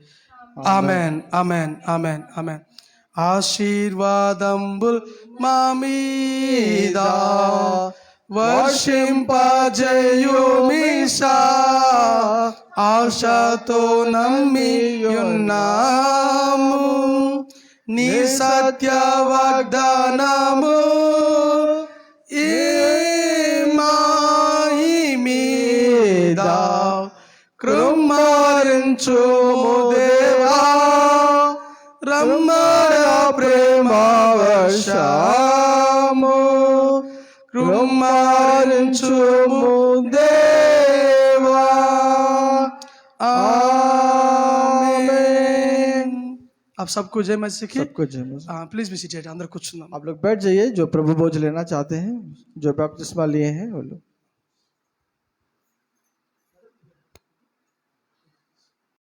S1: आमेन आमेन आमेन आमेन। ఆశీర్వాదంబుల్ మామీదా వర్షింపజేయుమీషా, ఆశతో నమ్మియున్నాము నీ సత్య వాగ్దానము, ఈ మాయి మీద కృమ్మరించుము దేవా, రమ్మడా ప్రేమ వర్షము, కృమ్మరించుము దేవా. आमीन। आप सबको जय मसीह की।
S4: सबको जय मसीह।
S1: प्लीज भी सीटेड, अंदर कुछ सुनना।
S4: आप लोग बैठ जाइए, जो प्रभु भोज लेना चाहते हैं, जो बपतिस्मा लिए हैं वो लोग।